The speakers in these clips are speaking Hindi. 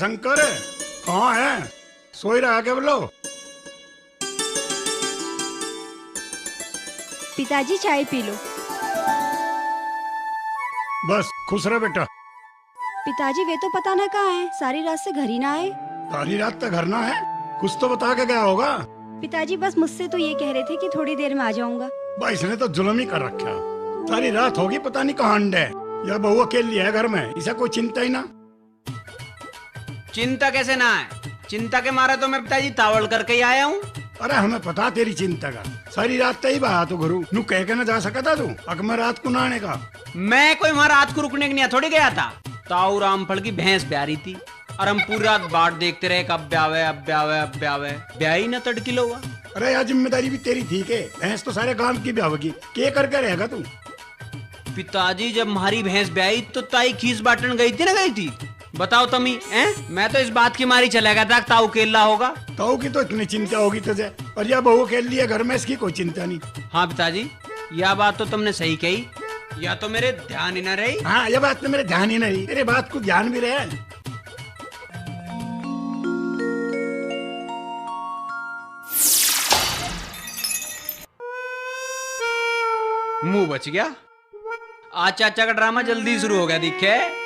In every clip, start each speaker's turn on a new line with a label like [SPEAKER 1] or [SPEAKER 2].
[SPEAKER 1] शंकर कहाँ है? सोई रहा क्या बोलो?
[SPEAKER 2] पिताजी चाय पी लो।
[SPEAKER 1] बस खुश रह बेटा।
[SPEAKER 2] पिताजी वे तो पता ना कहाँ है, सारी रात से घर ही ना आए।
[SPEAKER 1] सारी रात तक घर ना है? कुछ तो बता के गया होगा।
[SPEAKER 2] पिताजी बस मुझसे तो ये कह रहे थे कि थोड़ी देर में आ जाऊंगा।
[SPEAKER 1] भाई इसने तो जुल्म ही कर रखा। सारी रात होगी पता नहीं कहाँ अंडे। या बहू अकेली है घर में, इसे कोई चिंता ही ना।
[SPEAKER 3] चिंता कैसे ना है? चिंता के मारे तो मैं पिताजी तावड़ करके ही आया हूँ।
[SPEAKER 1] अरे हमें पता तेरी चिंता का। सारी रात तई बहा तू घरू नू कह के ना जा सका था तू अकबर रात को ना आने का।
[SPEAKER 3] मैं कोई वहां रात को रुकने के लिए थोड़ी गया था। ताऊ रामफल की भैंस ब्याह रही थी और हम पूरी रात बाट देखते रहे कब ब्यावे अब ब्यावे अब ब्यावे, ब्याह ही ना तड़किलो हुआ।
[SPEAKER 1] अरे यार जिम्मेदारी भी तेरी ठीक है, भैंस तो सारे गांव की ब्याह की के करके रहेगा तू।
[SPEAKER 3] पिताजी जब हमारी भैंस ब्याही तो ताई खीस बाटन गई थी ना गई थी? बताओ तमी मैं तो इस बात की मारी चला गया था ताऊ केला होगा।
[SPEAKER 1] ताऊ की तो इतनी चिंता होगी तुझे, और यह बहू खेल लिया घर में, इसकी कोई चिंता नहीं।
[SPEAKER 3] हाँ पिताजी यह बात तो तुमने सही कही, या तो मेरे ध्यान ही न रही।
[SPEAKER 1] हाँ यह बात तो मेरे ध्यान ही नहीं, तेरे बात को ध्यान भी रहे।
[SPEAKER 3] मुंह बच गया। आज चाचा का ड्रामा जल्दी शुरू हो गया दिखे।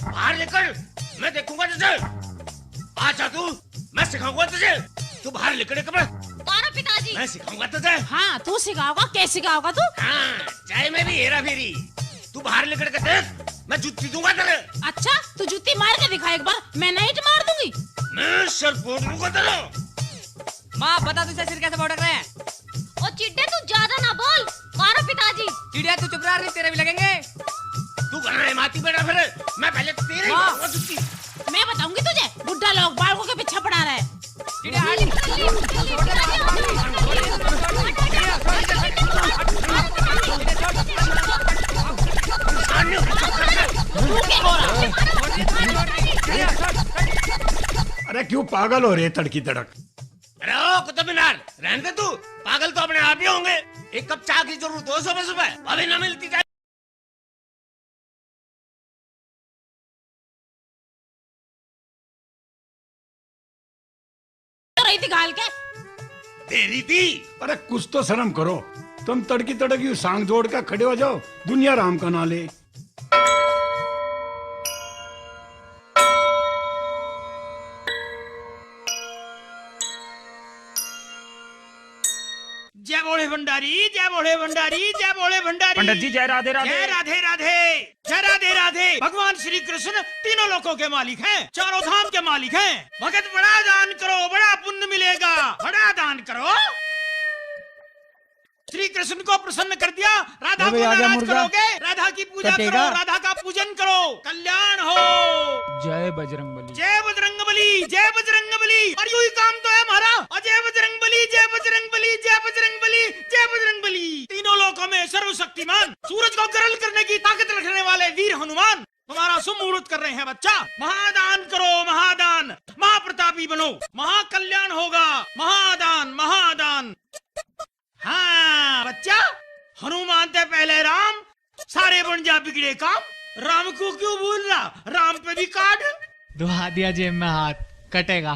[SPEAKER 4] बाहर निकल, मैं देखूंगा तुझे। आजा तू, मैं सिखाऊंगा तुझे। तू बाहर निकले कब?
[SPEAKER 5] कौन पिताजी?
[SPEAKER 4] मैं सिखाऊंगा तुझे।
[SPEAKER 5] हाँ तू सिखाओगा, कैसे सिखाओगा तू?
[SPEAKER 4] हाँ चाय में भी हेरा फेरी। तू बाहर निकल के देख, मैं जुत्ती दूंगा तेरे।
[SPEAKER 5] अच्छा तू जूती मार के दिखा एक बार, मैं नहीं मार दूंगी।
[SPEAKER 4] मैं सर फोड़ दूंगा तेरा।
[SPEAKER 6] माँ बता तुझे सिर कैसे भड़क रहे हैं?
[SPEAKER 5] ओ चिड्डे तू ज्यादा ना बोल। कौन पिताजी?
[SPEAKER 6] चिड़िया तू चुप रहा, नहीं तेरे भी लगेंगे।
[SPEAKER 4] तू घर में माती बैठा फिर, मैं पहले तेरे ही मारूंगा जुत्ती।
[SPEAKER 5] मैं बताऊंगी तुझे, बुढ़ा लोग बालकों के पीछे पड़ा रहे।
[SPEAKER 6] चिड़िया हट।
[SPEAKER 1] अरे क्यों पागल हो रहे तड़की तड़क?
[SPEAKER 4] अरे ओ कुतुब मीनार रहने दे तू, पागल तो अपने आप ही होंगे। एक कप चाय की जरूरत हो सुबह सुबह, अभी ना मिलती चाय।
[SPEAKER 5] रही थी गाल के
[SPEAKER 4] तेरी थी।
[SPEAKER 1] अरे कुछ तो शर्म करो, तुम तड़की तड़क यूं सांग जोड़ कर खड़े हो जाओ, दुनिया राम का ना ले।
[SPEAKER 4] जय बोले भंडारी, जय बोले भंडारी, जय बोले भंडारी।
[SPEAKER 7] पंडित जी जय राधे राधे।
[SPEAKER 4] जय राधे राधे, जय राधे राधे। भगवान श्री कृष्ण तीनों लोकों के मालिक हैं, चारों धाम के मालिक हैं। भगत बड़ा दान करो, बड़ा पुण्य मिलेगा। बड़ा दान करो। श्री कृष्ण को प्रसन्न कर दिया, राधा को नाराज करोगे? राधा की पूजा करो, राधा का पूजन करो, कल्याण हो।
[SPEAKER 7] जय बजरंगबली।
[SPEAKER 4] जय बजरंगबली, जय बजरंगबली। और यू ही काम तो है हमारा। जय बजरंगबली, जय बजरंगबली, जय बजरंगबली, जय बजरंगबली। तीनों लोकों में सर्वशक्तिमान, सूरज को गरल करने की ताकत रखने वाले वीर हनुमान तुम्हारा सुमुहूर्त कर रहे हैं बच्चा। महादान करो, महादान, महाप्रतापी बनो, महाकल्याण होगा। महादान, महादान। हाँ बच्चा, हनुमान ते पहले राम, सारे बन जा बिगड़े काम। राम को क्यों भूल रहा? राम पे भी काट।
[SPEAKER 7] दुहा दिया जेब में हाथ, कटेगा।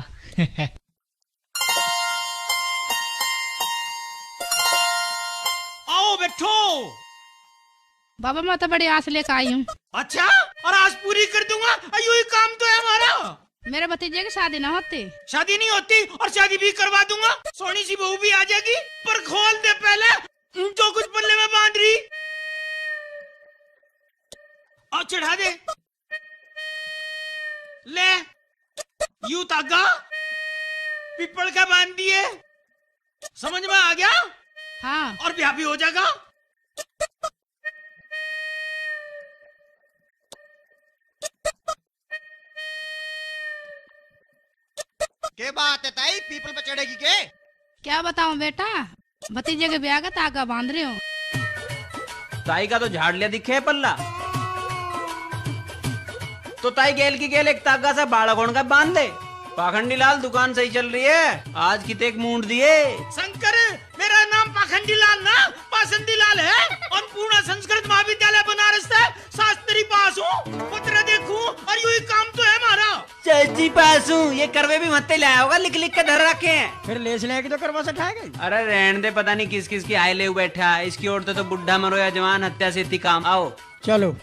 [SPEAKER 4] आओ बैठो।
[SPEAKER 5] बाबा मैं तो बड़ी आस लेकर आई हूँ।
[SPEAKER 4] अच्छा, और आज पूरी कर दूंगा। अयो ये काम तो है हमारा।
[SPEAKER 5] मेरे भतीजे की शादी ना होती।
[SPEAKER 4] शादी नहीं होती और शादी भी करवा दूंगा। सोनी सी बहू भी आ जाएगी, पर खोल दे पहले जो कुछ पल्ले में बांध रही। और चढ़ा दे। ले यू तागा पीपल का बांध दिए, समझ में आ गया?
[SPEAKER 5] हाँ।
[SPEAKER 4] और ब्याह भी हो जाएगा।
[SPEAKER 8] के बात है ताई, पीपल पे चढ़ेगी के?
[SPEAKER 5] क्या बताऊं बेटा, भतीजे के ब्याह का तागा बांध रही हूँ।
[SPEAKER 3] ताई का तो झाड़ लिया दिखे पल्ला। तो ताई गेल की गेल एक तागा से बाड़कोण का बांध दे। पाखंडी लाल दुकान सही चल रही है, आज किते एक मूंड दिए।
[SPEAKER 4] शंकर मेरा नाम पाखंडी लाल ना पासंदी लाल है। अन्नपूर्णा संस्कृत महाविद्यालय बनारस से शास्त्री पास हूँ, पत्र देखूं और यही काम तो है हमारा।
[SPEAKER 3] चाची पास हूँ, ये करवे भी मत्ते लाया होगा, लिख लिख के धर रखे हैं।
[SPEAKER 8] फिर लेस लेके तो करवा सटाएगा।
[SPEAKER 3] अरे रहने दे, पता नहीं किस किस की आय ले बैठा है। इसकी औरतें तो बुढ़ा मरो या जवान, हत्या से इतनी काम। आओ
[SPEAKER 8] चलो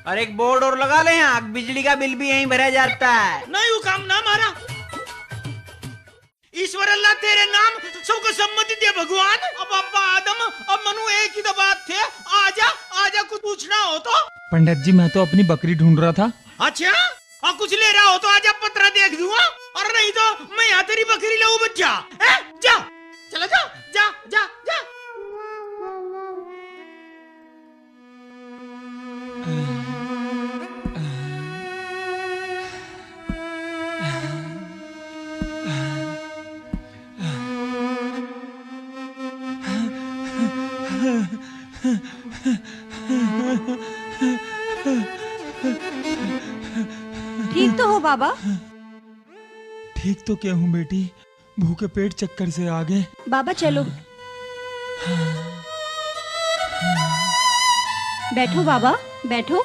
[SPEAKER 3] और एक बोर्ड और लगा ले यहाँ, बिजली का बिल भी यहीं भरा जाता है।
[SPEAKER 4] नहीं वो काम ना हमारा। ईश्वर अल्लाह तेरे नाम सबको सम्मति दे भगवान। अब अब्बा आदम अब मनु एक ही तो बात थे। आजा आजा, कुछ पूछना हो तो।
[SPEAKER 7] पंडित जी मैं तो अपनी बकरी ढूंढ रहा था।
[SPEAKER 4] अच्छा और कुछ ले रहा हो तो आजा, पत्रा देख दूंगा। और नहीं तो मैं यहाँ तेरी बकरी ले बच्चा है। जा चलो जा जा जा जा।
[SPEAKER 2] ठीक तो हो बाबा?
[SPEAKER 7] ठीक तो क्या हूँ बेटी, भूखे पेट चक्कर से आ गए।
[SPEAKER 2] बाबा चलो बैठो बाबा बैठो।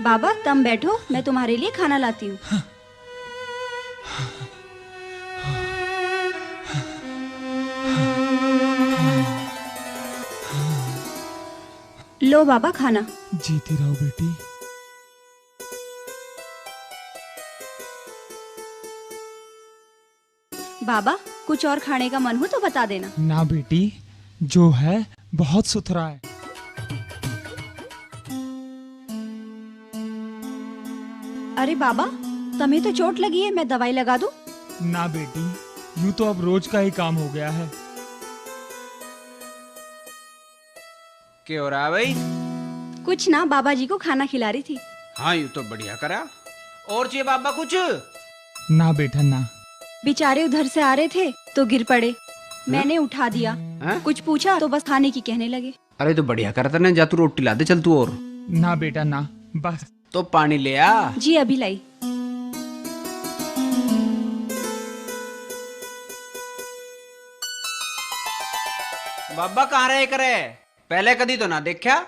[SPEAKER 2] बाबा तुम बैठो, मैं तुम्हारे लिए खाना लाती हूँ। लो बाबा खाना।
[SPEAKER 7] जीती रहो बेटी।
[SPEAKER 2] बाबा कुछ और खाने का मन हो तो बता देना।
[SPEAKER 7] ना बेटी, जो है बहुत सुथरा है।
[SPEAKER 2] अरे बाबा तुम्हें तो चोट लगी है, मैं दवाई लगा दूं?
[SPEAKER 7] ना बेटी, यूं तो अब रोज का ही काम हो गया है।
[SPEAKER 3] क्या हो रहा है भाई?
[SPEAKER 2] कुछ ना, बाबा जी को खाना खिला रही थी।
[SPEAKER 3] हाँ यूं तो बढ़िया करा। और चाहिए बाबा कुछ?
[SPEAKER 7] ना बेटा ना।
[SPEAKER 2] बेचारे उधर से आ रहे थे तो गिर पड़े, मैंने उठा दिया। कुछ पूछा तो बस खाने की कहने लगे।
[SPEAKER 3] अरे तो बढ़िया करा तने, जा तू रोटी ला दे चल तू। और
[SPEAKER 7] ना बेटा ना, बस।
[SPEAKER 3] तो पानी ले आ।
[SPEAKER 2] जी अभी लाई।
[SPEAKER 3] बाबा कहाँ रहे करे, पहले कदी तो ना देखा।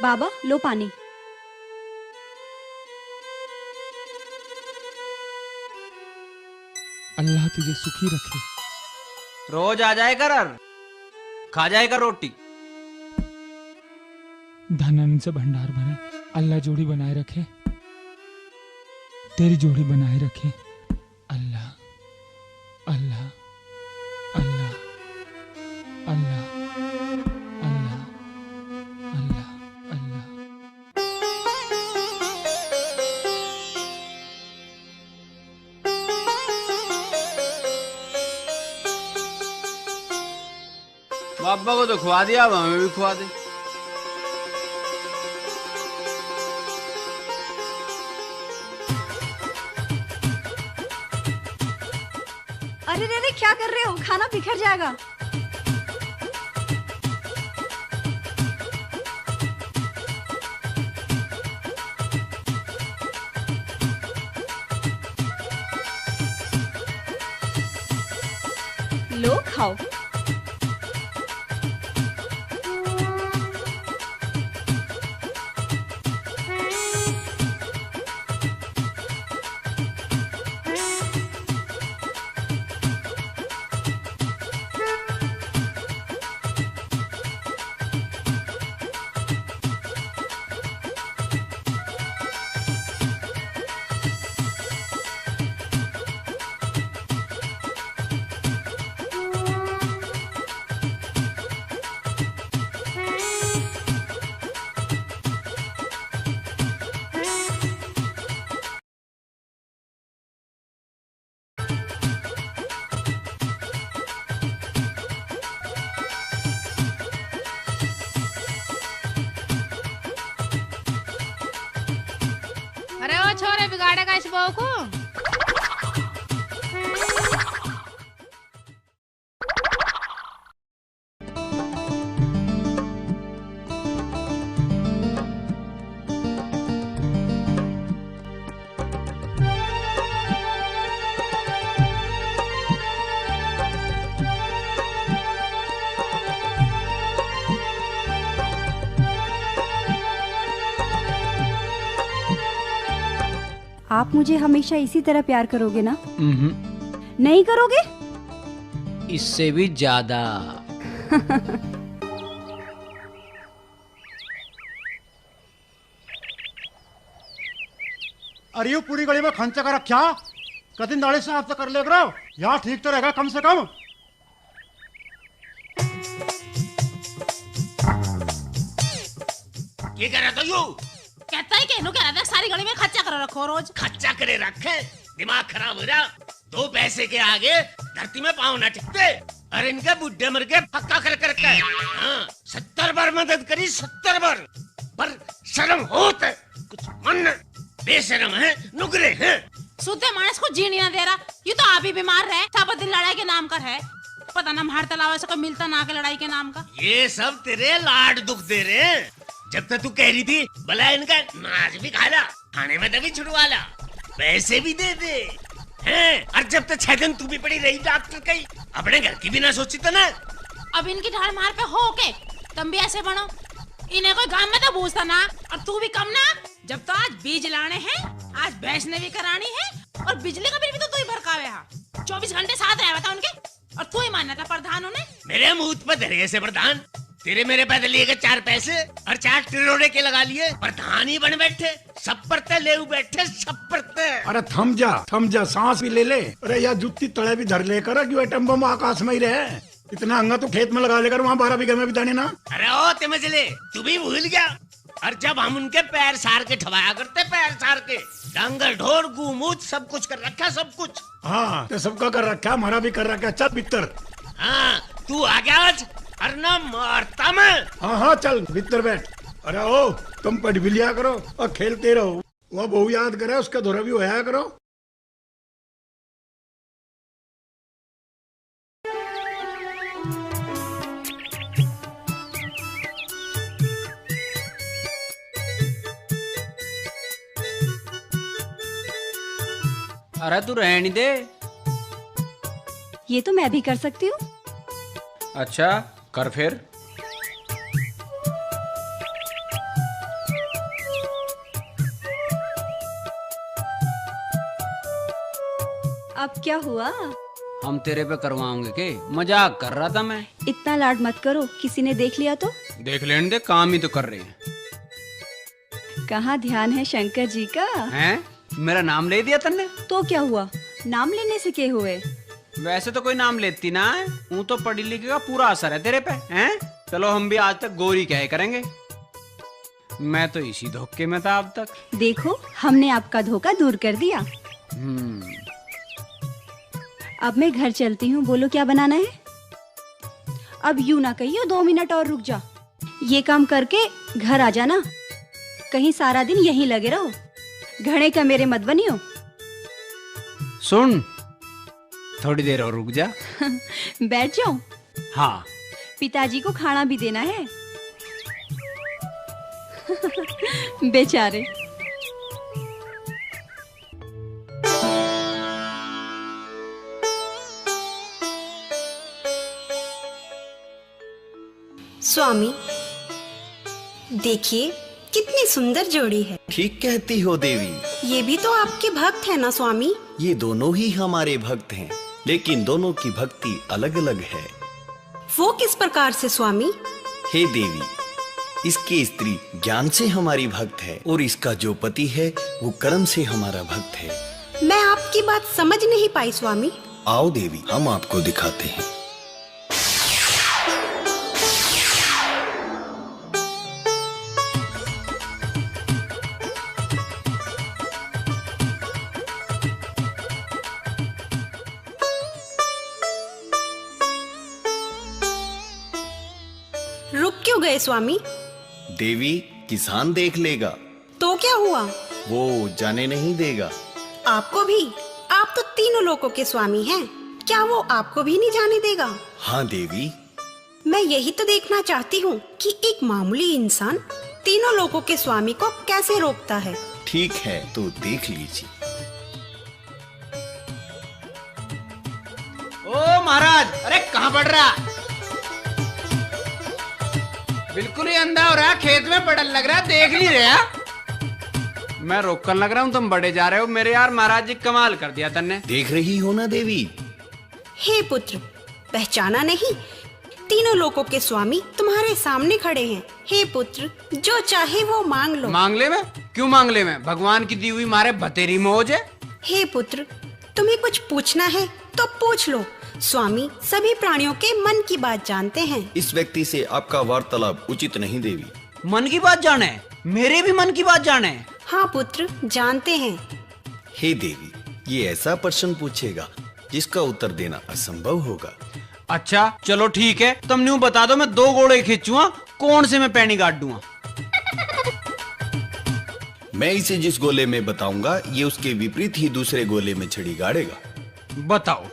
[SPEAKER 2] बाबा लो पानी।
[SPEAKER 7] अल्लाह तुझे सुखी रखे।
[SPEAKER 3] रोज आ जाए कर, खा जाए कर रोटी।
[SPEAKER 7] धन से भंडार भरे, अल्लाह जोड़ी बनाए रखे, तेरी जोड़ी बनाए रखे। अल्लाह अल्लाह अल्लाह अल्लाह अल्लाह अल्लाह अल्लाह।
[SPEAKER 3] बाबा को तो खुआ दिया, अब हमें भी खुआ दे।
[SPEAKER 2] अरे रे क्या कर रहे हो, खाना बिखर जाएगा। लो खाओ।
[SPEAKER 5] बहू को।
[SPEAKER 2] आप मुझे हमेशा इसी तरह प्यार करोगे ना? नहीं करोगे?
[SPEAKER 3] इससे भी ज्यादा।
[SPEAKER 8] अरे ये पूरी गली में खंचा का रखा कतिन दाढ़ी से आपसे कर ले करो यार, ठीक तो रहेगा कम से कम।
[SPEAKER 4] ये कह रहा था यू
[SPEAKER 5] कहता है कि कह रहा था सारी गली में खर्चा कर रखो रोज।
[SPEAKER 4] खच्चा करे रखे, दिमाग खराब हो रहा। 2 पैसे के आगे धरती में पाँव न टिकते। अरे इनके बुढ़े मर के पक्का कर रखा है। हाँ, 70 बार मदद करी, 70 बार, पर शर्म होत है कुछ मन। बेशरम है, नुगरे हैं।
[SPEAKER 5] सूते मानस को जीने ना दे रहा। ये तो आप ही बीमार रहे, सब दिन लड़ाई के नाम का है। पता ना हमारे तलाव से कोई मिलता ना के लड़ाई के नाम का।
[SPEAKER 4] ये सब तेरे लाड दुख दे रहे हैं। जब तक तू कह रही थी भला इनका नाच भी खा ला, खाने में भी छुड़वा ला, पैसे भी दे दे हैं। और जब तक 6 दिन तू भी पड़ी रही डॉक्टर कहीं, अपने घर की भी ना सोची तो ना।
[SPEAKER 5] अब इनकी ढाल मार पे हो के तुम भी ऐसे बनो। इन्हें कोई गांव में तो पूछता ना, और तू भी कम ना। जब तो आज बीज लाने हैं, आज भैंस ने भी करानी है, और बिजली का बिल भी तो तू ही भरकावे है। 24 घंटे साथ रहे बता उनके, और तू ही मानना था प्रधान उन्हें।
[SPEAKER 4] मेरे मुंह पर धरे से प्रधान, तेरे मेरे पैदल लिए गए 4 पैसे और 4 टिरोड़े के लगा लिए, प्रधान ही बन बैठे। सब परते ले बैठे, सब परते।
[SPEAKER 1] अरे थम जा, सांस भी ले ले। अरे यार जुत्ती तड़े भी धर लेकर क्यों एटम बम आकाश में ही रहे। इतना अंगा तो खेत में लगा लेकर वहाँ 12 बीघे में भी दाने ना।
[SPEAKER 4] अरे ओ तिमजले, तू भी भूल गया। और जब हम उनके पैर सार के ठवाया करते, पैर सार के, डंगर ढोर गुमूत सब कुछ कर रखा, सब कुछ।
[SPEAKER 1] हाँ तो सबका कर रखा, हमारा भी कर रखा। चल भीतर।
[SPEAKER 4] हाँ तू आ गया आज, अरे ना मारता मैं।
[SPEAKER 1] हाँ चल भीतर बैठ। अरे ओ तुम पढ़ भी लिया करो और खेलते रहो। वो बहू याद करे, उसका धोरा भी होया करो।
[SPEAKER 3] अरे तू रहने दे।
[SPEAKER 2] ये तो मैं भी कर सकती हूँ।
[SPEAKER 3] अच्छा कर फिर।
[SPEAKER 2] अब क्या हुआ?
[SPEAKER 3] हम तेरे पे करवाओगे के? मजाक कर रहा था मैं।
[SPEAKER 2] इतना लाड मत करो, किसी ने देख लिया तो।
[SPEAKER 3] देख लेने दे, काम ही तो कर रहे हैं।
[SPEAKER 2] कहाँ ध्यान है शंकर जी का?
[SPEAKER 3] हैं? मेरा नाम ले दिया तन्ने?
[SPEAKER 2] तो क्या हुआ, नाम लेने से क्या हुए?
[SPEAKER 3] वैसे तो कोई नाम लेती ना है, हूँ तो पढ़ी लिखी का पूरा असर है तेरे पे। हैं? चलो हम भी आज तक गोरी क्या करेंगे। मैं तो इसी धोखे में था अब तक।
[SPEAKER 2] देखो हमने आपका धोखा दूर कर दिया। अब मैं घर चलती हूँ, बोलो क्या बनाना है? अब यूं ना कहियो 2 मिनट और रुक जा। ये काम करके घर आ जाना, कहीं सारा दिन यहीं लगे रहो। घड़े का मेरे मत बनियो।
[SPEAKER 3] सुन, थोड़ी देर और रुक जा।
[SPEAKER 2] बैठ जाओ।
[SPEAKER 3] हाँ।
[SPEAKER 2] पिताजी को खाना भी देना है। बेचारे।
[SPEAKER 9] स्वामी देखिए कितनी सुंदर जोड़ी है।
[SPEAKER 10] ठीक कहती हो देवी।
[SPEAKER 9] ये भी तो आपके भक्त है ना स्वामी?
[SPEAKER 10] ये दोनों ही हमारे भक्त हैं, लेकिन दोनों की भक्ति अलग अलग है।
[SPEAKER 9] वो किस प्रकार से स्वामी?
[SPEAKER 10] हे देवी, इसकी स्त्री ज्ञान से हमारी भक्त है और इसका जो पति है वो कर्म से हमारा भक्त है।
[SPEAKER 9] मैं आपकी बात समझ नहीं पाई स्वामी।
[SPEAKER 10] आओ देवी, हम आपको दिखाते हैं।
[SPEAKER 9] रुक क्यों गए स्वामी?
[SPEAKER 10] देवी, किसान देख लेगा।
[SPEAKER 9] तो क्या हुआ?
[SPEAKER 10] वो जाने नहीं देगा।
[SPEAKER 9] आपको भी? आप तो तीनों लोगों के स्वामी हैं, क्या वो आपको भी नहीं जाने देगा?
[SPEAKER 10] हाँ देवी।
[SPEAKER 9] मैं यही तो देखना चाहती हूँ कि एक मामूली इंसान तीनों लोगों के स्वामी को कैसे रोकता है।
[SPEAKER 10] ठीक है, तो देख लीजिए।
[SPEAKER 3] ओ महाराज, अरे कहाँ पड़ रहा? बिल्कुल ही अंधा हो रहा, खेत में पड़ल लग रहा, देख नहीं रहा। मैं रोकन लग रहा हूँ, तुम बड़े जा रहे हो। मेरे यार महाराज जी कमाल कर दिया तन्ने।
[SPEAKER 10] देख रही हो ना देवी।
[SPEAKER 9] हे पुत्र, पहचाना नहीं? तीनों लोगों के स्वामी तुम्हारे सामने खड़े हैं। हे पुत्र, जो चाहे वो मांग लो।
[SPEAKER 3] मांग ले मैं? क्यों मांग ले मैं? भगवान की दी हुई मारे भतेरी मौज है।
[SPEAKER 9] हे पुत्र, तुम्हें कुछ पूछना है तो पूछ लो। स्वामी सभी प्राणियों के मन की बात जानते हैं।
[SPEAKER 10] इस व्यक्ति से आपका वार्तालाप उचित नहीं देवी।
[SPEAKER 3] मन की बात जाने? मेरे भी मन की बात जाने?
[SPEAKER 9] हाँ पुत्र, जानते हैं।
[SPEAKER 10] हे देवी, ये ऐसा प्रश्न पूछेगा जिसका उत्तर देना असंभव होगा।
[SPEAKER 3] अच्छा चलो ठीक है, तुम न्यू बता दो, मैं 2 गोले खींचूंगा, कौन से मैं पैनी काट दूंगा?
[SPEAKER 10] मैं इसे जिस गोले में बताऊंगा, ये उसके विपरीत ही दूसरे गोले में छड़ी गाड़ेगा।
[SPEAKER 3] बताओ।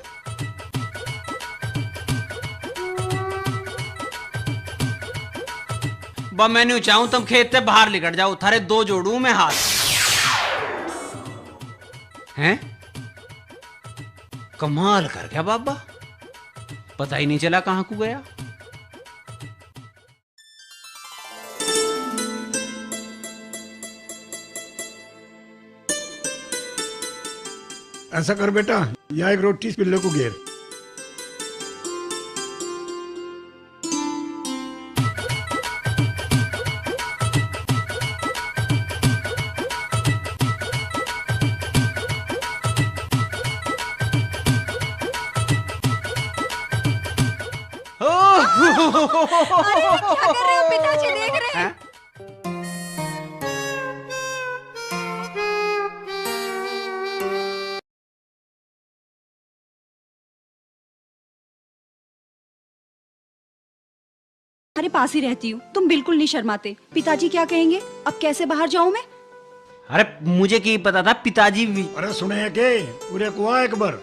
[SPEAKER 3] मैं नहीं चाहूं तुम खेत से बाहर निकल जाओ, थारे 2 जोड़ू मैं हाथ। हैं? कमाल कर गया बाबा, पता ही नहीं चला कहां को गया।
[SPEAKER 1] ऐसा कर बेटा, या एक रोटी पिल्ले को घेर।
[SPEAKER 2] अरे क्या कर रहे हो पिताजी, देख रहे हैं? तुम्हारे पास ही रहती हूँ, तुम बिल्कुल नहीं शर्माते। पिताजी क्या कहेंगे? अब कैसे बाहर जाऊँ मैं?
[SPEAKER 3] अरे मुझे क्या पता था पिताजी भी।
[SPEAKER 1] अरे सुने के पूरे कुआ एक बार।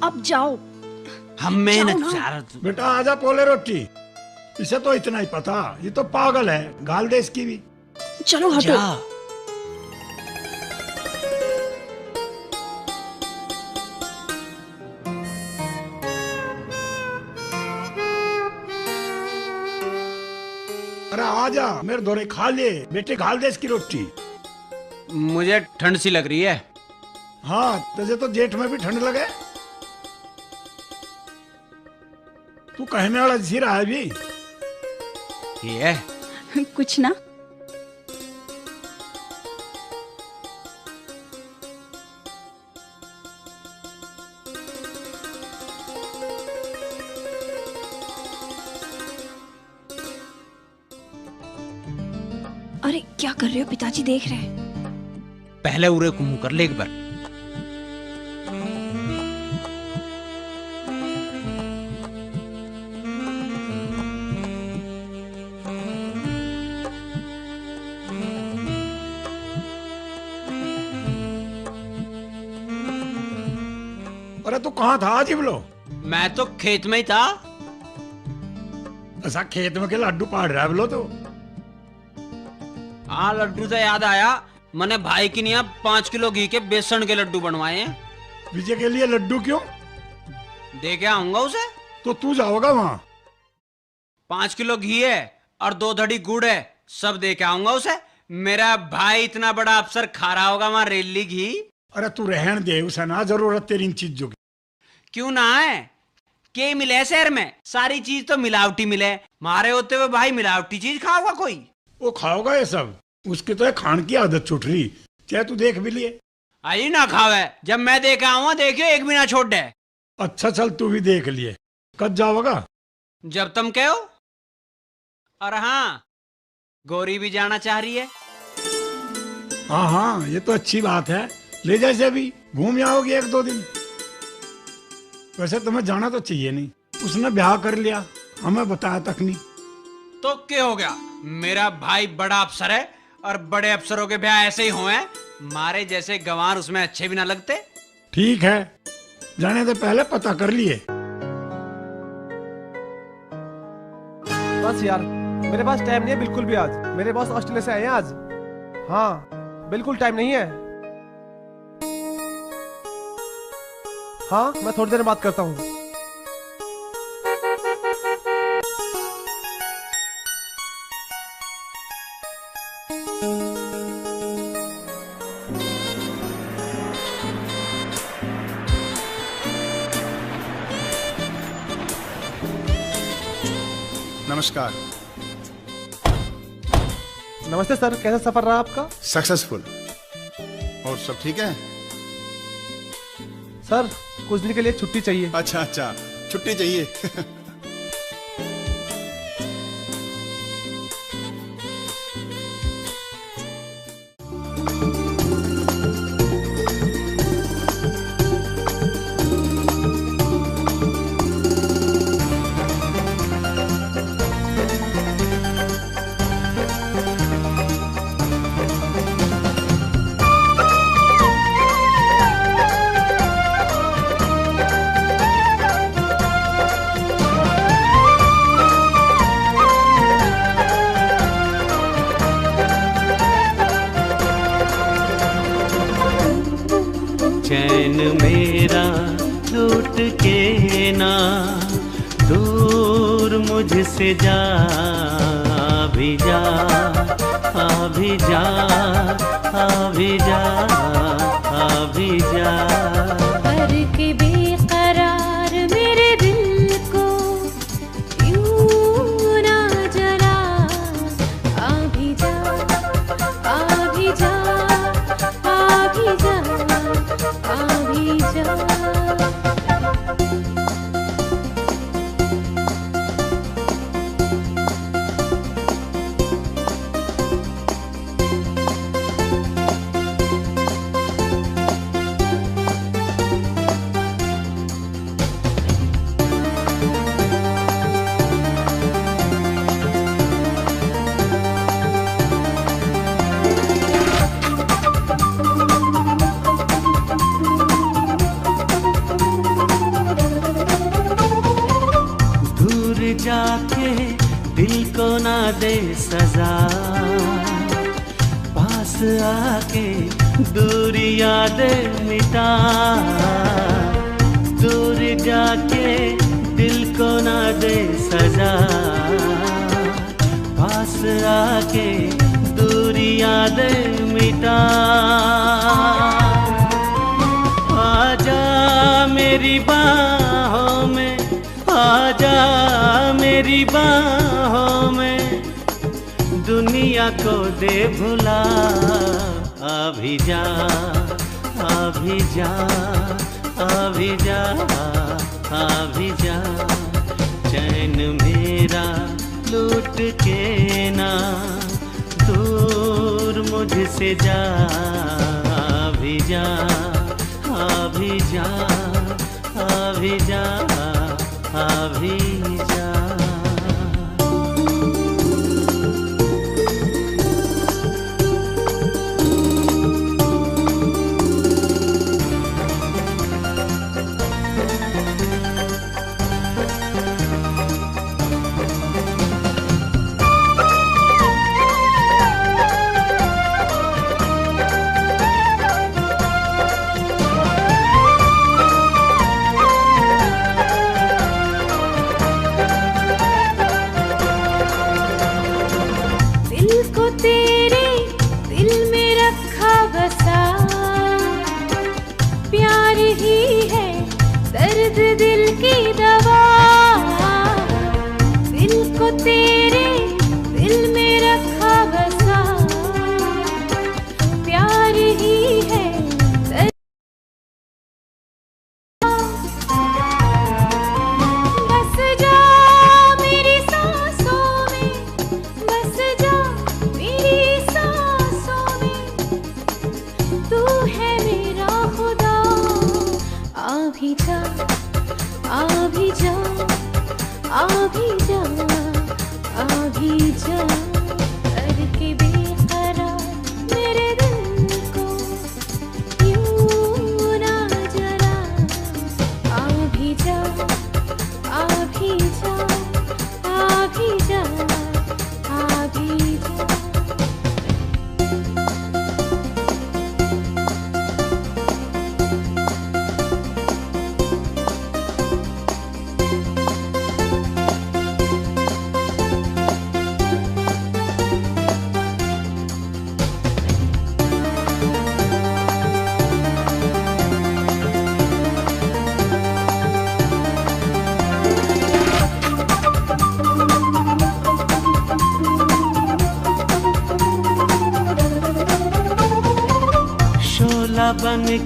[SPEAKER 2] अब जाओ।
[SPEAKER 3] हमें
[SPEAKER 2] जाओ
[SPEAKER 3] न
[SPEAKER 2] ना।
[SPEAKER 3] चारा
[SPEAKER 1] बेटा आजा पोले रोटी। इसे तो इतना ही पता, ये तो पागल है, गाल दे इसकी भी।
[SPEAKER 2] चलो हटो।
[SPEAKER 3] जा।
[SPEAKER 1] अरे आजा, मेरे दोरे खा ले बेटे, गाल दे इसकी रोटी।
[SPEAKER 3] मुझे ठंड सी लग रही है।
[SPEAKER 1] हाँ तुझे तो जेठ में भी ठंड लगे। तू कहने वाला जी रहा है भी।
[SPEAKER 3] ये
[SPEAKER 2] कुछ ना। अरे क्या कर रहे हो? पिताजी देख रहे हैं।
[SPEAKER 3] पहले उरे को मुंह कर ले एक बार।
[SPEAKER 1] अरे तू कहाँ था जिबलो?
[SPEAKER 3] मैं तो खेत में ही था।
[SPEAKER 1] ऐसा खेत में के लड्डू पाड़ रहा है बोलो तो।
[SPEAKER 3] हाँ लड्डू से याद आया, मैंने भाई की निया 5 किलो घी के बेसन के लड्डू बनवाए हैं।
[SPEAKER 1] विजय के लिए लड्डू क्यों?
[SPEAKER 3] दे के आऊंगा उसे।
[SPEAKER 1] तो तू जाओगा वहाँ?
[SPEAKER 3] 5 किलो घी है और 2 धड़ी गुड़ है, सब दे के आऊंगा उसे। मेरा भाई इतना बड़ा अफसर खा रहा होगा वहां रेली घी।
[SPEAKER 1] अरे तू रहन दे, उसे ना जरूरत तेरी इन चीजों की।
[SPEAKER 3] क्यों ना है? के मिले शहर में? सारी चीज तो मिलावटी मिले। मारे होते हुए भाई मिलावटी चीज खाओगा कोई?
[SPEAKER 1] वो खाओगा ये सब, उसकी तो है खान की आदत छूट रही। चाहे तू देख भी लिए।
[SPEAKER 3] आई ना खावे, जब मैं देख आऊंगा देखियो एक भी ना छोड़ दे।
[SPEAKER 1] अच्छा चल तू भी देख लिए, कब जाओगा?
[SPEAKER 3] जब तुम कहो। और हाँ, गौरी भी जाना चाह रही है।
[SPEAKER 1] हाँ हाँ ये तो अच्छी बात है, ले जा इसे, अभी घूम आओगी 1-2 दिन। वैसे तुम्हें जाना तो चाहिए नहीं, उसने ब्याह कर लिया, हमें बताया तक नहीं।
[SPEAKER 3] तो क्या हो गया? मेरा भाई बड़ा अफसर है और बड़े अफसरों के ब्याह ऐसे ही हुए। मारे जैसे गंवार उसमें अच्छे भी ना लगते।
[SPEAKER 1] ठीक है, जाने से पहले पता कर लिए।
[SPEAKER 11] बस यार, मेरे पास टाइम नहीं है बिल्कुल भी आज। मेरे बॉस ऑस्ट्रेलिया से आए हैं आज। हाँ, बिल्कुल टाइम नहीं है। हाँ, मैं थोड़ी देर में बात करता हूँ।
[SPEAKER 12] नमस्कार।
[SPEAKER 11] नमस्ते सर, कैसा सफर रहा आपका?
[SPEAKER 12] सक्सेसफुल। और सब ठीक है?
[SPEAKER 11] सर, कुछ दिन के लिए छुट्टी चाहिए।
[SPEAKER 12] अच्छा अच्छा, छुट्टी चाहिए।
[SPEAKER 13] चैन मेरा लूट के ना दूर मुझसे जा, भी जा, भी जा, भी जा, भी जा।
[SPEAKER 14] कर के बेकरार मेरे दिल को यूं ना जला, भी जा, भी जा, भी जा, भी जा।
[SPEAKER 13] जाके दिल को ना दे सजा, पास आके दूरी यादें मिटा। दूर जाके दिल को ना दे सजा, पास आके दूरी यादें मिटा। आजा मेरी बाहों में, आजा मेरी बाहों में, दुनिया को दे भुला। अभी जा, अभी जा, अभी जा, अभी जा। चैन मेरा लूट के ना दूर मुझसे जा, अभी जा, अभी जा, अभी जा, अभी जा।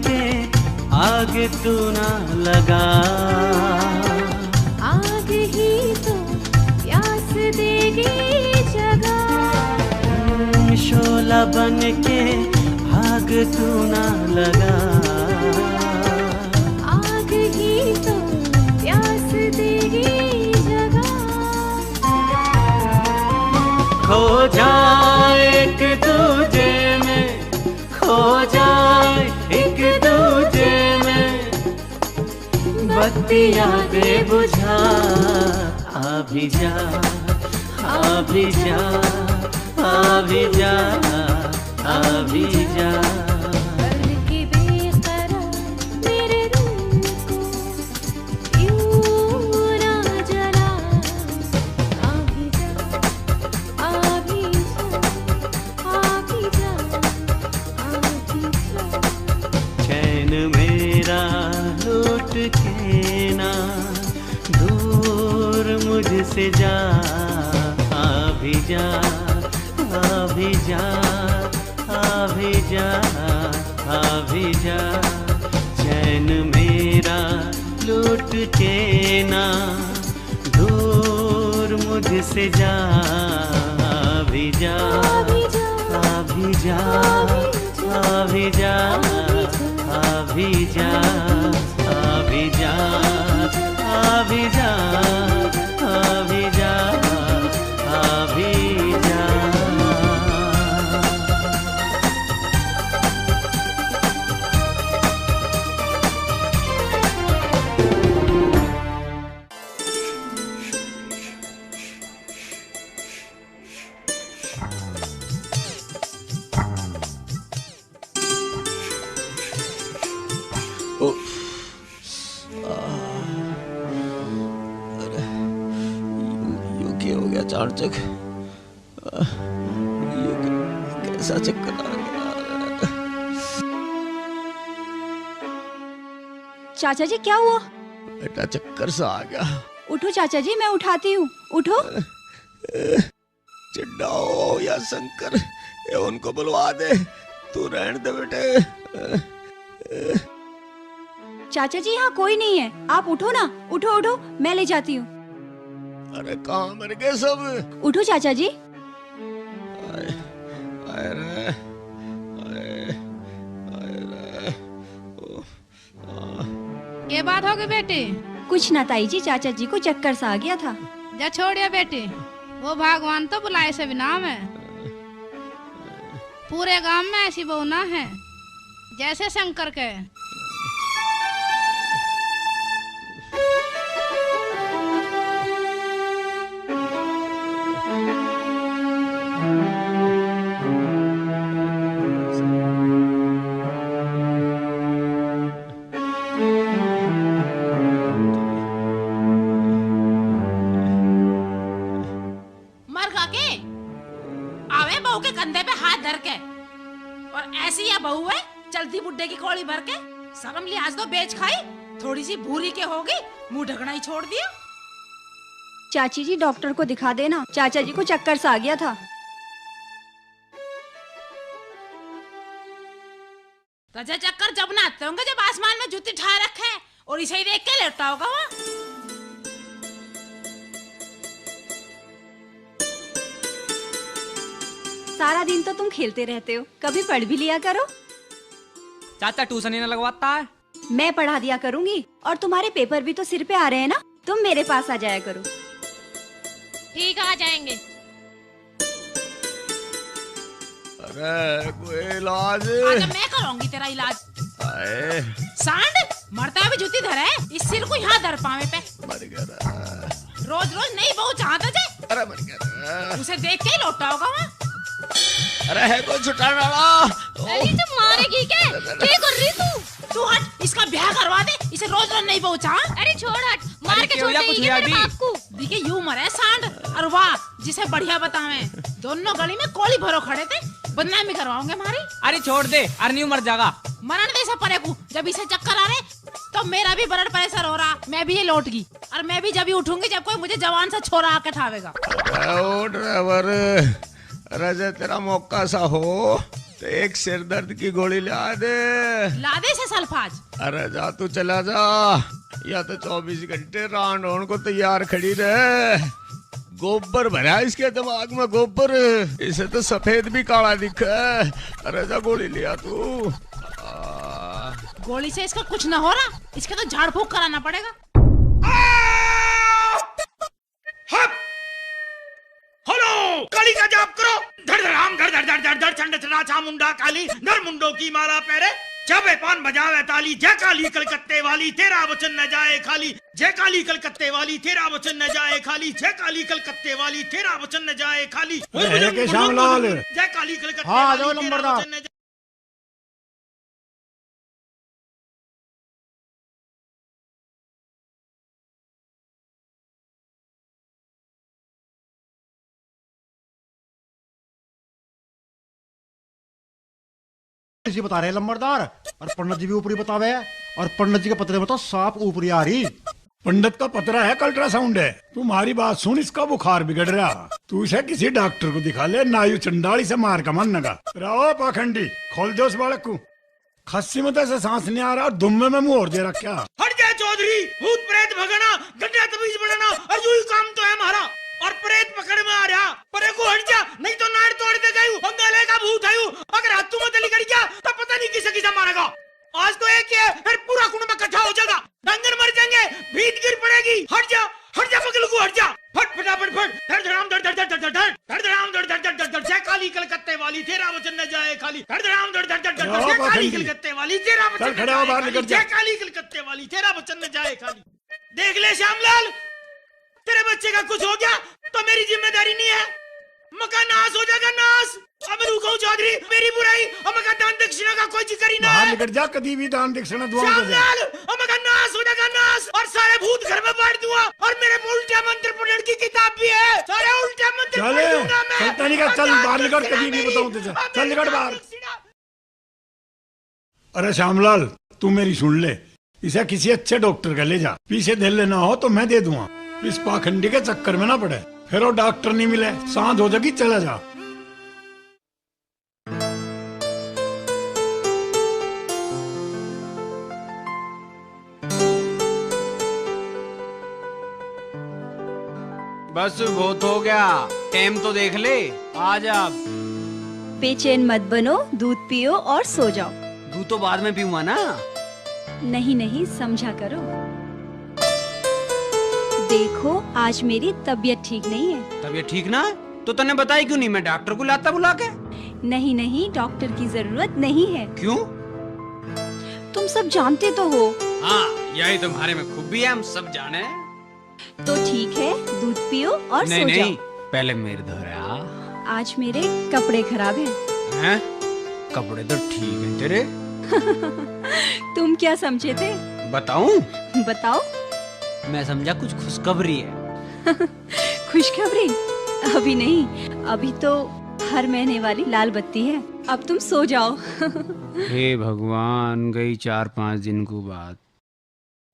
[SPEAKER 13] के आग तू ना लगा,
[SPEAKER 14] आग ही तो प्यास देगी जगा।
[SPEAKER 13] शोला बन के आग तू ना लगा,
[SPEAKER 14] आग ही तो प्यास देगी जगा।
[SPEAKER 13] खो जाए एक दूजे में, खो जाए एक दूजे में, बत्तियां दे बुझा। आ भी जा, आ भी जा, आ भी जा, आ भी जा।
[SPEAKER 14] करके बेकरार मेरे रूह को यूं ना जला। आ भी जा, आ भी जा, आ भी जा, आ भी जा।
[SPEAKER 13] चैन मेरा लूट के ना दूर मुझसे जा। आ भी जा, आ भी जा, आ भी जा, आ भी जा। चैन मेरा लूट के ना दूर मुझसे जा। आ भी जा, आ भी जा, आ भी जा, आ भी जा, आ भी जा, आ भी जा, आ भी जा, आ भी जा।
[SPEAKER 10] यूं क्या हो गया अचानक? कैसा चक्कर आ गया?
[SPEAKER 2] चाचा जी क्या हुआ?
[SPEAKER 10] बेटा चक्कर सा आ गया।
[SPEAKER 2] उठो चाचा जी, मैं उठाती हूँ, उठो।
[SPEAKER 10] चिड्डा हो या शंकर, ये उनको बुलवा दे, तू रहने दे बेटे।
[SPEAKER 2] चाचा जी यहाँ कोई नहीं है, आप उठो ना, उठो उठो, मैं ले जाती हूँ।
[SPEAKER 10] अरे कहाँ मर गए सब?
[SPEAKER 2] उठो चाचा जी।
[SPEAKER 5] ये बात होगी बेटी?
[SPEAKER 2] कुछ ना ताई जी, चाचा जी को चक्कर सा आ गया था।
[SPEAKER 5] जा छोड़िए बेटी, वो भगवान तो बुलाए से भी नाम है। पूरे गांव में ऐसी बहू ना है जैसे शंकर के। आवे बहू के कंधे पे हाथ धर के, और ऐसी या बहू है चलती बुड्ढे की कोड़ी भर के। शर्म लिहाज तो बेच खाई, थोड़ी सी भूरी के होगी, मुंह ढकना ही छोड़ दिया।
[SPEAKER 2] चाची जी डॉक्टर को दिखा देना, चाचा जी को चक्कर सा आ गया था।
[SPEAKER 5] रजा चक्कर जब ना आते होंगे जब आसमान में जूती ठा रखे और इसे ही देख के लेटा होगा वहाँ।
[SPEAKER 2] सारा दिन तो तुम खेलते रहते हो, कभी पढ़ भी लिया करो।
[SPEAKER 6] चाचा ट्यूशन ही ना लगवाता है।
[SPEAKER 2] मैं पढ़ा दिया करूंगी, और तुम्हारे पेपर भी तो सिर पे आ रहे हैं ना, तुम मेरे पास आ जाया करो।
[SPEAKER 5] ठीक आ जाएंगे।
[SPEAKER 10] अरे कोई इलाज?
[SPEAKER 5] आज मैं करूंगी तेरा इलाज। सांड मरता भी जूती धरे, इस सिर को यहाँ धर पावे पे।
[SPEAKER 10] मर गया।
[SPEAKER 5] रोज रोज नई बहू चाहता जे।
[SPEAKER 10] अरे मर गया।
[SPEAKER 5] उसे देख के ही लौटा होगा वहाँ।
[SPEAKER 10] अरे है कोई छुटाने वाला?
[SPEAKER 5] अरे तुम मारेगी क्या? क्या कर रही तू? तू हट, इसका ब्याह करवा दे, इसे रोज रोज नहीं बहू चाह। अरे छोड़ हट, मार के छोड़ देगी मेरे बाप को। दिखे यूं मरे सांड, और वाह जिसे बढ़िया बतावे। दोनों गली में कोली भरो खड़े थे, बदनामी करवाओगे हमारी।
[SPEAKER 6] अरे छोड़ दे, अरनी मर जाएगा।
[SPEAKER 5] मरण दे इसे परे को, जब इसे चक्कर आ रहे तो मेरा भी ब्लड प्रेशर हो रहा, मैं भी ये लौट गई, और मैं भी जब ही उठूंगी जब कोई मुझे जवान सा छोरा आके ठावेगा।
[SPEAKER 10] ड्राइवर, रजे तेरा मौका सा हो
[SPEAKER 15] तो एक सिर दर्द की गोली ला दे।
[SPEAKER 5] ला दे से सल्फाज।
[SPEAKER 15] अरे जा तू चला जा, या तो 24 घंटे राउंड होने को तैयार खड़ी रहे। गोबर भरा इसके दिमाग में, गोबर, इसे तो सफेद भी काला दिखा। अरे जा गोली लिया तू।
[SPEAKER 5] गोली से इसका कुछ ना हो रहा, इसका तो झाड़ फूक कराना पड़ेगा।
[SPEAKER 4] हेलो, काली का जाप करो। धड़ धड़ाम धड़ धड़ धड़ धड़ धड़ चंड चढ़ा चामुंडा काली, नर मुंडो की माला पहरे, जबे पान बजावे ताली। जय काली कलकत्ते वाली, तेरा वचन न जाए खाली। जय काली कलकत्ते वाली, तेरा वचन न जाए खाली। जय काली कलकत्ते वाली, तेरा वचन न जाए खाली।
[SPEAKER 1] श्यामलाल,
[SPEAKER 4] जय काली कलकत्ते
[SPEAKER 8] हाँ,
[SPEAKER 4] वाली,
[SPEAKER 8] जाओ
[SPEAKER 4] तेरा
[SPEAKER 8] नंबरदार।
[SPEAKER 4] वचन न जाए।
[SPEAKER 8] इसी बता रहे लंबरदार, और पंडित जी भी ऊपरी बतावे, और पंडित जी के पतरे में तो साफ ऊपरी आ रही।
[SPEAKER 1] पंडित का पतरा है, अल्ट्रासाउंड है। तुम्हारी बात सुन, इसका बुखार बिगड़ रहा। तू इसे किसी डॉक्टर को दिखा ले, नायु चंडाली से मार का मन नगा। रहो पाखंडी, खोल दो उस बालक को। खस्सी में तो ऐसे सांस नहीं आ रहा, और दुम्मे में मुंह और दे रखा।
[SPEAKER 4] हट जाए चौधरी, भूत प्रेत भगाना, गड्ढा तबीज बढ़ाना, और यूं ही काम तो है हमारा। और प्रेत पकड़ में आ रहा, परे को हट जा, नहीं तो नाड़ तोड़ दे गयू। बंगाले का भूत है। अगर हाथों में तली कड़ गया तो पता नहीं किसे किसे मारेगा। आज तो एक ही है, फिर पूरा कुंड में इकट्ठा हो जाएगा। डंगर मर जाएंगे, भीत गिर पड़ेगी। हट जा बगल को, हट जा। फट फटाफट फट, धड़ धड़ाम धड़ धड़ धड़ धड़ धड़ धड़ धड़ाम धड़ धड़ धड़ धड़ धड़। जय काली कलकत्ते वाली, तेरा वचन न जाए खाली। धड़ धड़ाम धड़ धड़ धड़ धड़ धड़। जय काली कलकत्ते वाली, तेरा वचन न जाए खाली। जय काली कलकत्ते वाली, तेरा वचन न जाए खाली। देख ले श्यामलाल, तेरे बच्चे का कुछ हो गया तो मेरी जिम्मेदारी नहीं है। मकान नाश हो जाएगा, नाश। अब रुको चौधरी, मेरी बुराई और मकान दान दक्षिणा का कोई जिक्र ही ना
[SPEAKER 1] बाहर
[SPEAKER 4] है।
[SPEAKER 1] निकल जा, कभी भी दान दक्षिणा दुआ कर दे।
[SPEAKER 4] श्यामलाल, और मकान नाश हो जाएगा, नाश। और सारे भूत घर में बांट दूंगा, और मेरे उल्टा मंत्र पढ़ने की किताब भी है। सारे उल्टा मंत्र
[SPEAKER 1] चले,
[SPEAKER 4] पढ़ दूंगा मैं।
[SPEAKER 1] चलता नहीं कर, चल बाहर निकल, कभी नहीं बताऊं तुझे। चल निकल बाहर। अरे श्यामलाल, तू मेरी सुन ले, इसे किसी अच्छे डॉक्टर का ले जा। पीछे दे लेना हो तो मैं दे दूंगा। इस पाखंडी के चक्कर में ना पड़े, फिर वो डॉक्टर नहीं मिले, सांझ हो जाएगी, चला जा।
[SPEAKER 3] बस बहुत हो गया, टाइम तो देख ले। आ जा।
[SPEAKER 2] बेचैन मत बनो, दूध पियो और सो जाओ।
[SPEAKER 3] दूध तो बाद में पीऊंगा ना।
[SPEAKER 2] नहीं नहीं, समझा करो। देखो, आज मेरी तबीयत ठीक नहीं है।
[SPEAKER 3] तबीयत ठीक ना है तो तने बताई क्यों नहीं? मैं डॉक्टर को लाता बुला के।
[SPEAKER 2] नहीं नहीं, डॉक्टर की जरूरत नहीं है।
[SPEAKER 3] क्यों?
[SPEAKER 2] तुम सब जानते तो हो।
[SPEAKER 3] हाँ, यही तुम्हारे में खूबी है, हम सब जाने।
[SPEAKER 2] तो ठीक है, दूध पियो और
[SPEAKER 3] नहीं
[SPEAKER 2] सो
[SPEAKER 3] नहीं,
[SPEAKER 2] जाओ।
[SPEAKER 3] पहले मेरे धरा।
[SPEAKER 2] आज मेरे कपड़े खराब हैं।
[SPEAKER 3] हैं? कपड़े तो ठीक हैं तेरे।
[SPEAKER 2] तुम क्या समझे थे?
[SPEAKER 3] बताऊं?
[SPEAKER 2] बताओ।
[SPEAKER 3] मैं समझा कुछ खुशखबरी है।
[SPEAKER 2] खुशखबरी? अभी नहीं, अभी तो हर महीने वाली लाल बत्ती है। अब तुम सो जाओ।
[SPEAKER 3] हे भगवान, गई 4-5 दिन को बात।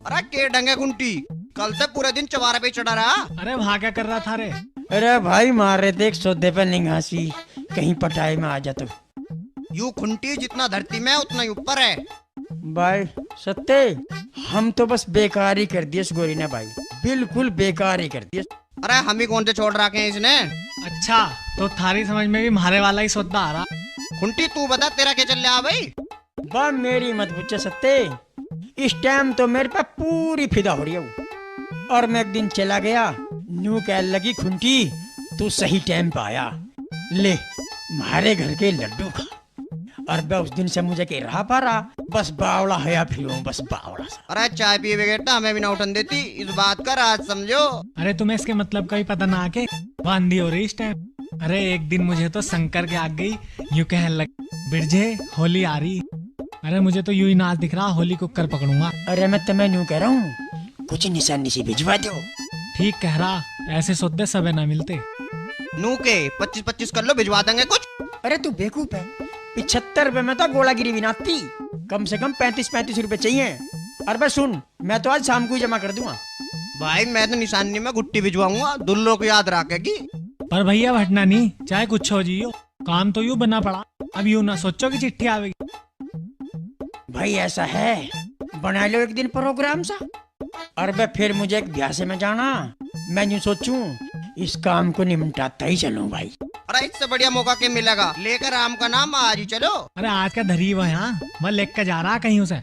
[SPEAKER 16] अरे के डंगे गुंटी, कल से पूरे दिन चवारे पे चढ़ा रहा।
[SPEAKER 7] अरे वहाँ क्या कर रहा था रे?
[SPEAKER 17] अरे भाई मार रहे थे एक सौदे पे निगासी, कहीं पटाई में आ जा तो।
[SPEAKER 16] यू खुंटी जितना धरती में उतना ही ऊपर है।
[SPEAKER 17] भाई सत्ते, हम तो बस बेकार ही कर दिए इस गोरी ने भाई, बिल्कुल बेकार ही कर दिए।
[SPEAKER 16] अरे हम ही कौन से छोड़ रखे हैं इसने।
[SPEAKER 7] अच्छा, तो थारी समझ में भी मारे वाला ही सौदा आ रहा।
[SPEAKER 16] खुंटी तू बता, तेरा क्या चल रहा भाई?
[SPEAKER 17] बा मेरी मत पूछे सत्ते, इस टाइम तो मेरे पे पूरी फिदा हो रही है। और मैं एक दिन चला गया, न्यू कह लगी खुंटी तू सही टाइम पे आया, ले मारे घर के लड्डू खा। और मैं उस दिन से मुझे कह रहा पारा, बस बावड़ा है फिर बस बावड़ा सा।
[SPEAKER 16] अरे चाय पिए बगैर हमें भी ना उठन देती, इस बात का राज समझो।
[SPEAKER 7] अरे तुम्हें इसके मतलब का ही पता ना आके वांदी हो रही इस टाइम। अरे एक दिन मुझे तो शंकर के आग गई, यूं कहने लग, बिरजे होली आ रही। अरे मुझे तो यूं ही नाच दिख रहा, होली को कर पकड़ूंगा।
[SPEAKER 17] अरे मैं तुम्हें यूं कह रहा हूँ, कुछ निशानी सी भिजवा दो।
[SPEAKER 7] ठीक कह रहा, ऐसे सौदे सबे ना मिलते।
[SPEAKER 16] नू के 25-25 कर लो, भिजवा देंगे कुछ।
[SPEAKER 17] अरे तू बेवकूफ है, 75 रुपए में तो गोलागिरी भी नाती, कम से कम 35-35 रुपए चाहिए। और बस सुन, मैं तो आज शाम को ही जमा कर दूंगा।
[SPEAKER 16] भाई मैं तो निशानी में गुट्टी भिजवाऊंगा, दुल्लो को याद रखेगी।
[SPEAKER 7] पर भैया भटना नहीं, चाहे कुछ हो जियो, काम तो यूं बना पड़ा, अब यूं ना सोचो कि चिट्ठी आवेगी।
[SPEAKER 17] भाई ऐसा है, बना लो एक दिन प्रोग्राम सा। और बे फिर मुझे एक ब्याह से में जाना, मैं यूं सोचूं इस काम को निपटाता ही चलूं भाई।
[SPEAKER 16] अरे इससे बढ़िया मौका क्या मिलेगा, लेकर राम का नाम आज ही चलो।
[SPEAKER 7] अरे आज का धरी वो यहाँ वह लेकर जा रहा कहीं उसे।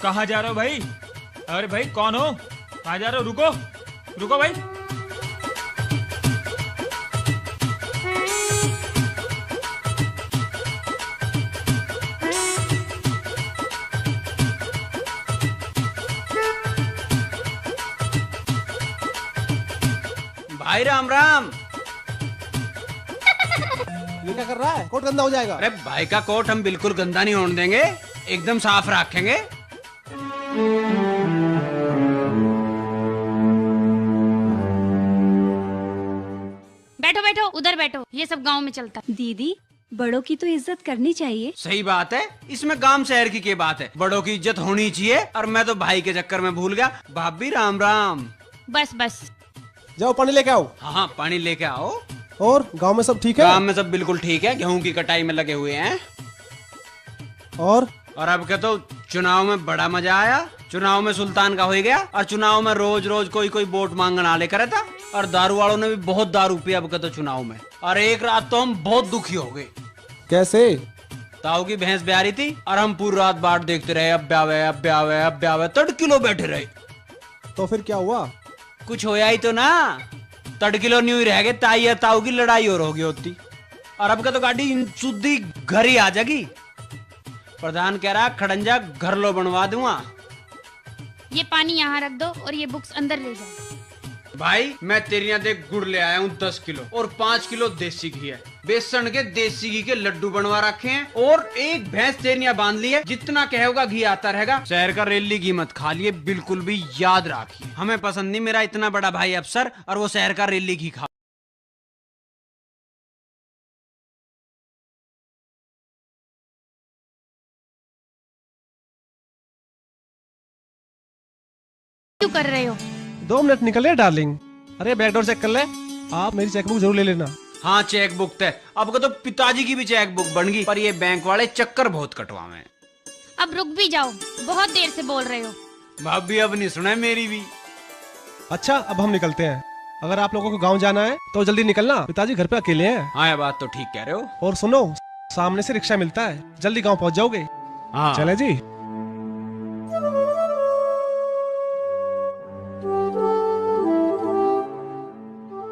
[SPEAKER 4] कहाँ जा रहे हो भाई? अरे भाई कौन हो? कहाँ जा रहे हो? रुको रुको भाई।
[SPEAKER 3] भाई राम राम।
[SPEAKER 11] ये क्या कर रहा है? कोट गंदा हो जाएगा।
[SPEAKER 3] अरे भाई का कोट हम बिल्कुल गंदा नहीं होने देंगे, एकदम साफ रखेंगे।
[SPEAKER 18] बैठो बैठो, उधर बैठो, ये सब गांव में चलता है।
[SPEAKER 2] दीदी, बड़ों की तो इज्जत करनी चाहिए।
[SPEAKER 3] सही बात है, इसमें गांव शहर की क्या बात है, बड़ों की इज्जत होनी चाहिए। और मैं तो भाई के चक्कर में भूल गया। भाभी राम राम।
[SPEAKER 18] बस बस,
[SPEAKER 11] जाओ पानी लेके आओ।
[SPEAKER 3] हाँ पानी लेके आओ।
[SPEAKER 11] और गांव में सब ठीक है?
[SPEAKER 3] गांव में सब बिल्कुल ठीक है, गेहूं की कटाई में लगे हुए हैं।
[SPEAKER 11] और
[SPEAKER 3] अब क्या, तो चुनाव में बड़ा मजा आया। चुनाव में सुल्तान का हो गया, और चुनाव में रोज रोज कोई कोई वोट मांगने आले करे था। और दारू वालों ने भी बहुत दारू पिया अब तो चुनाव में। और एक रात तो हम बहुत दुखी हो गए।
[SPEAKER 11] कैसे?
[SPEAKER 3] ताऊ की भैंस ब्याह रही थी और हम पूरी रात बाट देखते रहे, अब ब्यावे अब ब्यावे अब ब्यावे, 3 किलो बैठे रहे।
[SPEAKER 11] तो फिर क्या हुआ?
[SPEAKER 3] कुछ होया ही तो ना, 3 किलो न्यू ही रह गए। ताई और ताऊ की लड़ाई और होगी होती। और अब का तो गाड़ी शुद्धि घर ही आ जाएगी। प्रधान कह रहा खड़ंजा घर लो बनवा दूंगा।
[SPEAKER 18] ये पानी यहाँ रख दो और ये बुक्स अंदर ले जाओ।
[SPEAKER 3] भाई मैं तेरे यहाँ देख गुड़ ले आया हूँ 10 किलो और 5 किलो देसी घी है। बेसन के देसी घी के लड्डू बनवा रखे हैं और एक भैंस तेरे यहाँ बांध ली है। जितना कहोगा घी आता रहेगा। शहर का रेली घी मत खा लिए, बिल्कुल भी याद रखिए। हमें पसंद नहीं मेरा इतना बड़ा भाई अफसर और वो शहर का रेली घी खा।
[SPEAKER 18] क्यों कर रहे हो?
[SPEAKER 11] 2 मिनट निकल रहे डार्लिंग। अरे बैकडोर चेक कर ले, आप मेरी चेकबुक जरूर ले लेना।
[SPEAKER 3] हाँ चेक बुक है। अब को तो पिताजी की भी चेक बुक बन गई, पर ये बैंक वाले चक्कर बहुत कटवावे।
[SPEAKER 18] अब रुक भी जाओ, बहुत देर से बोल रहे हो।
[SPEAKER 3] भाभी अब नहीं सुना मेरी भी।
[SPEAKER 11] अच्छा अब हम निकलते हैं। अगर आप लोगों को गांव जाना है तो जल्दी निकलना, पिताजी घर पे अकेले हैं।
[SPEAKER 3] हाँ ये बात तो ठीक कह रहे हो।
[SPEAKER 11] और सुनो, सामने से रिक्शा मिलता है, जल्दी गांव पहुंच जाओगे।
[SPEAKER 3] हाँ
[SPEAKER 11] चले जी।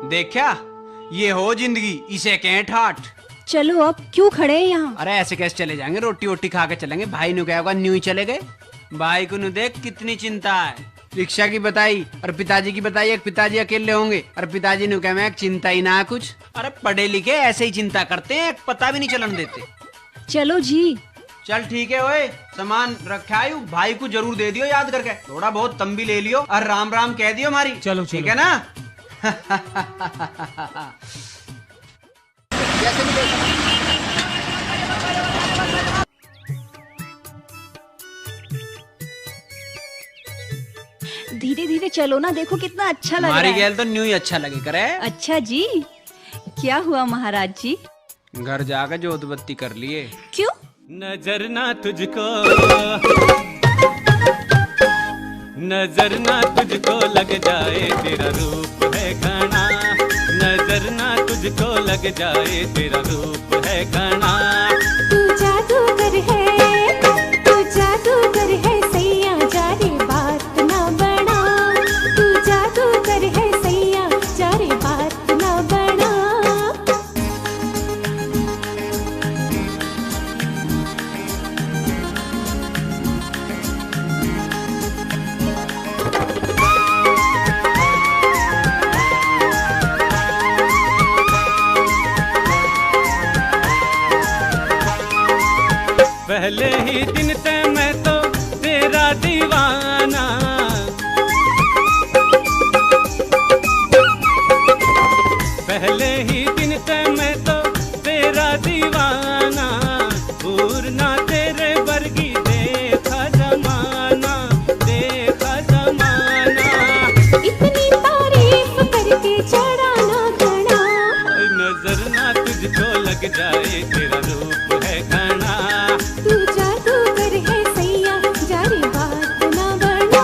[SPEAKER 3] देखा, ये हो जिंदगी, इसे कहें ठाठ।
[SPEAKER 2] चलो अब क्यों खड़े हैं यहाँ?
[SPEAKER 3] अरे ऐसे कैसे चले जाएंगे, रोटी वोटी खा के चलेंगे। भाई नु क्या होगा, न्यू ही चले गए। भाई को नु देख कितनी चिंता है। रिक्शा की बताई और पिताजी की बताई, एक पिताजी अकेले होंगे और पिताजी नु क्या, मैं चिंता ही ना कुछ। अरे पढ़े लिखे ऐसे ही चिंता करते हैं, पता भी नहीं चलन देते।
[SPEAKER 2] चलो जी।
[SPEAKER 3] चल ठीक है, ओए सामान रखा है, भाई को जरूर दे दियो याद करके। थोड़ा बहुत तम भी ले लियो और राम राम कह दियो हमारी।
[SPEAKER 7] चलो
[SPEAKER 3] ठीक है ना?
[SPEAKER 2] धीरे धीरे चलो ना, देखो कितना अच्छा लग रहा
[SPEAKER 3] हमारी
[SPEAKER 2] है।
[SPEAKER 3] गैल तो न्यू ही अच्छा लगे करे।
[SPEAKER 2] अच्छा जी, क्या हुआ महाराज जी?
[SPEAKER 3] घर जाकर जोत बत्ती कर लिए।
[SPEAKER 2] क्यों?
[SPEAKER 13] नजर ना तुझको, नजर ना तुझको लग जाए, तेरा रूप है घना। नजर ना तुझको लग जाए, तेरा रूप है घना।
[SPEAKER 14] तू जादूगर है, तू जादूगर है, सैया जा रे बात ना बना। तू जादूगर है, सैया जा रे बात ना बना।
[SPEAKER 13] पहले ही दिन ते मैं
[SPEAKER 19] दीवाना। पहले ही दिन ते मैं तो तेरा दीवाना, दूर ना तेरे वर्गी देखा जमाना, देखा जमाना।
[SPEAKER 14] इतनी तारीफ करके चढ़ा ना घना,
[SPEAKER 19] नजर ना तुझको लग जाए तेरा रूप है घना।
[SPEAKER 14] तू जादूगर है सैया जारी बात ना बना।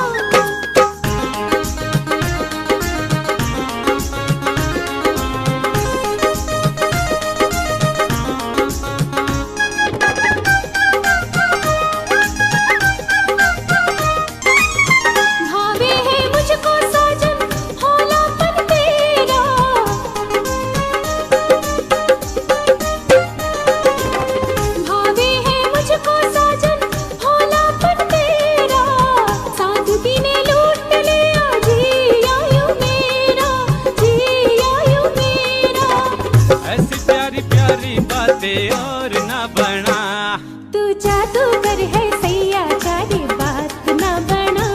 [SPEAKER 14] भावे है मुझको साजन होलापन तेरा, भावे है मुझको साजन होलापन तेरा। साधु दीने लूट लिया जी आयु मेरा, जी आयु मेरा।
[SPEAKER 19] ऐसी प्यारी प्यारी बातें और ना बना।
[SPEAKER 14] तू जादूगर है सैया जारी बात ना बना।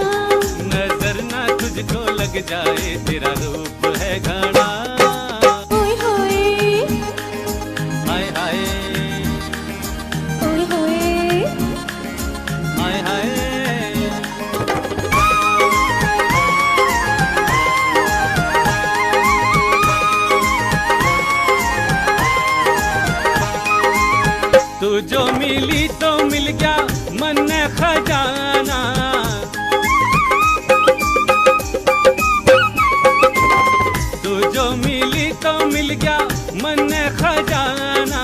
[SPEAKER 19] नजर ना तुझको लग जाए तेरा रूप है घना।
[SPEAKER 14] ओए होए
[SPEAKER 19] हाय हाय
[SPEAKER 14] ओए होए,
[SPEAKER 19] हाय हाय। तू जो मिली तो मिल गया मन ने खजाना। तू जो मिली तो मिल गया मन ने खजाना।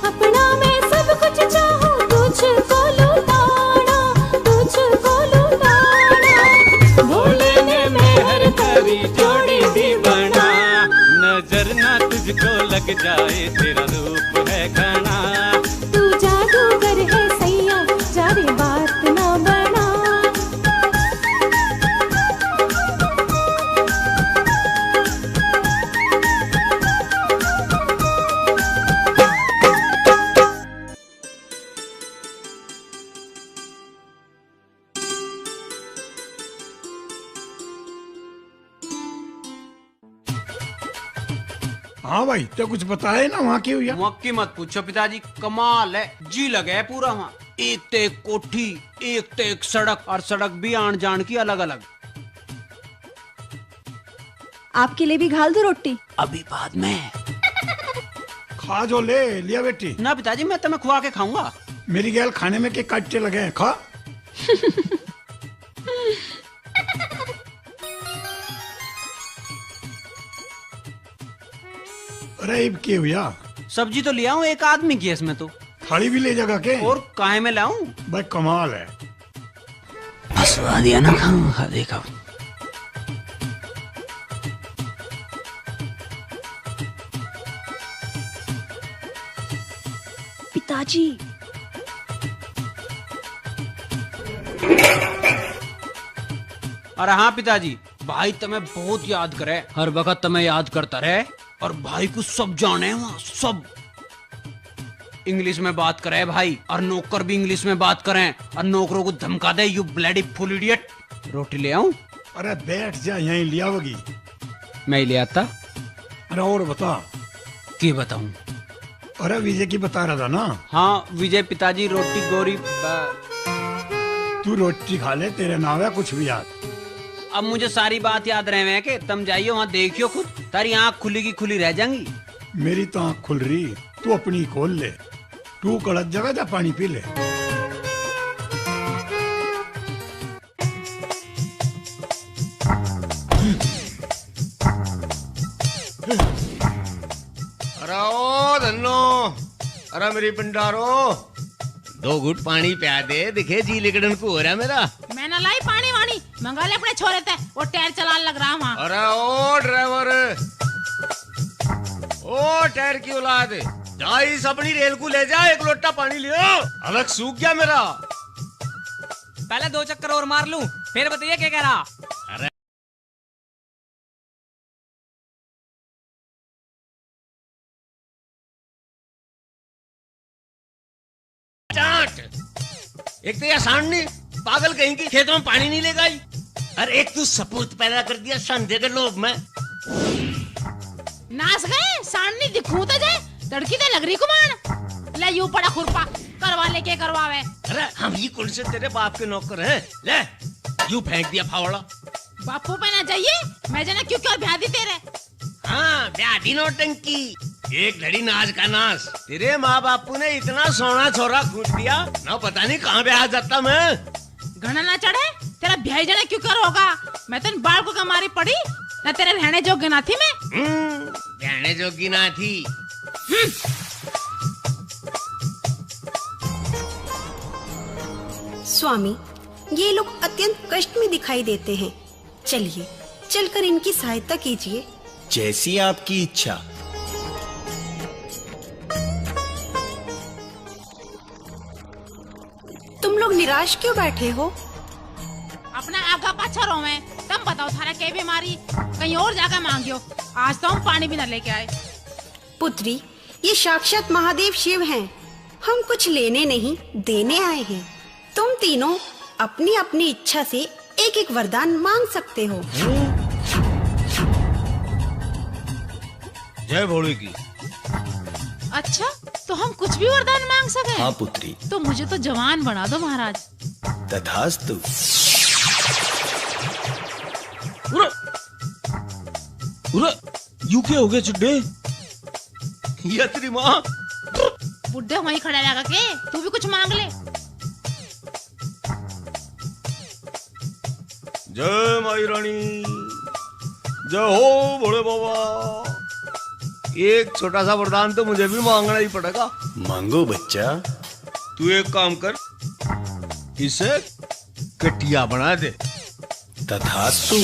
[SPEAKER 14] अपना मैं सब कुछ चाहूं तुझको लुटाना, तुझको लुटाना।
[SPEAKER 19] भोले ने मेहर करी जोड़ी भी बना। नजर ना तुझको लग जाए तेरा रूप है घना।
[SPEAKER 14] तू जादूगर है सैया जारी बात ना बना।
[SPEAKER 1] हाँ भाई, तो कुछ बताए ना वहाँ क्यों हुआ?
[SPEAKER 3] वहाँ की मत पूछो पिताजी, कमाल है, जी लगे है पूरा वहाँ। एक तो एक कोठी, एक तो एक सड़क, और सड़क भी आन जान की अलग अलग।
[SPEAKER 2] आपके लिए भी घाल दो रोटी?
[SPEAKER 3] अभी बाद में।
[SPEAKER 1] खा जो ले लिया बेटी।
[SPEAKER 3] ना पिताजी, मैं तुम्हें खुआ के खाऊंगा।
[SPEAKER 1] मेरी गैल खाने में के काटे लगे हैं, खा। अरे अब क्या हुआ?
[SPEAKER 3] सब्जी तो ले आऊं, एक आदमी की है इसमें तो।
[SPEAKER 1] थाली भी ले जागा के?
[SPEAKER 3] और काहे में लाऊं?
[SPEAKER 1] भाई कमाल है।
[SPEAKER 3] हंसवा दिया ना, खाऊंगा देखा।
[SPEAKER 2] पिताजी
[SPEAKER 3] अरे हाँ पिताजी, भाई तुम्हें बहुत याद करे, हर वक्त तुम्हें याद करता रहे। और भाई को सब जाने वहाँ, सब इंग्लिश में बात करे भाई, और नौकर भी इंग्लिश में बात करें, और नौकरों को धमका दे, यू ब्लडी फुल इडियट। रोटी ले आऊं?
[SPEAKER 1] अरे बैठ जा, यहीं लिया होगी।
[SPEAKER 3] मैं ही ले आता।
[SPEAKER 1] अरे और बता।
[SPEAKER 3] क्या बताऊं?
[SPEAKER 1] अरे विजय की बता रहा था ना?
[SPEAKER 3] हाँ विजय पिताजी, रोटी गोरी।
[SPEAKER 1] तू रोटी खा ले, तेरे नाम है कुछ भी याद।
[SPEAKER 3] अब मुझे सारी बात याद रहे हैं कि तुम जाइए वहाँ देखियो खुद, तारी आँख खुली की खुली रह जाएंगी।
[SPEAKER 1] मेरी तो आँख खुल रही, तू अपनी खोल ले। तू कड़क जगह जा पानी पी ले।
[SPEAKER 15] अरे ओ धन्नो, अरे मेरी पिंडारो, 2 घूट पानी पिया दे, दिखे जी लिकड़न को हो रहा मेरा।
[SPEAKER 5] मैं ना लाई पानी वानी, मंगा ले अपने छोरे ते, वो टायर चलाने लग रहा वहाँ।
[SPEAKER 15] अरे ओ ड्राइवर, ओ टायर की औलाद, जा इस अपनी रेल को ले जा, 1 लोटा पानी लियो, अलग सूख गया मेरा।
[SPEAKER 6] पहले 2 चक्कर और मार लूं, फिर बताइए क्या कह रहा।
[SPEAKER 15] अरे चाट, एक तो ये सांडनी, पागल कहीं की, खेतों में पानी नहीं ले गई। अरे एक तू सपूत पैदा कर दिया संधे के लोभ में।
[SPEAKER 5] नाच गए सामने दिखू तो जाए, तड़की तो लग रही कुमार। ले यूं पड़ा खुरपा, करवा ले के करवावे।
[SPEAKER 15] अरे हम ही कौन से तेरे बाप के नौकर हैं? ले यूं फेंक दिया फावड़ा।
[SPEAKER 5] बापू पे ना जाइए, मैं जाना क्यों क्यों ब्याह दी तेरे।
[SPEAKER 15] हाँ ब्याह नौटंकी, एक घड़ी नाच का नाच। तेरे माँ बापू ने इतना सोना छोरा कूट दिया ना, पता नहीं कहाँ ब्याह जाता मैं।
[SPEAKER 5] घना ना चढ़े, तेरा ब्याह जाना क्यों कर होगा। मैं तो बाल को कमारी पड़ी ना, तेरे रहने जोग्य ना थी मैं।
[SPEAKER 15] रहने जोगी ना थी।
[SPEAKER 9] स्वामी, ये लोग अत्यंत कष्ट में दिखाई देते हैं। चलिए चलकर इनकी सहायता कीजिए।
[SPEAKER 10] जैसी आपकी इच्छा।
[SPEAKER 9] तुम लोग निराश क्यों बैठे हो?
[SPEAKER 5] अपना आगा पाछा रो में, तुम बताओ थारा क्या बीमारी, कहीं और जाकर मांगियो। आज तो हम पानी भी न लेके आए।
[SPEAKER 9] पुत्री, ये साक्षात महादेव शिव हैं। हम कुछ लेने नहीं देने आए हैं। तुम तीनों अपनी अपनी इच्छा से एक एक वरदान मांग सकते हो।
[SPEAKER 15] जय भोले की।
[SPEAKER 5] अच्छा, तो हम कुछ भी वरदान मांग सके?
[SPEAKER 10] हाँ पुत्री।
[SPEAKER 5] तो मुझे तो जवान बना दो महाराज।
[SPEAKER 10] तथास्तु।
[SPEAKER 15] यू क्या हो गया चुड्डे? ये तेरी माँ।
[SPEAKER 5] बुड्ढे वहीं खड़ा लगा के, तू भी कुछ मांग ले।
[SPEAKER 15] जय माई रानी, जय हो भोले बाबा। एक छोटा सा वरदान तो मुझे भी मांगना ही पड़ेगा।
[SPEAKER 10] मांगो बच्चा।
[SPEAKER 15] तू एक काम कर, इसे कटिया बना दे।
[SPEAKER 10] तथास्तु।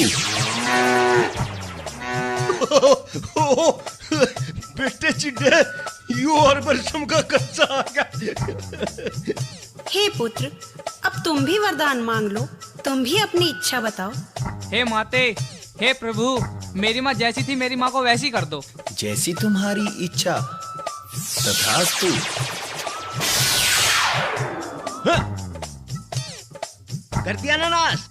[SPEAKER 15] बेटे चिड्डे, यू और बरसम का कच्चा आ गया।
[SPEAKER 9] हे पुत्र, अब तुम भी वरदान मांग लो। तुम भी अपनी इच्छा बताओ।
[SPEAKER 6] हे माते, हे प्रभु, मेरी माँ जैसी थी मेरी माँ को वैसी कर दो।
[SPEAKER 10] जैसी तुम्हारी इच्छा। तथास्तु।
[SPEAKER 15] कर दिया ना नाश।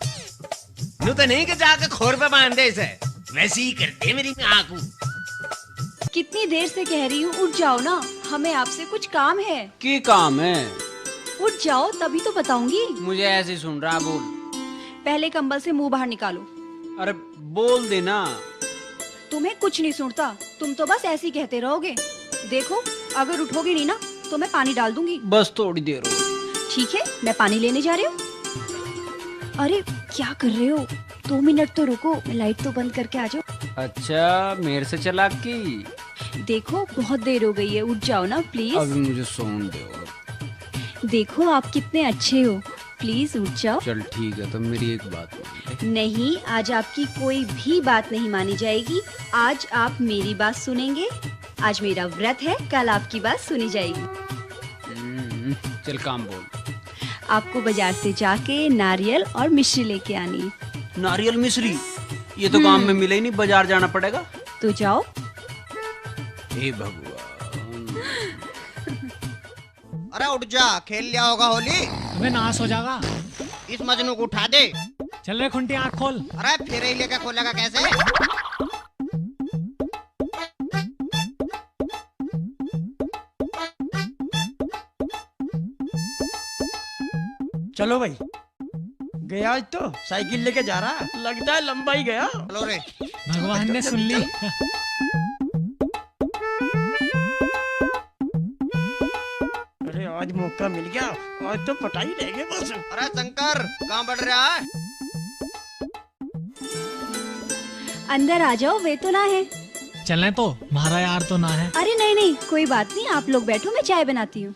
[SPEAKER 15] यूं तो नहीं कि जाके खोर पे बांध दे इसे, वैसे ही कर दे मेरी माँ को।
[SPEAKER 2] कितनी देर से कह रही हूँ, उठ जाओ ना, हमें आपसे कुछ काम है।
[SPEAKER 3] की काम है?
[SPEAKER 2] उठ जाओ तभी तो बताऊंगी।
[SPEAKER 3] मुझे ऐसे सुन रहा, बोल।
[SPEAKER 2] पहले कंबल से मुंह बाहर निकालो।
[SPEAKER 3] अरे बोल देना।
[SPEAKER 2] तुम्हें कुछ नहीं सुनता, तुम तो बस ऐसे ही कहते रहोगे। देखो, अगर उठोगे नहीं ना तो मैं पानी डाल दूंगी।
[SPEAKER 3] बस थोड़ी देर हो।
[SPEAKER 2] ठीक है, मैं पानी लेने जा रही हूँ। अरे क्या कर रहे हो? 2 मिनट तो रुको, मैं लाइट तो बंद करके आ जाओ।
[SPEAKER 3] अच्छा, मेरे से चालाकी।
[SPEAKER 2] देखो बहुत देर हो गई है, उठ जाओ ना प्लीज।
[SPEAKER 3] अभी मुझे सोने दो।
[SPEAKER 2] देखो आप कितने अच्छे हो, प्लीज उठ जाओ।
[SPEAKER 3] चल ठीक है, तो मेरी एक बात मान।
[SPEAKER 2] नहीं, आज आपकी कोई भी बात नहीं मानी जाएगी। आज आप मेरी बात सुनेंगे। आज मेरा व्रत है, कल आपकी बात सुनी जाएगी।
[SPEAKER 3] चल काम बोल।
[SPEAKER 2] आपको बाजार से जाके नारियल और मिश्री लेके आनी है।
[SPEAKER 3] नारियल मिश्री? ये तो काम में मिले ही नहीं, बाजार जाना पड़ेगा।
[SPEAKER 2] तो जाओ।
[SPEAKER 3] हे भगवान।
[SPEAKER 16] अरे उठ जा, खेल लिया होगा होली।
[SPEAKER 7] अबे नाश हो जाएगा।
[SPEAKER 16] इस मजनू को उठा दे।
[SPEAKER 7] चल रे खुंटी, आँख खोल।
[SPEAKER 16] अरे फिर ही लेकर खोलेगा कैसे?
[SPEAKER 17] चलो भाई, गया आज तो साइकिल लेके जा रहा, लगता है लंबा ही गया।
[SPEAKER 16] चलो रे।
[SPEAKER 7] भगवान ने सुन ली।
[SPEAKER 17] अरे आज मौका मिल गया, आज तो पटाई रहेगी बस।
[SPEAKER 16] अरे शंकर, कहाँ बढ़ रहा है?
[SPEAKER 2] अंदर आ जाओ, वे तो ना है।
[SPEAKER 7] चलें तो, हमारा यार तो ना है।
[SPEAKER 2] अरे नहीं नहीं, कोई बात नहीं, आप लोग बैठो, मैं चाय बनाती हूँ।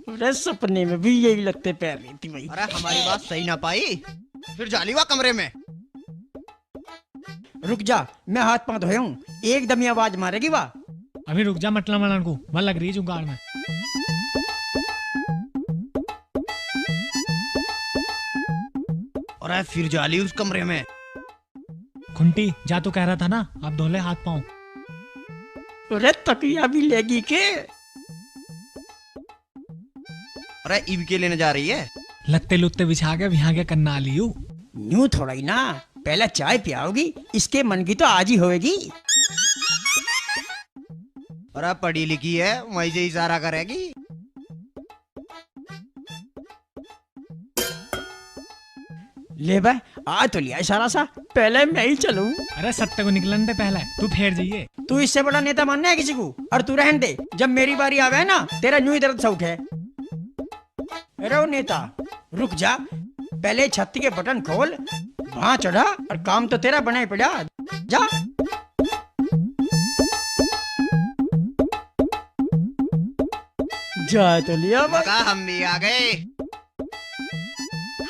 [SPEAKER 17] अरे सपने में भी यही लगते पैर रही थी भाई।
[SPEAKER 16] अरे हमारी बात सही ना पाई, फिर जाली हुआ कमरे में।
[SPEAKER 17] रुक जा, मैं हाथ पांव धोया हूँ, एकदम ही आवाज मारेगी वाह।
[SPEAKER 7] अभी रुक जा, मतलब मलन को वह लग रही है जुगाड़ में।
[SPEAKER 16] अरे फिर जाली उस कमरे में।
[SPEAKER 7] खुंटी, जा तो कह रहा था ना, आप धो ले हाथ पांव।
[SPEAKER 17] अरे तकिया भी लेगी के?
[SPEAKER 16] अरे ईव के लेने जा रही है,
[SPEAKER 7] लत्ते लुत्ते बिछा के यहाँ के करना लियू।
[SPEAKER 17] न्यू थोड़ा ही ना, पहले चाय पियाओगी, इसके मन की तो आज ही होएगी।
[SPEAKER 16] अरे पढ़ी लिखी है, वहीं से इशारा करेगी।
[SPEAKER 17] ले बे, आज तो लिया इशारा सा, पहले मैं ही चलूं।
[SPEAKER 7] अरे सत्ते को निकलन दे पहले, तू फेर जाइए।
[SPEAKER 17] तू इससे बड़ा नेता मानना है किसी को? और तू रहन दे, जब मेरी बारी आवे ना तेरा न्यू ही दर्द सा उठे। अरे ओ नेता रुक जा, पहले छत्ती के बटन खोल, वहां चढ़ा और काम तो तेरा बना ही पड़ा। जा। जा तो लिया
[SPEAKER 16] बता, हम भी आ गए।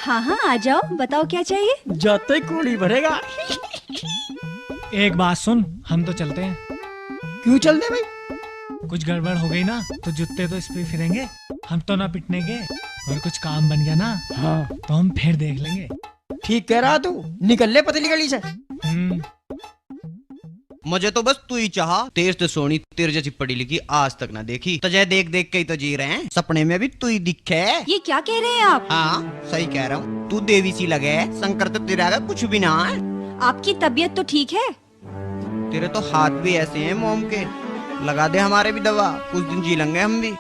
[SPEAKER 2] हाँ हाँ आ जाओ, बताओ क्या चाहिए।
[SPEAKER 17] जाते कोड़ी भरेगा।
[SPEAKER 7] एक बात सुन, हम तो चलते हैं।
[SPEAKER 17] क्यों चलते भाई?
[SPEAKER 7] कुछ गड़बड़ हो गई ना तो जूते तो इस पे फिरेंगे, हम तो ना पिटने के। और कुछ काम बन गया ना
[SPEAKER 17] हाँ
[SPEAKER 7] तो हम फिर देख लेंगे।
[SPEAKER 17] ठीक कह रहा तू, निकल ले पतली गली से।
[SPEAKER 16] मुझे तो बस तू ही चाहा, तेज तो सोनी तेरे जैसी पढ़ी लिखी आज तक ना देखी। तुझे देख देख के ही तो जी रहे हैं, सपने में भी तू ही दिखे।
[SPEAKER 2] ये क्या कह रहे हैं आप?
[SPEAKER 16] हाँ सही कह रहा हूँ, तू देवी सी लगे, शंकर तो तेरा आगे कुछ भी ना है।
[SPEAKER 2] आपकी तबीयत तो ठीक है?
[SPEAKER 16] तेरे तो हाथ भी ऐसे हैं मोम के, लगा दे हमारे भी दवा, कुछ दिन जी लेंगे हम भी।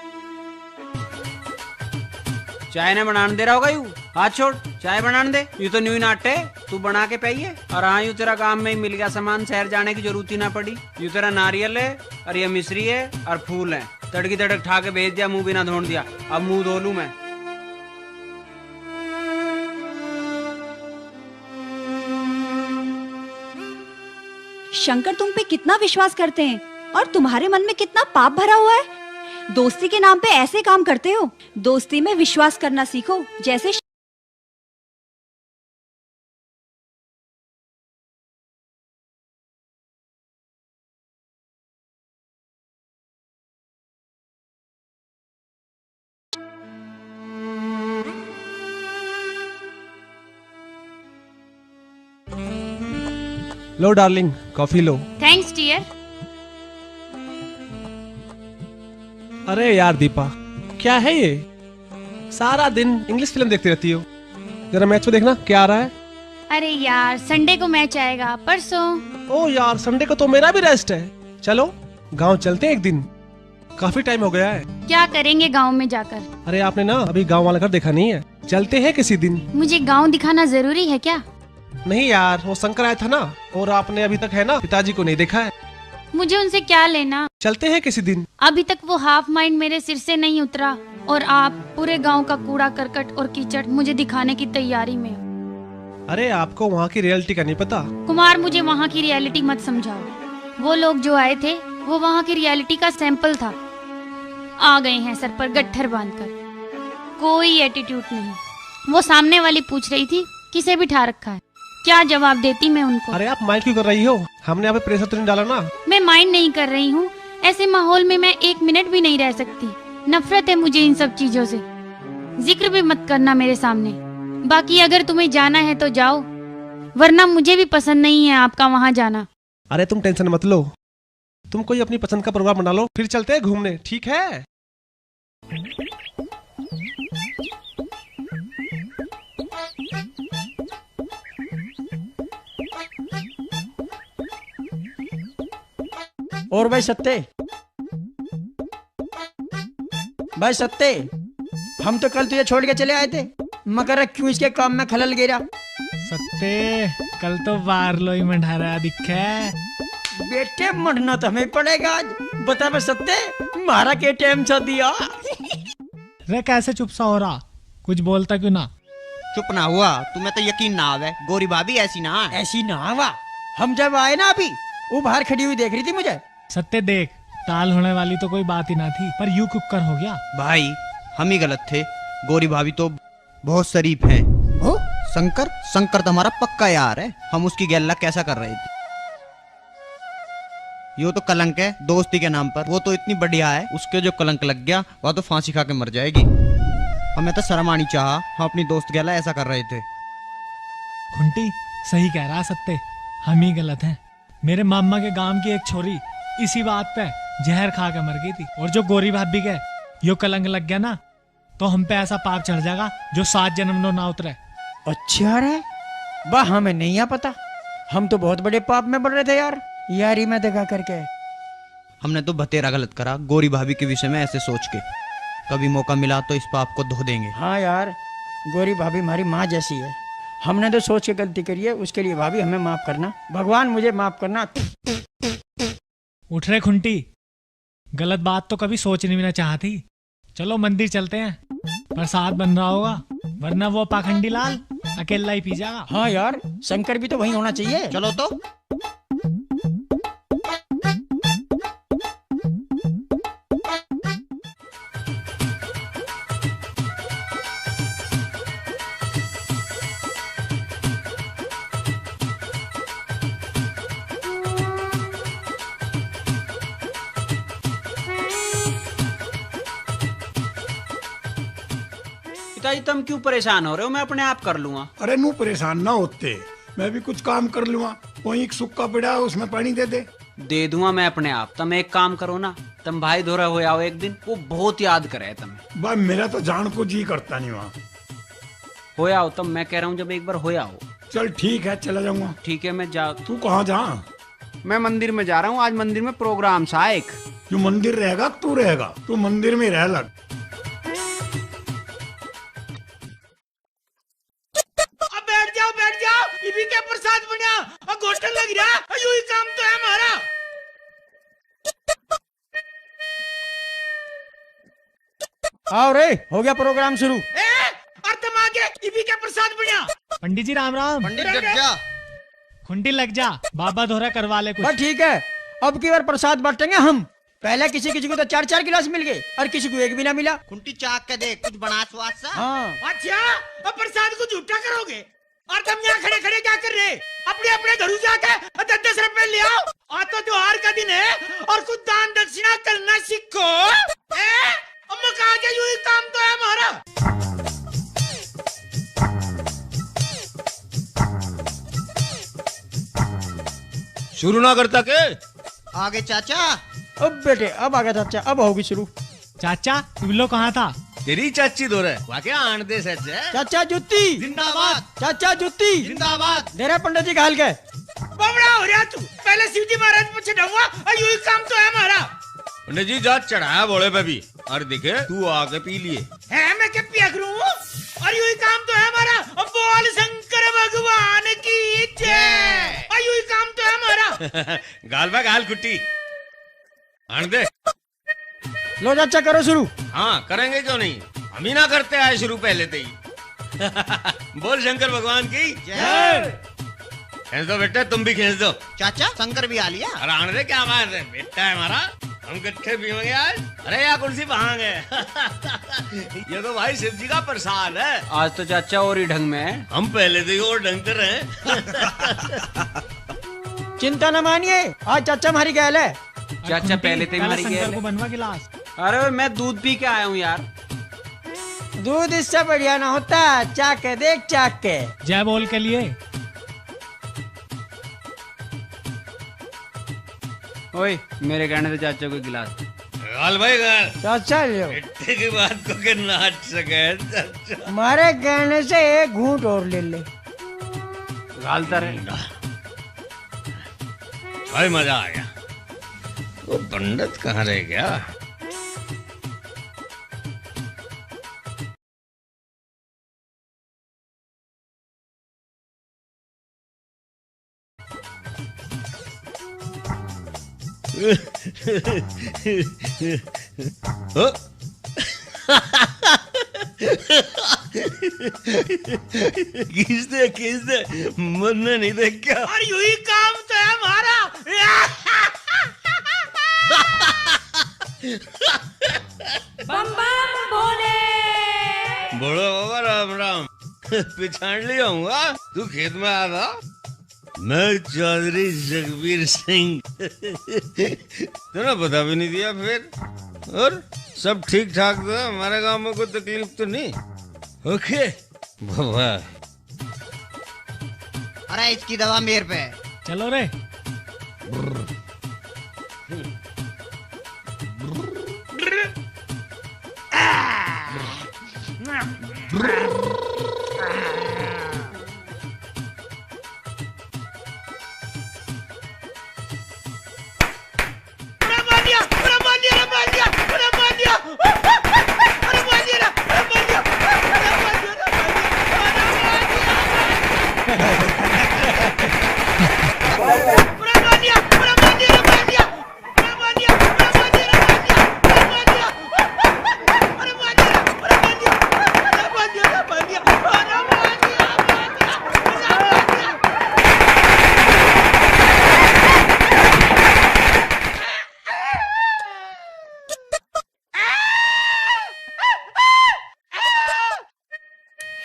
[SPEAKER 3] चाय ने बनाने दे रहा होगा यू, हाथ छोड़, चाय बनाने दे। यू तो न्यू नाटे, तू बना के पाइए। और हाँ, यू तेरा काम में ही मिल गया सामान, शहर जाने की जरूरत ही ना पड़ी। यू तेरा नारियल है और ये मिश्री है और फूल है, तड़की तड़क ठा के भेज दिया, मुंह भी ना धोने दिया। अब मुंह धो लूं मैं।
[SPEAKER 2] शंकर तुम पे कितना विश्वास करते हैं और तुम्हारे मन में कितना पाप भरा हुआ है। दोस्ती के नाम पे ऐसे काम करते हो। दोस्ती में विश्वास करना सीखो, जैसे
[SPEAKER 11] लो डार्लिंग, कॉफी लो।
[SPEAKER 18] Thanks dear.
[SPEAKER 11] अरे यार दीपा, क्या है ये? सारा दिन इंग्लिश फिल्म देखती रहती हो। जरा मैच में देखना क्या आ रहा है।
[SPEAKER 18] अरे यार, संडे को मैच आएगा परसों।
[SPEAKER 11] ओ यार, संडे को तो मेरा भी रेस्ट है। चलो गांव चलते हैं एक दिन, काफी टाइम हो गया है।
[SPEAKER 18] क्या करेंगे गांव में जाकर?
[SPEAKER 11] अरे आपने ना अभी गांव वाला घर देखा नहीं है, चलते हैं किसी दिन।
[SPEAKER 18] मुझे गांव दिखाना जरूरी है क्या?
[SPEAKER 11] नहीं यार, वो शंकर आया था ना, और आपने अभी तक है ना पिताजी को नहीं देखा है।
[SPEAKER 18] मुझे उनसे क्या लेना?
[SPEAKER 11] चलते हैं किसी दिन।
[SPEAKER 18] अभी तक वो हाफ माइंड मेरे सिर से नहीं उतरा और आप पूरे गांव का कूड़ा करकट और कीचड़ मुझे दिखाने की तैयारी में।
[SPEAKER 11] अरे आपको वहाँ की रियलिटी का नहीं पता।
[SPEAKER 18] कुमार, मुझे वहाँ की रियलिटी मत समझाओ। वो लोग जो आए थे वो वहाँ की रियलिटी का सैंपल था। आ गए हैं सर पर गट्ठर बांधकर, कोई एटीट्यूड नहीं। वो सामने वाली पूछ रही थी किसे बिठा रखा है, क्या जवाब देती मैं उनको?
[SPEAKER 11] अरे आप माइंड क्यों कर रही हो? हमने यहाँ पे प्रेशर तो नहीं डाला ना।
[SPEAKER 18] मैं माइंड नहीं कर रही हूँ, ऐसे माहौल में मैं एक मिनट भी नहीं रह सकती। नफरत है मुझे इन सब चीजों से। जिक्र भी मत करना मेरे सामने। बाकी अगर तुम्हें जाना है तो जाओ, वरना मुझे भी पसंद नहीं है आपका वहाँ जाना।
[SPEAKER 11] अरे तुम टेंशन मत लो, तुम कोई अपनी पसंद का प्रोग्राम बना लो, फिर चलते हैं घूमने, ठीक है?
[SPEAKER 17] और भाई सत्ते, भाई सत्ते, हम तो कल तुझे छोड़ के चले आए थे, मगर क्यों इसके काम में खलल गिरा?
[SPEAKER 7] सत्ते, कल तो बारलो ही मंढारा दिखे।
[SPEAKER 17] बेटे मरना तो हमें पड़ेगा आज। बता बे सत्ते, मारा के टाइम सा दिया।
[SPEAKER 7] रे कैसे चुप सा हो रहा, कुछ बोलता क्यों ना?
[SPEAKER 16] चुप ना हुआ, तुम्हें तो यकीन ना आवे, गोरी भाभी ऐसी ना।
[SPEAKER 17] ऐसी ना हुआ, हम जब आए ना अभी वो बाहर खड़ी हुई देख रही थी मुझे।
[SPEAKER 7] सत्ते देख, टाल होने वाली तो कोई बात ही ना थी, पर यूं कुकर हो गया।
[SPEAKER 16] भाई हम ही गलत थे, गोरी भाभी तो बहुत शरीफ हैं। हो शंकर, शंकर तो हमारा पक्का यार है, हम उसकी गैला कैसा कर रहे थे। यो तो कलंक है दोस्ती के नाम पर, वो तो इतनी बढ़िया है, उसके जो कलंक लग गया वह तो फांसी खा के मर जाएगी। हमें तो शर्म आनी चाहा, हम अपनी दोस्त गैला ऐसा कर रहे थे।
[SPEAKER 7] खुंटी सही कह रहा सत्ते, हम ही गलत हैं। मेरे मामा के गांव की एक छोरी इसी बात पे जहर खा के मर गई थी, और जो गोरी भाभी के यो कलंक लग गया ना तो हम पे ऐसा पाप चढ़ जाएगा जो 7 जन्म ना उतरे।
[SPEAKER 17] अच्छा रे, वाह हमें नहीं आ पता। हम तो बहुत बड़े पाप में पड़ रहे थे यार, यारी में देखा करके।
[SPEAKER 16] हमने तो बतेरा गलत करा गौरी भाभी के विषय में ऐसे सोच के। कभी मौका मिला तो इस पाप को धो देंगे।
[SPEAKER 17] हाँ यार, गौरी भाभी हमारी माँ जैसी है। हमने तो सोच के गलती करी है, उसके लिए भाभी हमें माफ करना। भगवान मुझे माफ करना।
[SPEAKER 7] उठ रहे खुंटी, गलत बात तो कभी सोचनी भी ना चाहती। चलो मंदिर चलते हैं, प्रसाद बन रहा होगा, वरना वो पाखंडी लाल अकेला ही पी जाएगा।
[SPEAKER 17] हाँ यार, शंकर भी तो वहीं होना चाहिए।
[SPEAKER 16] चलो तो।
[SPEAKER 3] पिताजी तुम क्यों परेशान हो रहे हो? मैं अपने आप कर लूंगा।
[SPEAKER 1] अरे नू परेशान ना होते, मैं भी कुछ काम कर लूंगा। वहीं एक सूखा पड़ा है, उसमें पानी दे दे
[SPEAKER 3] दूंगा मैं अपने आप। तुम एक काम करो ना, तुम भाई धोरा हो आओ एक दिन, वो बहुत याद करे तुम्हें।
[SPEAKER 1] भाई मेरा तो जान को जी करता नहीं वहाँ।
[SPEAKER 3] हो आओ तुम, मैं कह रहा हूँ जब एक बार हो आओ।
[SPEAKER 1] चल ठीक है, चला जाऊंगा।
[SPEAKER 3] ठीक है मैं जा।
[SPEAKER 1] तू कहाँ जा?
[SPEAKER 3] मैं मंदिर में जा रहा हूँ, आज मंदिर में प्रोग्राम सा एक।
[SPEAKER 1] जो मंदिर रहेगा तू रहेगा, तू मंदिर में रह लग।
[SPEAKER 4] बैठ जाओ, इसी के प्रसाद बना और घोटन लग रहा, यूं ही काम तो है हमारा।
[SPEAKER 17] आओ रे, हो गया प्रोग्राम शुरू।
[SPEAKER 4] और तुम आगे इसी के प्रसाद बना।
[SPEAKER 7] पंडित जी राम राम।
[SPEAKER 16] पंडित लग जा,
[SPEAKER 7] खुंटी लग जा, बाबा धोरा करवा ले कुछ।
[SPEAKER 17] ठीक है, अब की बार प्रसाद बांटेंगे हम। पहले किसी किसी को तो 4-4 गिलास मिल गए और किसी को एक भी ना मिला।
[SPEAKER 16] खुंटी चाक के देख, कुछ बना स्वाद सा।
[SPEAKER 17] हाँ।
[SPEAKER 4] अच्छा, अब प्रसाद को झूठा करोगे? और तुम यहाँ खड़े खड़े क्या कर रहे? अपने अपने घरों जाके 10-10 रुपए ले आओ। आज तो त्योहार का दिन है और कुछ दान दक्षिणा करना सीखो। कहा के यूं ही काम तो है हमारा।
[SPEAKER 15] शुरू ना करता के?
[SPEAKER 16] आगे चाचा।
[SPEAKER 17] अब बेटे, अब आ गया चाचा, अब होगी शुरू।
[SPEAKER 7] चाचा इवलो कहाँ था?
[SPEAKER 15] तेरी चाची दो रहे वाकया आन दे सच है।
[SPEAKER 17] चाचा जुत्ती
[SPEAKER 15] जिंदाबाद,
[SPEAKER 17] चाचा जुत्ती
[SPEAKER 15] जिंदाबाद।
[SPEAKER 17] मेरा पंडित जी घाल के
[SPEAKER 4] बबड़ा हो रहा तू। पहले शिवजी महाराज पे चढ़ाऊंगा और यूं ही काम तो है हमारा।
[SPEAKER 15] पंडित जी जा चढ़ाया बोले पे भी, और दिखे तू आके पी लिए
[SPEAKER 4] है। मैं क्या पिया करूं? और यूं ही काम तो है हमारा। अब बोल शंकर भगवान की जय। और यूं ही काम तो है हमारा।
[SPEAKER 15] गाल बा गाल कुट्टी आन दे।
[SPEAKER 17] लो चाचा करो शुरू।
[SPEAKER 15] हाँ करेंगे क्यों नहीं, हम ही ना करते आए शुरू पहले से ही। बोल शंकर भगवान की जय। खींच दो बेटा, तुम भी खींच दो।
[SPEAKER 16] चाचा शंकर भी आ लिया।
[SPEAKER 15] अरे आने दे, क्या मार रहे बेटा है हमारा, हम इकट्ठे पियेंगे आज। अरे यार कुर्सी भांग है। ये तो भाई शिव जी का प्रसाद है।
[SPEAKER 3] आज तो चाचा और ही ढंग में है।
[SPEAKER 15] हम पहले से ही और ढंग कर रहे हैं।
[SPEAKER 17] चिंता न मानिए, आज चाचा हमारी गैल है।
[SPEAKER 3] चाचा पहले से हमारी गैल
[SPEAKER 7] को बनवा गिलास।
[SPEAKER 3] अरे मैं दूध पी के आया हूँ यार।
[SPEAKER 17] दूध इससे बढ़िया ना होता, चाक के देख, चाक के।
[SPEAKER 7] जय बोल के लिए।
[SPEAKER 3] ओए मेरे कहने से चाचा को गिलास।
[SPEAKER 15] गाल भाई गाल।
[SPEAKER 17] चाचा लो।
[SPEAKER 15] इतने की बात को के नाच सके चाचा।
[SPEAKER 17] हमारे कहने से एक घूंट और ले ले।
[SPEAKER 3] गालता रहे।
[SPEAKER 15] भाई मजा आ गया। वो पंडित कहाँ रह गया? खींच दे मरने नहीं दे क्या?
[SPEAKER 4] और यूं ही काम तो है हमारा।
[SPEAKER 14] बम बम बोले।
[SPEAKER 15] बोलो बाबा राम राम। पिछाड़ लिया हूँ। तू खेत में आया था? मैं चौधरी जगबीर सिंह। तूने पता भी नहीं दिया फिर। और सब ठीक ठाक था? हमारे गांव में कोई तकलीफ तो नहीं? ओके बाबा।
[SPEAKER 16] अरे इसकी दवा मेरे पे।
[SPEAKER 7] चलो रे।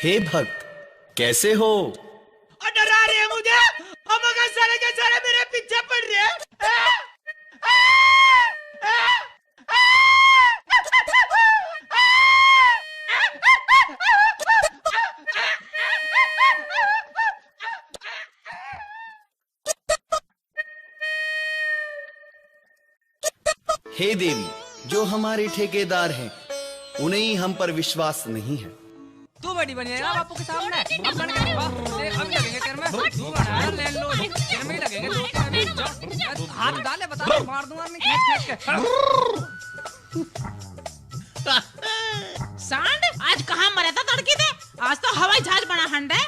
[SPEAKER 10] हे भक्त, कैसे हो?
[SPEAKER 4] और डरा रहे हैं मुझे, हम अगर सारे के सारे मेरे पीछे पड़ रहे हैं।
[SPEAKER 10] हे देवी, जो हमारे ठेकेदार हैं उन्हें ही हम पर विश्वास नहीं है।
[SPEAKER 6] तू बड़ी बनिएगा बापू के सामने। अब लगेंगे तेरे में, तू बड़ा ले लो, तेरे में ही लगेंगे दो तेरे में। हाथ डाले बता, मार दूंगा नहीं खींच के।
[SPEAKER 5] सांड, आज कहाँ मरा था तड़की थे? आज तो हवाई जहाज बना हंडे।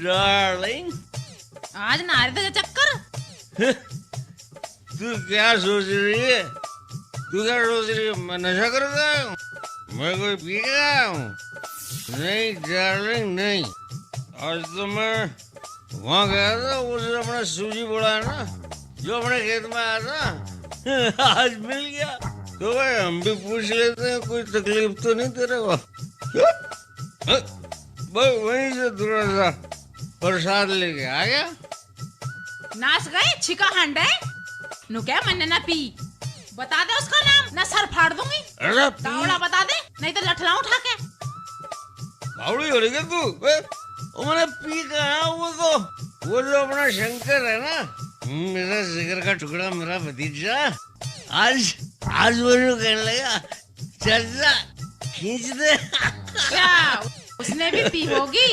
[SPEAKER 15] डार्लिंग,
[SPEAKER 5] आज ना आ रहे थे चक्कर।
[SPEAKER 15] तू क्या सोच रही है? तू क्या सोच रही है? मैं नशा करता हूँ? मैं कोई पी गया हूँ? नहीं डार्लिंग, नहीं। आज तो मैं वहाँ गया था, वो जो अपना सूजी बोला है ना, जो अपने खेत में आया था, आज मिल गया। तो भाई हम भी पूछ लेते हैं, कोई तकलीफ तो नहीं तेरे को? भाई वहीं से थोड़ा सा प्रसाद लेके आ गया।
[SPEAKER 5] नाच गए छिका हंडे। नु क्या मैंने ना पी। बता दे उसका नाम, ना सर फाड़ दूंगी।
[SPEAKER 15] अरे
[SPEAKER 5] तावड़ा बता दे, नहीं तो लठला उठा के।
[SPEAKER 15] बावड़ी हो रही है तू? मैंने पी कहा वो जो अपना शंकर है ना, मेरा जिगर का टुकड़ा, मेरा भतीजा, आज वो जो कहने लगा, चाचा खींच दे।
[SPEAKER 5] क्या उसने भी पी होगी?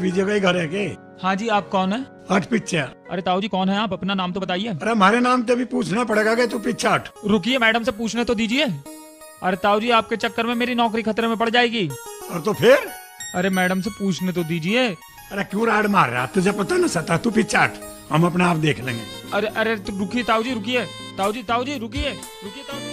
[SPEAKER 1] विजय का ही घर है के?
[SPEAKER 4] हाँ जी, आप कौन है?
[SPEAKER 1] हट पीछे।
[SPEAKER 4] अरे ताऊ जी कौन है आप? अपना नाम तो बताइए।
[SPEAKER 1] अरे हमारे नाम तो भी पूछना पड़ेगा कि तू पीछे हट।
[SPEAKER 4] रुकिए, मैडम से पूछने तो दीजिए। अरे ताऊ जी, आपके चक्कर में मेरी नौकरी खतरे में पड़ जाएगी।
[SPEAKER 1] और तो फिर?
[SPEAKER 4] अरे मैडम से पूछने तो दीजिए।
[SPEAKER 1] अरे क्यों राड मार रहा? तुझे पता ना सता, तू पीछे हट, हम अपने आप देख लेंगे।
[SPEAKER 4] अरे अरे रुकिए ताऊ जी, रुकिए ताऊ जी, ताऊ जी रुकिए, रुकिए ताऊ जी,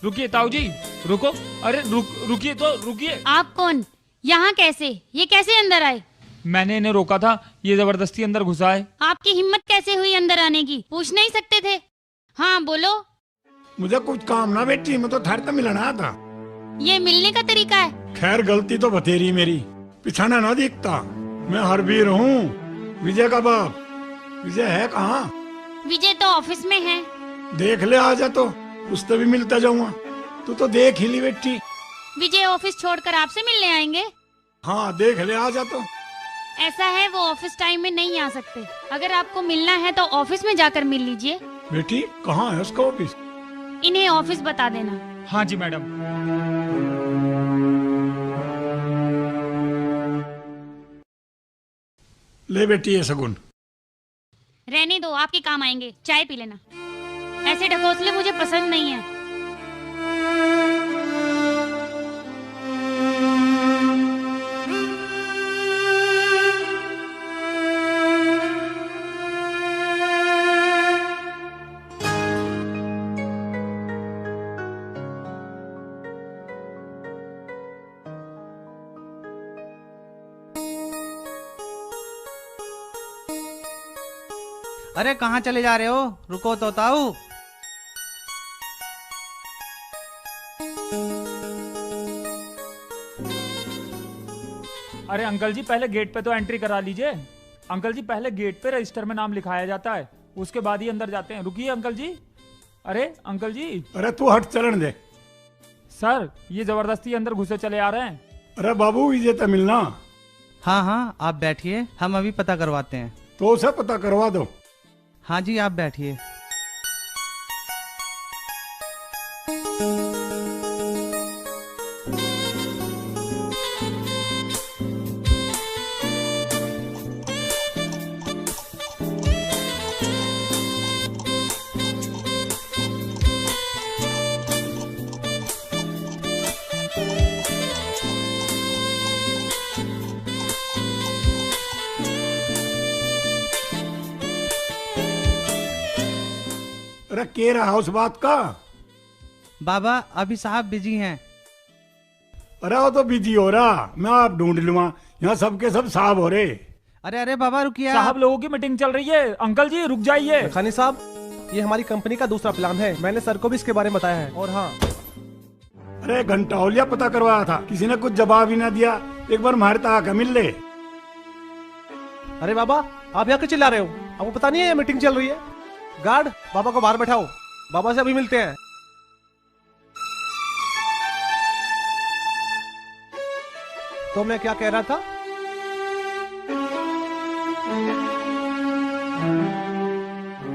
[SPEAKER 4] रुकिए ताऊ जी, रुको। अरे रुकिए तो रुकिए।
[SPEAKER 18] आप कौन? यहाँ कैसे? ये कैसे अंदर आए?
[SPEAKER 4] मैंने इन्हें रोका था, ये जबरदस्ती अंदर घुसा है।
[SPEAKER 18] आपकी हिम्मत कैसे हुई अंदर आने की? पूछ नहीं सकते थे? हाँ बोलो।
[SPEAKER 1] मुझे कुछ काम ना बेटी, मैं तो थारे तो मिलना था।
[SPEAKER 18] ये मिलने का तरीका है?
[SPEAKER 1] खैर गलती तो बतेरी मेरी, पिछाना ना दिखता। मैं हरवीर हूँ, विजय का बाप। विजय है कहाँ?
[SPEAKER 18] विजय तो ऑफिस में है।
[SPEAKER 1] देख ले, आ जा तो उससे भी मिलता जाऊंगा। तू तो देख ही ली बेटी।
[SPEAKER 18] विजय ऑफिस छोड़कर आपसे मिलने आएंगे?
[SPEAKER 1] हाँ देख ले, आ जा तो।
[SPEAKER 18] ऐसा है, वो ऑफिस टाइम में नहीं आ सकते। अगर आपको मिलना है तो ऑफिस में जाकर मिल लीजिए।
[SPEAKER 1] बेटी कहाँ है उसका ऑफिस?
[SPEAKER 18] इन्हें ऑफिस बता देना।
[SPEAKER 4] हाँ जी मैडम।
[SPEAKER 1] ले बेटी ये सगुन।
[SPEAKER 18] रहने दो, आपके काम आएंगे। चाय पी लेना। ऐसे ढकोसले मुझे पसंद नहीं है।
[SPEAKER 16] अरे कहाँ चले जा रहे हो? रुको तो ताऊ।
[SPEAKER 4] अरे अंकल जी, पहले गेट पे तो एंट्री करा लीजिए। अंकल जी, पहले गेट पे रजिस्टर में नाम लिखाया जाता है, उसके बाद ही अंदर जाते हैं। रुकिए अंकल जी। अरे अंकल जी।
[SPEAKER 1] अरे तू हट, चलन दे।
[SPEAKER 4] सर, ये जबरदस्ती अंदर घुसे चले आ रहे हैं।
[SPEAKER 1] अरे बाबू, विजय तो मिलना।
[SPEAKER 16] हाँ हाँ, आप बैठिए, हम अभी पता करवाते हैं।
[SPEAKER 1] तो उसे पता करवा दो।
[SPEAKER 16] हाँ जी, आप बैठिए।
[SPEAKER 1] अरे के रहा उस बात का?
[SPEAKER 16] बाबा अभी साहब बिजी हैं।
[SPEAKER 1] अरे वो तो बिजी हो रहा, मैं आप ढूंढ लूंगा। यहाँ सबके सब साहब हो रहे।
[SPEAKER 16] अरे अरे बाबा रुकिए।
[SPEAKER 4] साहब लोगों की मीटिंग चल रही है। अंकल जी रुक जाइए।
[SPEAKER 11] खानी साहब, ये हमारी कंपनी का दूसरा प्लान है। मैंने सर को भी इसके बारे में बताया है। और हाँ,
[SPEAKER 1] अरे घंटा हो लिया पता करवाया था, किसी ने कुछ जवाब ही ना दिया। एक बार मारता आकर मिल ले।
[SPEAKER 11] अरे बाबा, आप यहाँ क्यों चिल्ला रहे हो? आपको पता नहीं है ये मीटिंग चल रही है? गार्ड, बाबा को बाहर बैठाओ। बाबा से अभी मिलते हैं। तो मैं क्या कह रहा था?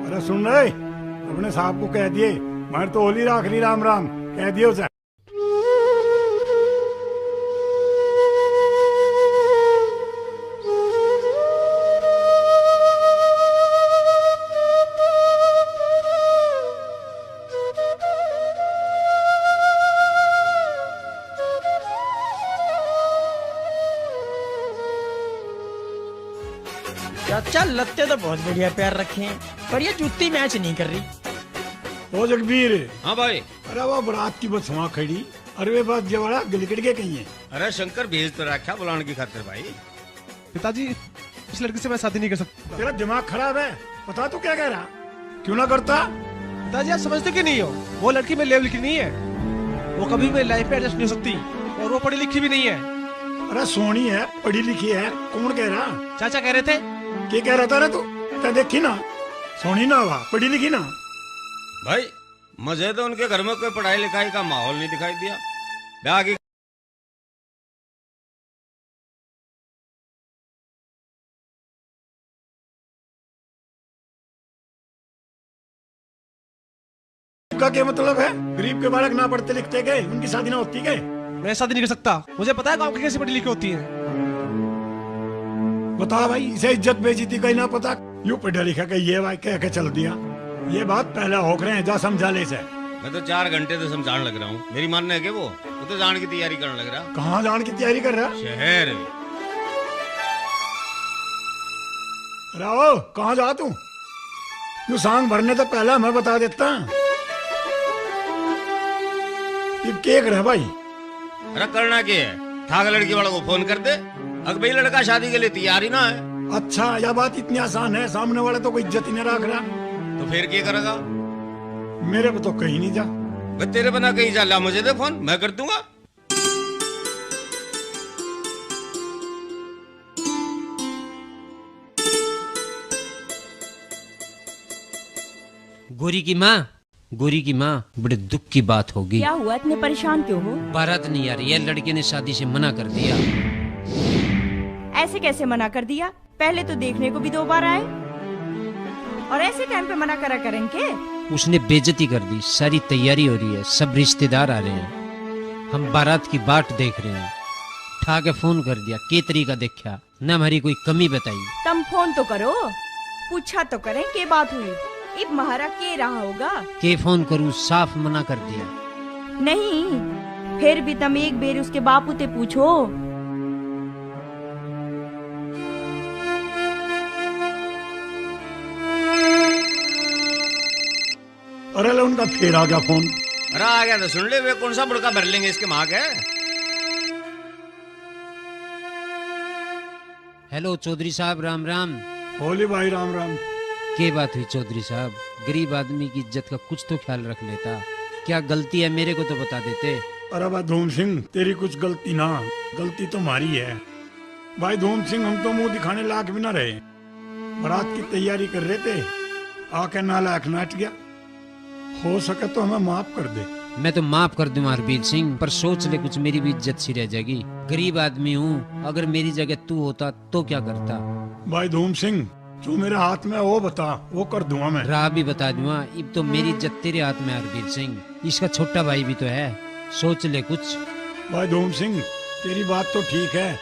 [SPEAKER 1] अरे सुन रहे, अपने साहब को कह दिए, मार तो होली राख ली, राम राम कह दियो उसे।
[SPEAKER 17] चाचा लत्ते तो बहुत बढ़िया पैर रखे हैं, पर ये जूती मैच नहीं कर रही।
[SPEAKER 1] ओ जगबीर।
[SPEAKER 15] हाँ भाई।
[SPEAKER 1] अरे वो बारात की बस वहाँ खड़ी, अरे वे बात जवाड़ा गिलगिट के कहीं है।
[SPEAKER 15] अरे शंकर भेज तो रखा बुलाने की खातिर भाई।
[SPEAKER 11] पिताजी, इस लड़की से मैं शादी नहीं कर सकता।
[SPEAKER 1] तेरा दिमाग खराब है, बता तू क्या कह रहा? क्यों ना करता?
[SPEAKER 11] पिताजी आप समझते क्यों नहीं हो? वो लड़की मेरे लेवल की नहीं है। वो कभी मेरी लाइफ में एडजस्ट नहीं हो सकती, और वो पढ़ी लिखी भी नहीं है।
[SPEAKER 1] अरे सोनी है, पढ़ी लिखी है, कौन कह रहा?
[SPEAKER 11] चाचा कह रहे थे।
[SPEAKER 1] क्या कह रहा था रे तू? क्या देखी ना, सोनी ना हुआ, पढ़ी लिखी ना।
[SPEAKER 15] भाई मुझे तो उनके घर में कोई पढ़ाई लिखाई का माहौल नहीं दिखाई दिया। ब्याह की
[SPEAKER 1] का क्या मतलब है? गरीब के बालक ना पढ़ते लिखते गए, उनकी शादी ना होती गए।
[SPEAKER 11] मैं शादी नहीं कर सकता। मुझे पता है गाँव की कैसी पढ़ी लिखी होती है।
[SPEAKER 1] बता भाई, इसे इज्जत बेइज्जती का ही ना पता, यूं पढ़ा लिखा के ये भाई कह के चल दिया। ये बात पहले होक रहे हैं, जा समझा ले से।
[SPEAKER 15] मैं तो 4 घंटे से समझाने लग रहा हूँ, मेरी मानने है कि वो तो जान की तैयारी करने लग रहा।
[SPEAKER 1] कहाँ जान की तैयारी कर रहा?
[SPEAKER 15] शहर।
[SPEAKER 1] राओ कहाँ जा तू? तू सांग भरने तो पहले मैं बता देता। ये क्या कर रहा भाई?
[SPEAKER 15] अरे करना क्या है, ठाक लड़की वाला को फोन कर दे, अगर भाई लड़का शादी के लिए तैयार ही ना है।
[SPEAKER 1] अच्छा, यह बात इतनी आसान है? सामने वाला तो कोई इज्जत ही नहीं रख रहा।
[SPEAKER 15] तो फिर क्या करेगा?
[SPEAKER 1] मेरे को तो कहीं नहीं जा।
[SPEAKER 15] मैं तेरे बना कहीं जा, ला मुझे दे फोन, मैं कर दूंगा।
[SPEAKER 20] गोरी की माँ, बड़े दुख की बात होगी।
[SPEAKER 21] क्या हुआ, इतने परेशान क्यों हो?
[SPEAKER 20] बारात नहीं आ रही है, लड़के ने शादी से मना कर दिया।
[SPEAKER 21] ऐसे कैसे मना कर दिया? पहले तो देखने को भी 2 बार आए, और ऐसे टाइम पे मना करा करेंगे?
[SPEAKER 20] उसने बेइज्जती कर दी। सारी तैयारी हो रही है, सब रिश्तेदार आ रहे हैं, हम बारात की बाट देख रहे हैं। ठा के फोन कर दिया, के तरीका देखा, न हमारी कोई कमी बताई।
[SPEAKER 21] तुम फोन तो करो, पूछा तो करें के बात हुई। इब महारा के रहा होगा?
[SPEAKER 20] के फोन करूं, साफ मना कर दिया।
[SPEAKER 21] नहीं, फिर भी तुम एक बेर उसके बापू ते पूछो।
[SPEAKER 1] अरे ले, उनका फिर आ गया फोन।
[SPEAKER 15] अरे आ गया तो सुन ले, वे कौन सा बुड़का भर लेंगे इसके माँ के।
[SPEAKER 20] हेलो चौधरी साहब, राम राम।
[SPEAKER 1] होली भाई राम राम।
[SPEAKER 20] के बात हुई चौधरी साहब? गरीब आदमी की इज्जत का कुछ तो ख्याल रख लेता। क्या गलती है, मेरे को तो बता देते।
[SPEAKER 1] अरे भाई धूम सिंह, तेरी कुछ गलती ना, गलती तो हमारी है। भाई धूम सिंह, हम तो मुंह दिखाने लायक भी ना रहे, बारात की तैयारी कर रहे थे, आके नालायक नाट गया। हो सके तो हमें माफ कर दे।
[SPEAKER 20] मैं तो माफ कर दूं हरबीर सिंह, पर सोच ले कुछ मेरी भी इज्जत सी रह जाएगी। गरीब आदमी हूँ, अगर मेरी जगह तू होता तो क्या करता?
[SPEAKER 1] भाई धूम सिंह, तू मेरे हाथ में वो बता, वो कर दूंगा मैं।
[SPEAKER 20] राह भी बता दूंगा। अब तो मेरी इज्जत तेरे हाथ में हरबीर सिंह, इसका छोटा भाई भी तो है, सोच ले कुछ।
[SPEAKER 1] भाई धूम सिंह, तेरी बात तो ठीक है,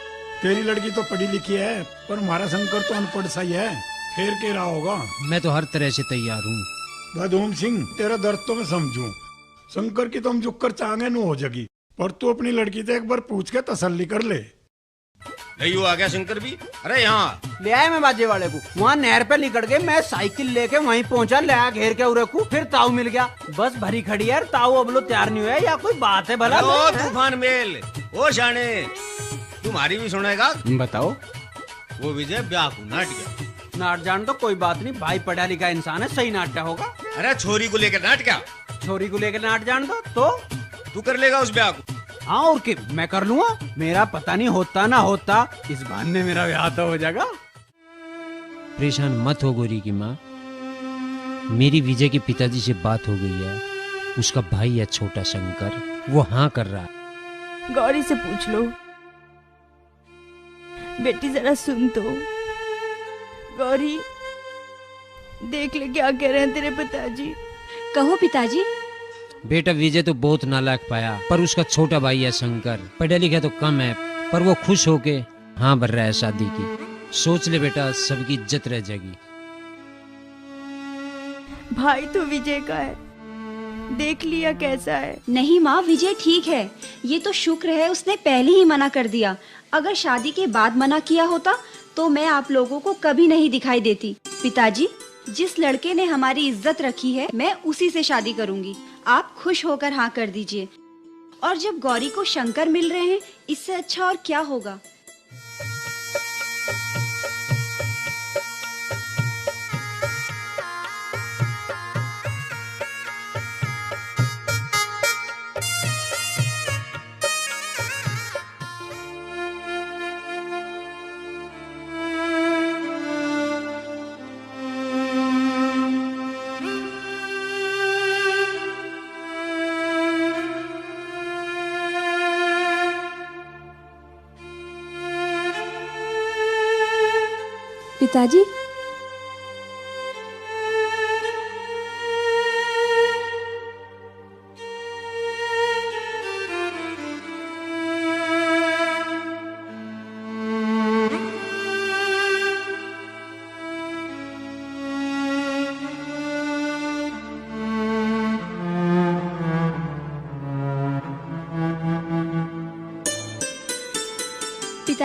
[SPEAKER 1] तेरी लड़की तो पढ़ी लिखी है, पर हमारा शंकर तो अनपढ़ सा ही है, फिर क्या रहा होगा?
[SPEAKER 20] मैं तो हर तरह से तैयार हूँ।
[SPEAKER 1] भाई धूम सिंह, तेरा दर्द तो मैं समझूं, शंकर की तो हम झुक कर चाहेंगे न हो जाएगी, पर तू अपनी लड़की से एक बार पूछ के तसल्ली कर ले।
[SPEAKER 15] नहीं आ गया शंकर भी। अरे यहाँ
[SPEAKER 3] ले आए मैं बाजे वाले को, वहाँ नहर पे निकल गए, मैं साइकिल लेके वहीं पहुँचा, ले आया घेर के उरे को, फिर ताऊ मिल गया, बस भरी खड़ी है, ताऊ अब लो तैयार नहीं हुआ, या कोई बात है भला?
[SPEAKER 15] ओ तूफान मेल, ओ शाने, तुम्हारी भी सुनेगा?
[SPEAKER 3] बताओ।
[SPEAKER 15] वो विजय ब्याह को नाट गया।
[SPEAKER 3] नाट जान तो कोई बात नहीं, भाई पढ़ा लिखा इंसान है, सही नाट्य होगा।
[SPEAKER 15] अरे छोरी को लेकर नाट क्या?
[SPEAKER 3] छोरी को लेकर नाट जान दो तो
[SPEAKER 15] तू कर लेगा उस ब्याह को?
[SPEAKER 3] हाँ और क्या, मैं कर लूंगा, मेरा पता नहीं होता ना होता, इस बहाने मेरा ब्याह तो हो जाएगा।
[SPEAKER 20] परेशान मत हो गोरी की माँ, मेरी विजय के पिताजी से बात हो गई है, उसका भाई है छोटा शंकर, वो हाँ कर रहा है।
[SPEAKER 21] गौरी से पूछ लो। बेटी जरा सुन तो। गौरी, देख ले क्या कह रहे हैं तेरे पिताजी।
[SPEAKER 2] कहो पिताजी।
[SPEAKER 20] बेटा विजय तो बहुत नालायक पाया, पर उसका छोटा भाई है शंकर, पढ़ा लिखा तो कम है, पर वो खुश होके हाँ भर रहा है शादी की। सोच ले बेटा, सबकी इज्जत रह जाएगी।
[SPEAKER 21] भाई तो विजय का है, देख लिया कैसा है।
[SPEAKER 2] नहीं माँ, विजय ठीक है, ये तो शुक्र है उसने पहले ही मना कर दिया, अगर शादी के बाद मना किया होता तो मैं आप लोगों को कभी नहीं दिखाई देती। पिताजी, जिस लड़के ने हमारी इज्जत रखी है, मैं उसी से शादी करूंगी, आप खुश होकर हाँ कर दीजिए। और जब गौरी को शंकर मिल रहे हैं, इससे अच्छा और क्या होगा। पिताजी,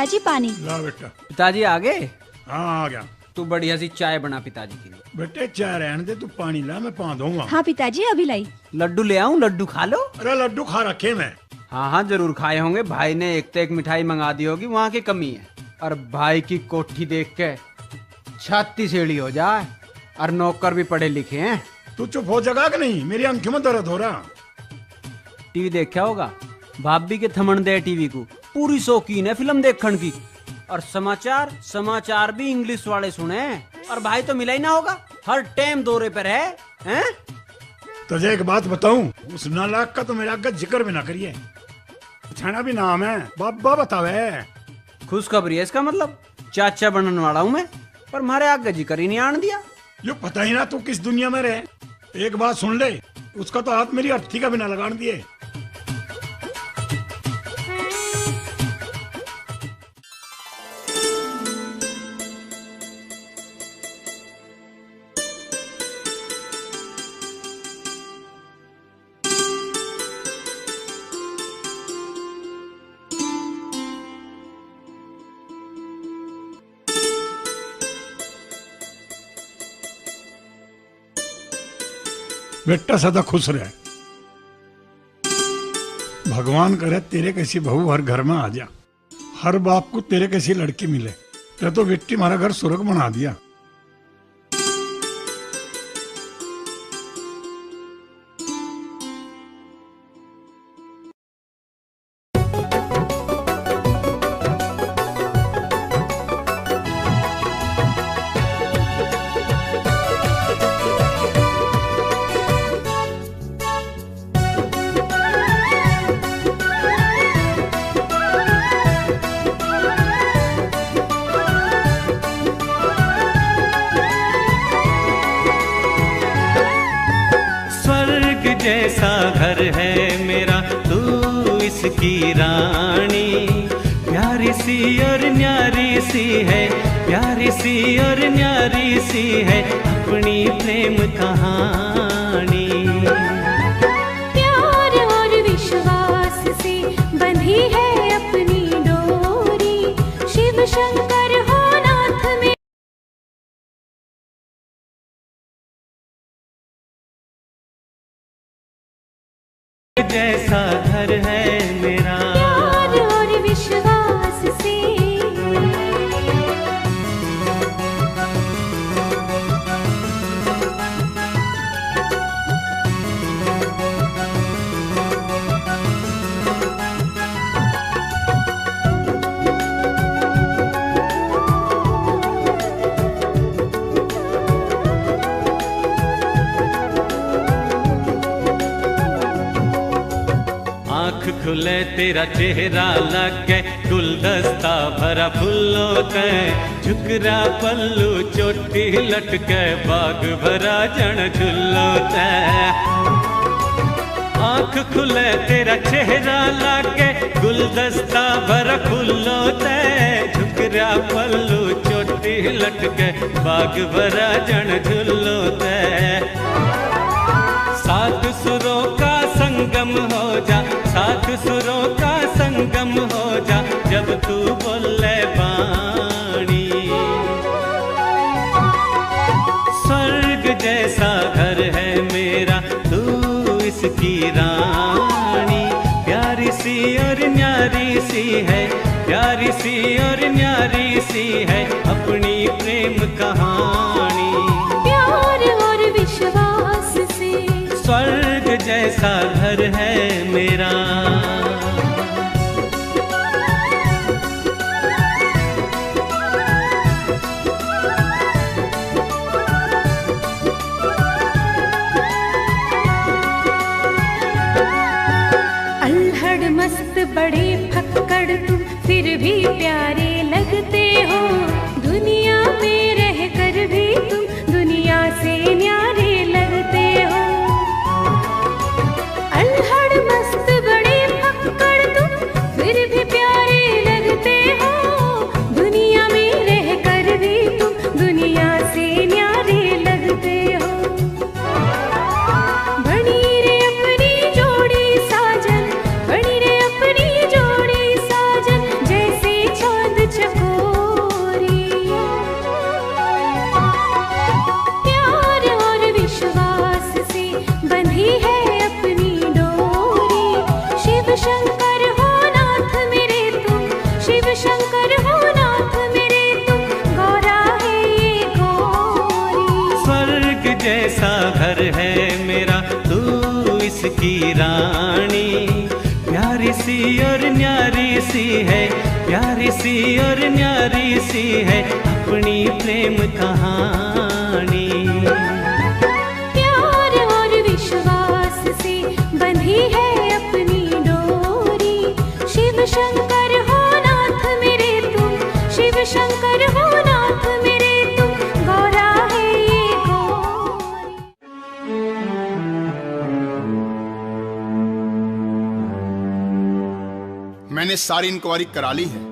[SPEAKER 2] पिताजी पानी।
[SPEAKER 1] ला बेटा।
[SPEAKER 3] पिताजी आ गए?
[SPEAKER 1] हाँ आ गया।
[SPEAKER 3] तू बढ़िया सी चाय बना पिताजी के लिए।
[SPEAKER 1] बेटे चाय रहने दे, तू पानी ला, मैं पा दूंगा।
[SPEAKER 2] हाँ पिताजी अभी लाई।
[SPEAKER 3] लड्डू ले आऊं? लड्डू खा लो।
[SPEAKER 1] अरे लड्डू खा रखे मैं।
[SPEAKER 3] हाँ हाँ जरूर खाए होंगे, भाई ने एक तो एक मिठाई मंगा दी होगी, वहाँ की कमी है। और भाई की कोठी देख के छाती सेड़ी हो जाए। और नौकर भी पढ़े लिखे हैं।
[SPEAKER 1] तू चुप हो जगा कि नहीं, मेरी आंखों में दर्द हो रहा।
[SPEAKER 3] टीवी देखा होगा, भाभी के थमन दे टीवी को, पूरी शौकीन है फिल्म देखने की। और समाचार भी इंग्लिश वाले सुने। और भाई तो मिला ही ना होगा, हर टाइम दौरे पर है, हैं?
[SPEAKER 1] तुझे एक बात बताऊं, उस नालायक का तो मेरा आगे जिक्र भी ना करिए। छाना भी नाम है, बाबा बतावे।
[SPEAKER 3] खुशखबरी है इसका मतलब, चाचा बनने वाला हूँ मैं, पर मारे आगे जिक्र ही नहीं आने दिया।
[SPEAKER 1] यो पता ही ना तू किस दुनिया में रहे। एक बात सुन ले, उसका तो हाथ मेरी अर्थी का भी ना लगाने दिए। बेटा सदा खुश रहे। भगवान करे तेरे कैसी बहू हर घर में आ जा, हर बाप को तेरे कैसी लड़की मिले। ते तो बेटी हमारा घर स्वर्ग बना दिया।
[SPEAKER 13] जैसा घर है मेरा, तू इसकी रानी। प्यारी सी और न्यारी सी है, प्यारी सी और न्यारी सी है अपनी प्रेम कहानी।
[SPEAKER 14] प्यार और विश्वास से बंधी है अपनी डोरी, शिव शंकर हो नाथ में।
[SPEAKER 13] जैसा घर है मेरा,
[SPEAKER 14] प्यार और विश्वास से।
[SPEAKER 13] आँख खुले तेरा चेहरा लगे, गुलदस्ता भरा फूलों ते। झुकरा पल्लू चोटी लटके, बाग भरा जन झुल्लो ते। आँख खुले तेरा चेहरा लगे, गुलदस्ता भरा फूलों ते। झुकरा पल्लू चोटी लटके, बाग भरा जन झुल्लो ते। सात सुरों का संगम हो जा, सात सुरों का संगम हो जा, जब तू बोले बाणी। स्वर्ग जैसा घर है मेरा, तू इसकी रानी। प्यारी सी और न्यारी सी है, प्यारी सी और न्यारी सी है अपनी प्रेम कहानी।
[SPEAKER 14] प्यार और विश्वास से
[SPEAKER 13] स्वर्ग जैसा घर है मेरा।
[SPEAKER 14] अल्हड़ मस्त बड़े फक्कड़ तुम फिर भी प्यारे लगते हो। दुनिया में रह कर भी तुम दुनिया से न्यारे लगते हो। अल्हड़ मस्त बड़े
[SPEAKER 19] जैसा घर है मेरा, तू इसकी रानी। प्यारी सी और न्यारी सी है, प्यारी सी और न्यारी सी है अपनी प्रेम कहानी।
[SPEAKER 14] प्यार और विश्वास से बंधी है अपनी डोरी। शिव शंकर हो नाथ मेरे तुम, शिव शंकर हो नाथ मेरे तुम, गौरा है ये गौरी।
[SPEAKER 12] मैंने सारी इंक्वायरी करा ली है।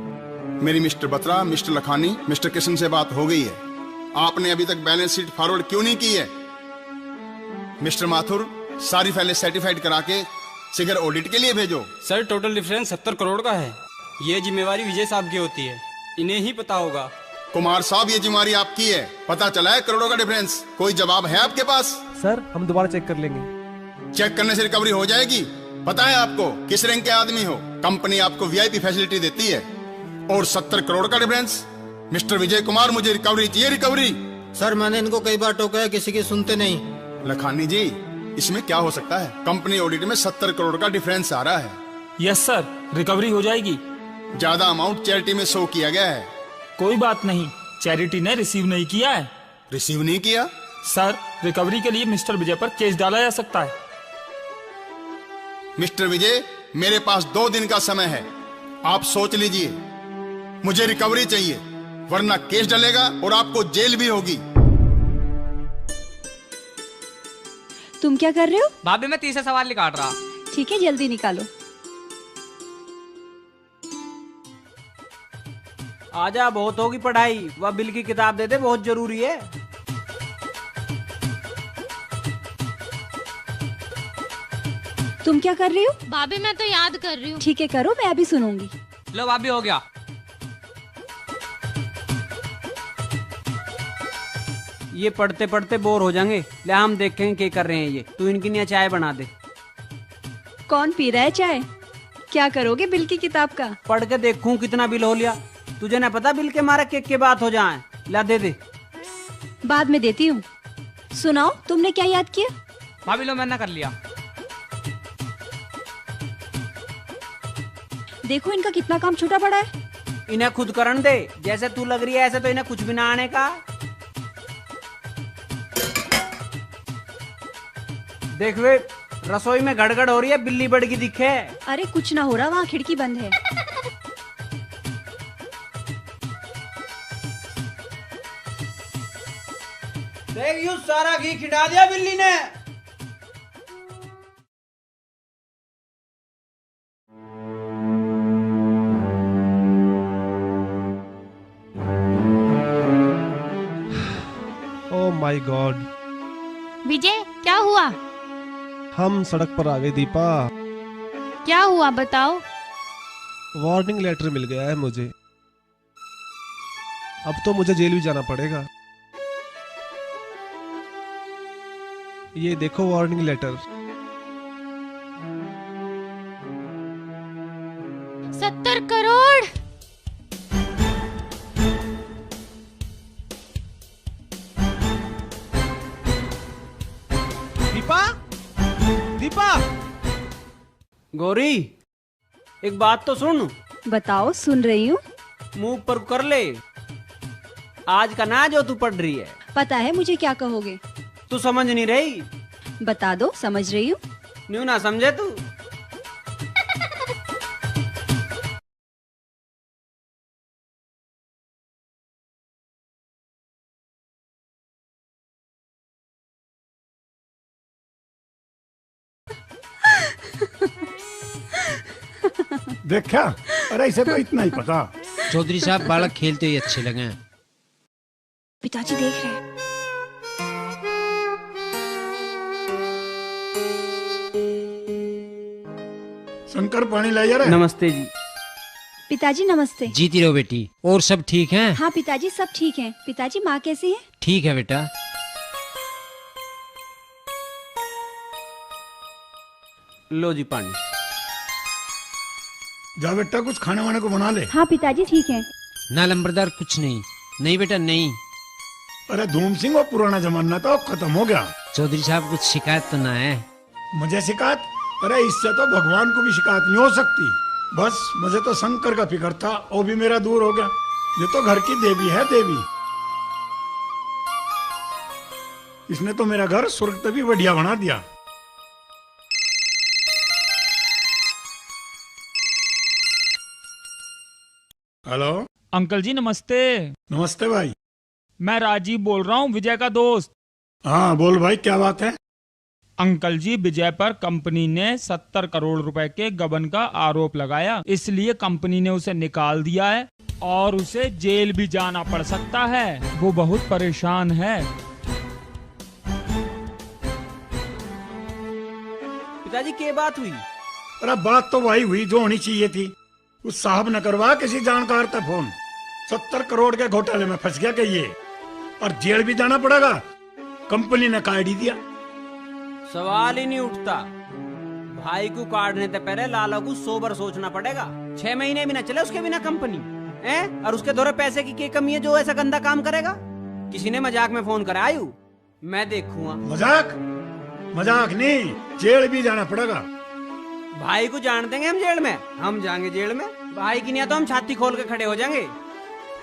[SPEAKER 12] मेरी mister Batra, mister Lakhani, mister Kishan से बात हो गई है। आपने अभी तक बैलेंस शीट फॉरवर्ड क्यों नहीं की है? मिस्टर माथुर, सारी फाइलें सर्टिफाइड करा के सिगर ऑडिट के लिए भेजो।
[SPEAKER 22] सर टोटल डिफरेंस 70 करोड़ का है। ये जिम्मेवारी विजय साहब की होती है, इन्हें ही पता होगा।
[SPEAKER 12] कुमार साहब, ये जिम्मेवारी आपकी है। पता चला है करोड़ों का डिफरेंस। कोई जवाब है आपके पास?
[SPEAKER 11] सर हम दोबारा चेक कर लेंगे।
[SPEAKER 12] चेक करने से रिकवरी हो जाएगी। पता है आपको किस रैंक के आदमी हो? कंपनी आपको वीआईपी फैसिलिटी देती है। और 70 करोड़ का डिफरेंस। मिस्टर विजय कुमार, मुझे रिकवरी चाहिए, रिकवरी।
[SPEAKER 16] सर मैंने इनको कई बार टोका है, किसी की सुनते नहीं।
[SPEAKER 12] लखानी जी, इसमें क्या हो सकता है? कंपनी ऑडिट में 70 करोड़ का डिफरेंस आ रहा है।
[SPEAKER 4] यस सर, रिकवरी हो जाएगी।
[SPEAKER 12] ज्यादा अमाउंट चैरिटी में शो किया गया है।
[SPEAKER 4] कोई बात नहीं, चैरिटी ने रिसीव नहीं किया है।
[SPEAKER 12] रिसीव नहीं किया?
[SPEAKER 4] सर, रिकवरी के लिए मिस्टर विजय पर केस डाला जा सकता है।
[SPEAKER 12] मिस्टर विजय, मेरे पास 2 दिन का समय है, आप सोच लीजिए। मुझे रिकवरी चाहिए, वरना केस डलेगा और आपको जेल भी होगी।
[SPEAKER 2] तुम क्या कर रहे हो?
[SPEAKER 6] भाभी मैं तीसरा सवाल नहीं काट रहा।
[SPEAKER 2] ठीक है, जल्दी निकालो।
[SPEAKER 3] आजा, बहुत होगी पढ़ाई। वह बिल की किताब दे दे, बहुत जरूरी है।
[SPEAKER 2] तुम क्या कर रही हो?
[SPEAKER 18] भाभी मैं तो याद कर रही हूँ।
[SPEAKER 2] ठीक है, करो, मैं अभी सुनूंगी।
[SPEAKER 6] लो भाभी हो गया।
[SPEAKER 3] ये पढ़ते पढ़ते बोर हो जाएंगे। ले हम देखेंगे क्या कर रहे हैं ये। तू इनकी लिए चाय बना दे।
[SPEAKER 2] कौन पी रहा है चाय? क्या करोगे बिल की किताब का?
[SPEAKER 3] पढ़ के देखूं कितना बिल हो लिया। तुझे ना पता बिल के मारे के बात हो जाए। ला दे दे।
[SPEAKER 2] बाद में देती हूँ। सुनाओ, तुमने क्या याद किया?
[SPEAKER 6] भाभी लो मैंने कर लिया।
[SPEAKER 2] देखो इनका कितना काम छूटा पड़ा है।
[SPEAKER 3] इन्हें खुद करन दे। जैसे तू लग रही है ऐसे तो इन्हें कुछ भी ना आने का। देख वे, रसोई में गड़गड़ हो रही है, बिल्ली बढ़ की दिखे।
[SPEAKER 2] अरे कुछ ना हो रहा, वहाँ खिड़की बंद है।
[SPEAKER 3] देख यूं सारा घी खिंडा दिया बिल्ली ने।
[SPEAKER 11] Oh my God.
[SPEAKER 18] विजय क्या हुआ?
[SPEAKER 11] हम सड़क पर आ गए दीपा।
[SPEAKER 18] क्या हुआ बताओ।
[SPEAKER 11] वार्निंग लेटर मिल गया है मुझे। अब तो मुझे जेल भी जाना पड़ेगा। ये देखो वार्निंग लेटर।
[SPEAKER 18] 70 करोड़।
[SPEAKER 11] दीपा, दीपा।
[SPEAKER 3] गौरी, एक बात तो सुन।
[SPEAKER 2] बताओ, सुन रही हूँ।
[SPEAKER 3] मुंह पर कर ले। आज का ना जो तू पढ़ रही है।
[SPEAKER 2] पता है मुझे क्या कहोगे।
[SPEAKER 3] तू समझ नहीं रही।
[SPEAKER 2] बता दो, समझ रही हूँ।
[SPEAKER 3] न्यू ना समझे तू।
[SPEAKER 1] देखा? अरे इसे तो इतना ही पता।
[SPEAKER 20] चौधरी साहब, बालक खेलते ही अच्छे लगे हैं।
[SPEAKER 2] पिताजी देख रहे हैं।
[SPEAKER 1] शंकर पानी लाई यार।
[SPEAKER 3] नमस्ते जी।
[SPEAKER 2] पिताजी नमस्ते।
[SPEAKER 20] जीती रहो बेटी। और सब ठीक हैं?
[SPEAKER 2] हाँ पिताजी, सब ठीक हैं। पिताजी, माँ कैसी है?
[SPEAKER 20] ठीक है बेटा।
[SPEAKER 3] लो जी पानी।
[SPEAKER 1] जा बेटा, कुछ खाने वाने को बना ले।
[SPEAKER 2] हाँ पिताजी ठीक है।
[SPEAKER 20] ना लंबरदार, कुछ नहीं। नहीं बेटा नहीं।
[SPEAKER 1] अरे धूम सिंह वो पुराना जमाना तो खत्म हो गया।
[SPEAKER 20] चौधरी साहब कुछ शिकायत तो ना है?
[SPEAKER 1] मुझे शिकायत? अरे इससे तो भगवान को भी शिकायत नहीं हो सकती। बस मुझे तो शंकर का फिक्र था, वो भी मेरा दूर हो गया। ये तो घर की देवी है देवी। इसने तो मेरा घर स्वर्ग से भी बढ़िया बना दिया। हेलो
[SPEAKER 8] अंकल जी नमस्ते।
[SPEAKER 1] नमस्ते भाई।
[SPEAKER 8] मैं राजीव बोल रहा हूँ, विजय का दोस्त।
[SPEAKER 1] हाँ बोल भाई, क्या बात है?
[SPEAKER 8] अंकल जी, विजय पर कंपनी ने 70 करोड़ रुपए के गबन का आरोप लगाया, इसलिए कंपनी ने उसे निकाल दिया है और उसे जेल भी जाना पड़ सकता है। वो बहुत परेशान है।
[SPEAKER 3] पिताजी क्या बात हुई?
[SPEAKER 1] अरे बात तो वही हुई जो होनी चाहिए थी। उस साहब ने करवा किसी जानकार था फोन। 70 करोड़ के घोटाले में फंस गया कि ये, और जेल भी जाना पड़ेगा। कंपनी ने काट ही दिया।
[SPEAKER 3] सवाल ही नहीं उठता। भाई को काटने से पहले लाला को 100 बार सोचना पड़ेगा। 6 महीने भी ना चले उसके बिना कंपनी है, और उसके दौरे पैसे की क्या कमी है जो ऐसा गंदा काम करेगा? किसी ने मजाक में फोन करा आयु, मैं देखूंगा।
[SPEAKER 1] मजाक? मजाक नहीं, जेल भी जाना पड़ेगा।
[SPEAKER 3] भाई को जान देंगे हम जेल में? हम जाएंगे जेल में? भाई की नहीं तो हम छाती खोल के खड़े हो जाएंगे।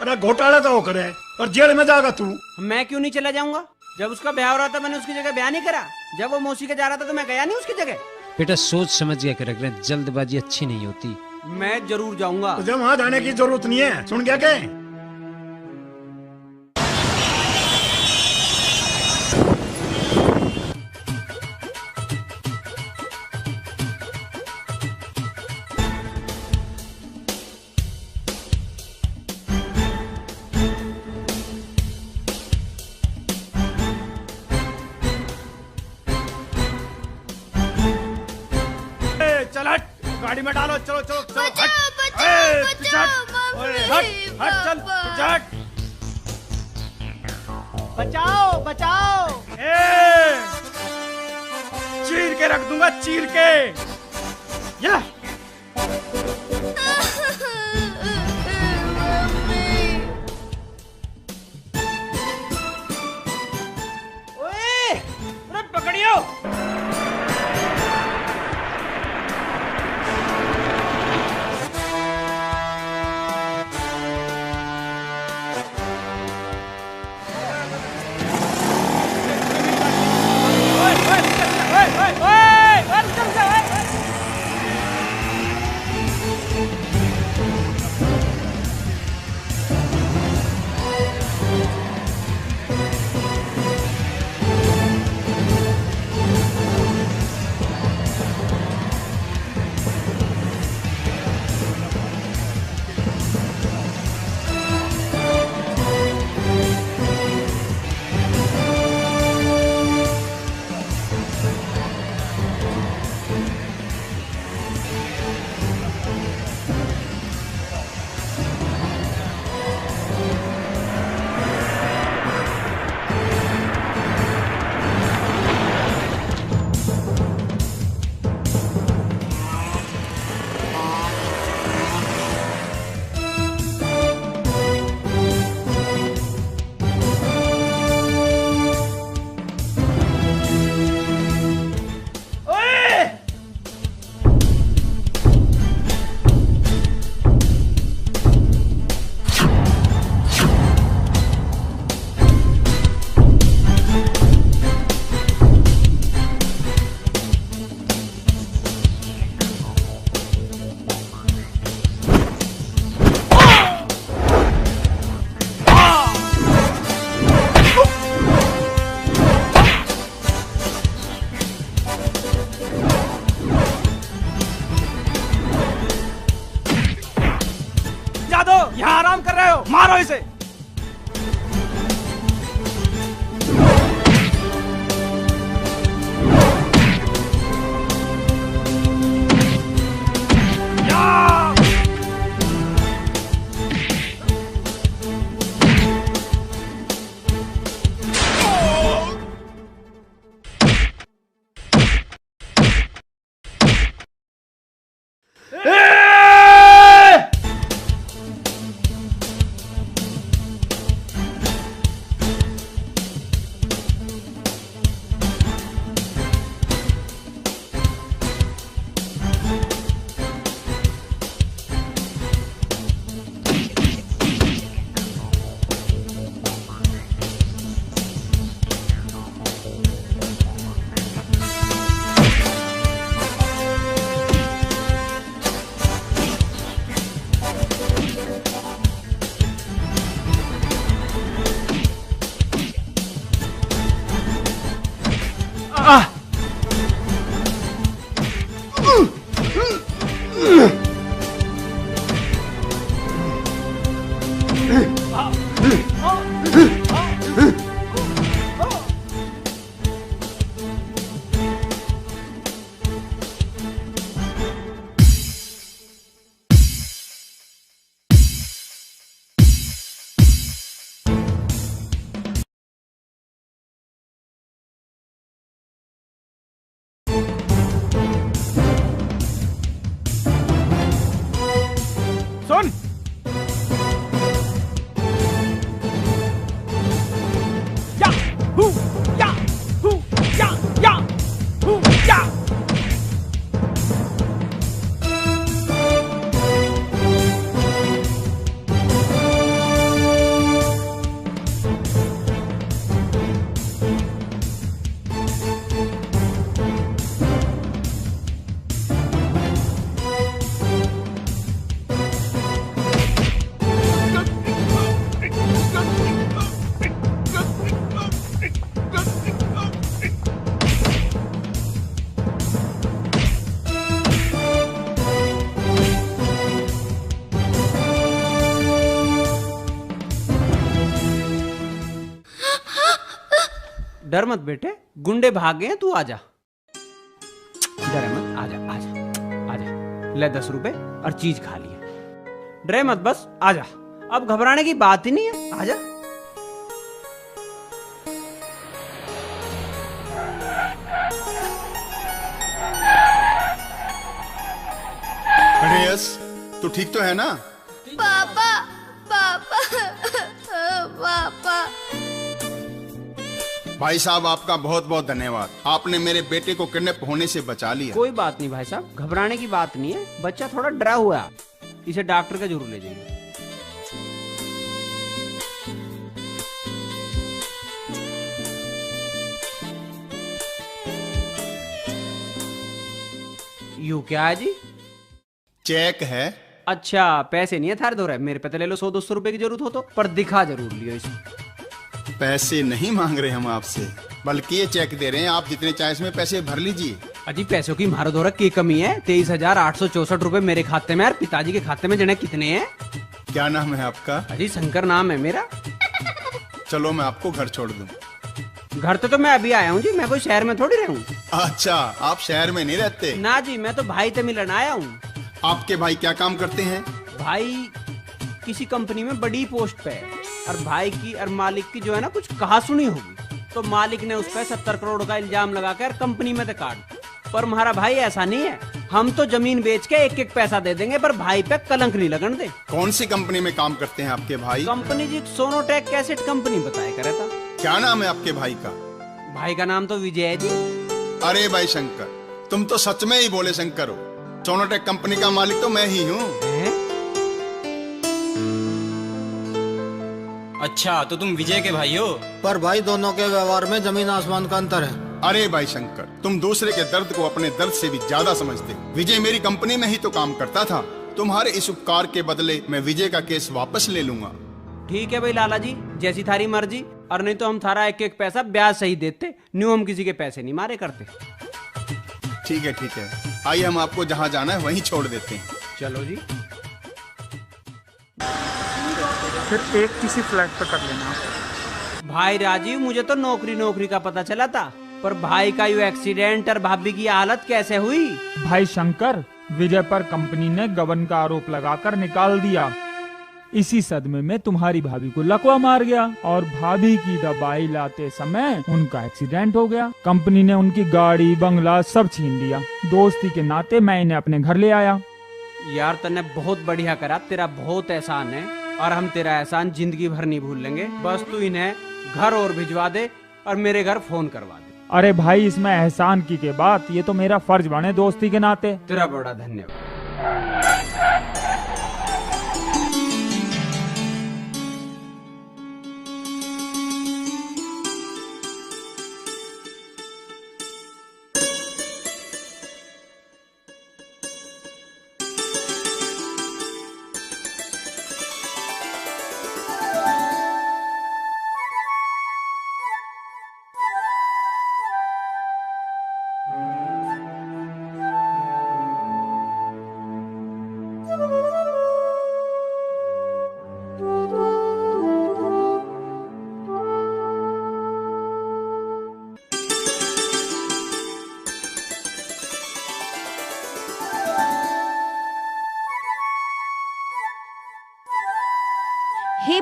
[SPEAKER 1] अरे घोटाला तो वो करे और जेल में जाएगा तू।
[SPEAKER 3] मैं क्यों नहीं चला जाऊंगा? जब उसका ब्याह हो रहा था मैंने उसकी जगह ब्याह नहीं करा। जब वो मौसी के जा रहा था तो मैं गया नहीं उसकी जगह।
[SPEAKER 20] बेटा सोच समझ के कर रहे, जल्दबाजी अच्छी नहीं होती।
[SPEAKER 3] मैं जरूर जाऊंगा।
[SPEAKER 1] तुझे वहाँ जाने की जरूरत नहीं है, सुन गया क्या?
[SPEAKER 4] चल हट, गाड़ी में डालो। चलो चलो चलो, हट हट चल, हट।
[SPEAKER 17] बचाओ बचाओ।
[SPEAKER 4] चीर के रख दूंगा, चीर के। या ओए, अरे पकड़ियो।
[SPEAKER 8] सुन, या हु या हु या हु या।
[SPEAKER 3] डर मत बेटे, गुंडे भाग गए हैं, तू आजा। डरे मत, आजा आजा आजा। ले 10 रुपए और चीज खा लिया। डरे मत, बस आजा। अब घबराने की बात ही नहीं है, आजा।
[SPEAKER 12] अरे यस, तू ठीक तो है ना?
[SPEAKER 21] पापा पापा पापा।
[SPEAKER 12] भाई साहब, आपका बहुत बहुत धन्यवाद। आपने मेरे बेटे को किडनैप होने से बचा लिया।
[SPEAKER 3] कोई बात नहीं भाई साहब, घबराने की बात नहीं है। बच्चा थोड़ा डरा हुआ है, इसे डॉक्टर का जरूर ले जाइए। यू क्या है जी?
[SPEAKER 12] चेक है।
[SPEAKER 3] अच्छा, पैसे नहीं है थारे दो रहे, मेरे पे तो ले लो 100-200 रुपए की जरूरत हो तो, पर दिखा जरूर लियो इसे।
[SPEAKER 12] पैसे नहीं मांग रहे हम आपसे, बल्कि ये चेक दे रहे हैं। आप जितने चाहे इसमें पैसे भर लीजिए।
[SPEAKER 3] अजी पैसों की मारो दौरा की कमी है? 23,864 रुपए मेरे खाते में और पिताजी के खाते में जने कितने हैं?
[SPEAKER 12] क्या नाम है आपका?
[SPEAKER 3] अजी शंकर नाम है मेरा।
[SPEAKER 12] चलो मैं आपको घर छोड़ दूं।
[SPEAKER 3] घर तो मैं अभी आया हूँ जी, मैं कोई शहर में थोड़ी रहूँ।
[SPEAKER 12] अच्छा, आप शहर में नहीं रहते?
[SPEAKER 3] ना जी, मैं तो भाई से मिलन आया हूँ।
[SPEAKER 12] आपके भाई क्या काम करते हैं?
[SPEAKER 3] भाई किसी कंपनी में बड़ी पोस्ट पे है, और भाई की और मालिक की जो है ना कुछ कहा सुनी होगी, तो मालिक ने उस पर 70 करोड़ का इल्जाम लगाकर कंपनी में से काट। पर हमारा भाई ऐसा नहीं है, हम तो जमीन बेच के एक एक पैसा दे देंगे, पर भाई पे कलंक नहीं लगन दे।
[SPEAKER 12] कौन सी कंपनी में काम करते हैं आपके भाई?
[SPEAKER 3] कंपनी जी सोनोटेक कैसेट कंपनी बताया करे था।
[SPEAKER 12] क्या नाम है आपके भाई का?
[SPEAKER 3] भाई का नाम तो विजय है जी।
[SPEAKER 12] अरे भाई शंकर, तुम तो सच में ही बोले शंकर हो। सोनोटेक कंपनी का मालिक तो मैं ही हूँ।
[SPEAKER 22] अच्छा, तो तुम विजय के भाई हो?
[SPEAKER 7] पर भाई दोनों के व्यवहार में जमीन आसमान का अंतर है।
[SPEAKER 12] अरे भाई शंकर, तुम दूसरे के दर्द को अपने दर्द से भी ज्यादा समझते हो। विजय मेरी कंपनी में ही तो काम करता था। तुम्हारे इस उपकार के बदले मैं विजय का केस वापस ले लूंगा।
[SPEAKER 3] ठीक है भाई लाला जी, जैसी थारी मर्जी। और नहीं तो हम थारा एक एक पैसा ब्याज सही देते, न्यू हम किसी के पैसे नहीं मारे करते।
[SPEAKER 12] ठीक है ठीक है, आइए हम आपको जहाँ जाना है वहीं छोड़ देते हैं।
[SPEAKER 3] चलो जी।
[SPEAKER 8] फिर एक किसी फ्लैट पे कर लेना।
[SPEAKER 3] भाई राजीव, मुझे तो नौकरी का पता चला था, पर भाई का यू एक्सीडेंट और भाभी की हालत कैसे हुई?
[SPEAKER 8] भाई शंकर, विजय पर कंपनी ने गबन का आरोप लगाकर निकाल दिया। इसी सदमे में तुम्हारी भाभी को लकवा मार गया और भाभी की दवाई लाते समय उनका एक्सीडेंट हो गया। कंपनी ने उनकी गाड़ी बंगला सब छीन लिया। दोस्ती के नाते मैं इन्हें अपने घर ले आया।
[SPEAKER 3] यार तने बहुत बढ़िया करा, तेरा बहुत एहसान है, और हम तेरा एहसान जिंदगी भर नहीं भूल लेंगे। बस तू इन्हें घर और भिजवा दे और मेरे घर फोन करवा दे।
[SPEAKER 8] अरे भाई, इसमें एहसान की के बात, ये तो मेरा फर्ज बने दोस्ती के नाते।
[SPEAKER 3] तेरा बड़ा धन्यवाद।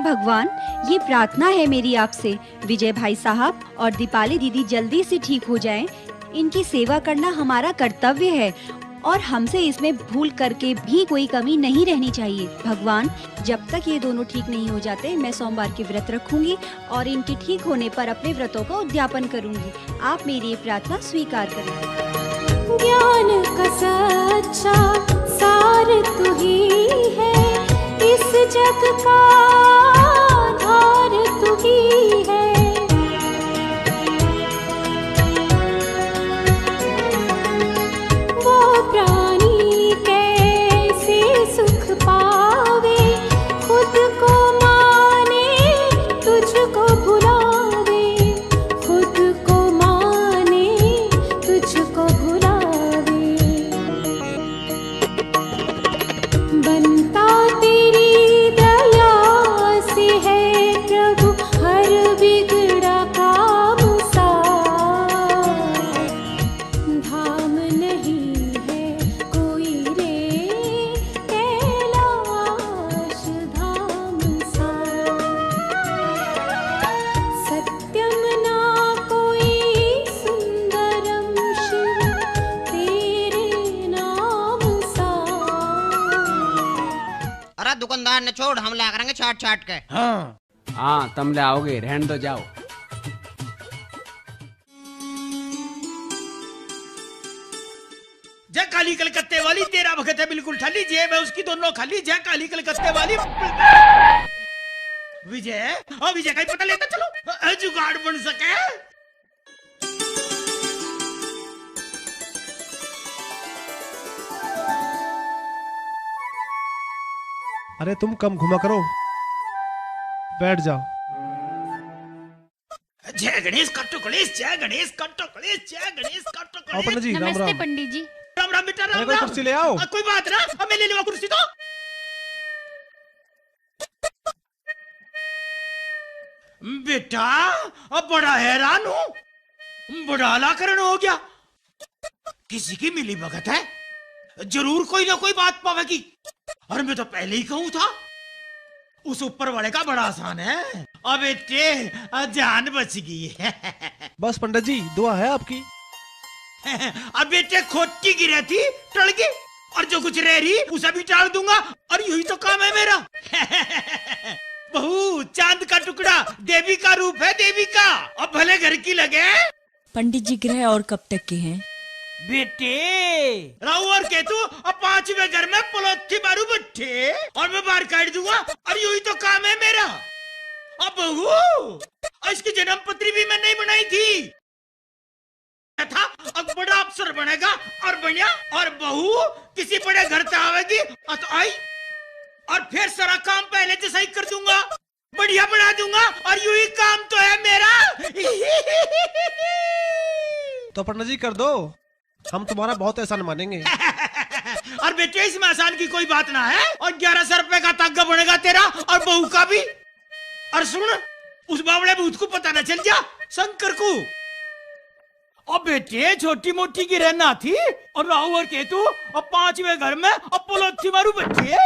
[SPEAKER 2] भगवान, ये प्रार्थना है मेरी आपसे, विजय भाई साहब और दीपाली दीदी जल्दी से ठीक हो जाएं। इनकी सेवा करना हमारा कर्तव्य है और हमसे इसमें भूल करके भी कोई कमी नहीं रहनी चाहिए। भगवान, जब तक ये दोनों ठीक नहीं हो जाते मैं सोमवार के व्रत रखूंगी और इनके ठीक होने पर अपने व्रतों का उद्यापन करूंगी। आप मेरी ये प्रार्थना स्वीकार करें।
[SPEAKER 14] ज्ञान का सच्चा सार तू ही है, इस जग का आधार तू ही है। वो प्राणी कैसे सुख पावे, खुद को माने तुझको भुलावे, खुद को माने तुझको भुलावे। बनता तेरी दया से है प्रभु हर बिगड़ा काम सार। धाम नहीं है कोई रे कैलाश धाम सार। सत्यम ना कोई सुंदरम शिव तेरे नाम सार।
[SPEAKER 16] अरे दुकानदार ने छोड़, हम ला करेंगे चाट चाट के।
[SPEAKER 3] हाँ तुम ले आओगे, रहने दो, जाओ।
[SPEAKER 4] जय काली कलकत्ते वाली, तेरा भगत है बिल्कुल खाली, जेब है उसकी दोनों खाली। जय काली कलकत्ते वाली। विजय, और विजय का ही पता लेता चलो, जुगाड़ बन सके।
[SPEAKER 11] अरे तुम कम घुमा करो, बैठ जाओ।
[SPEAKER 4] जय गणेश कट्टो गणेश, जय गणेश कट्टो गणेश, जय गणेश कट्टो
[SPEAKER 11] आओ
[SPEAKER 4] गणेश।
[SPEAKER 11] पंडित जी, राम
[SPEAKER 18] नमस्ते
[SPEAKER 11] राम।
[SPEAKER 18] पंडित जी।
[SPEAKER 4] राम राम बेटा, राम
[SPEAKER 11] अरे कोई
[SPEAKER 4] राम।
[SPEAKER 11] कुर्सी ले आओ।
[SPEAKER 4] कोई बात ना, अब मैं ले लूंगा कुर्सी तो। बेटा अब बड़ा हैरान हूँ, बड़ा आलाकरण हो गया। किसी की मिली भगत है, जरूर कोई ना कोई बात पावेगी। और मैं तो पहले ही कहूँ था, उस ऊपर वाले का बड़ा आसान है। अब बेटे जान बच गई है।
[SPEAKER 11] बस पंडित जी, दुआ है आपकी।
[SPEAKER 4] अब बेटे खोटी गिरी थी टल गई, और जो कुछ रह रही उसे भी टाल दूंगा, और यही तो काम है मेरा। बहू चांद का टुकड़ा, देवी का रूप है देवी का। अब भले घर की लगे।
[SPEAKER 21] पंडित जी ग्रह और कब तक के हैं?
[SPEAKER 4] बेटे राहु और केतु अब 5वें घर में पलोथी मारू बट्टे, और मैं बाहर काट दूंगा, और यही तो काम है मेरा। अब बहू इसकी जन्म पत्री भी मैं नहीं बनाई थी था, अब बड़ा अफसर बनेगा और बनिया। और बहू किसी बड़े घर से आवेगी तो आई, और फिर सारा काम पहले जैसा ही कर दूंगा, बढ़िया बना दूंगा, और यू ही काम तो है मेरा।
[SPEAKER 11] तो पंडित जी कर दो, हम तुम्हारा बहुत एहसान मानेंगे।
[SPEAKER 4] और बेटे इसमें आसान की कोई बात ना है, और 1100 रुपए का तागा बनेगा तेरा और बहू का भी। और सुन, उस बावड़े भूत को पता न चल जा, शंकर को। और बेटे छोटी मोटी की रहना थी, और राहु और केतु और 5वें घर में अपोलोथी मारू बच्चे।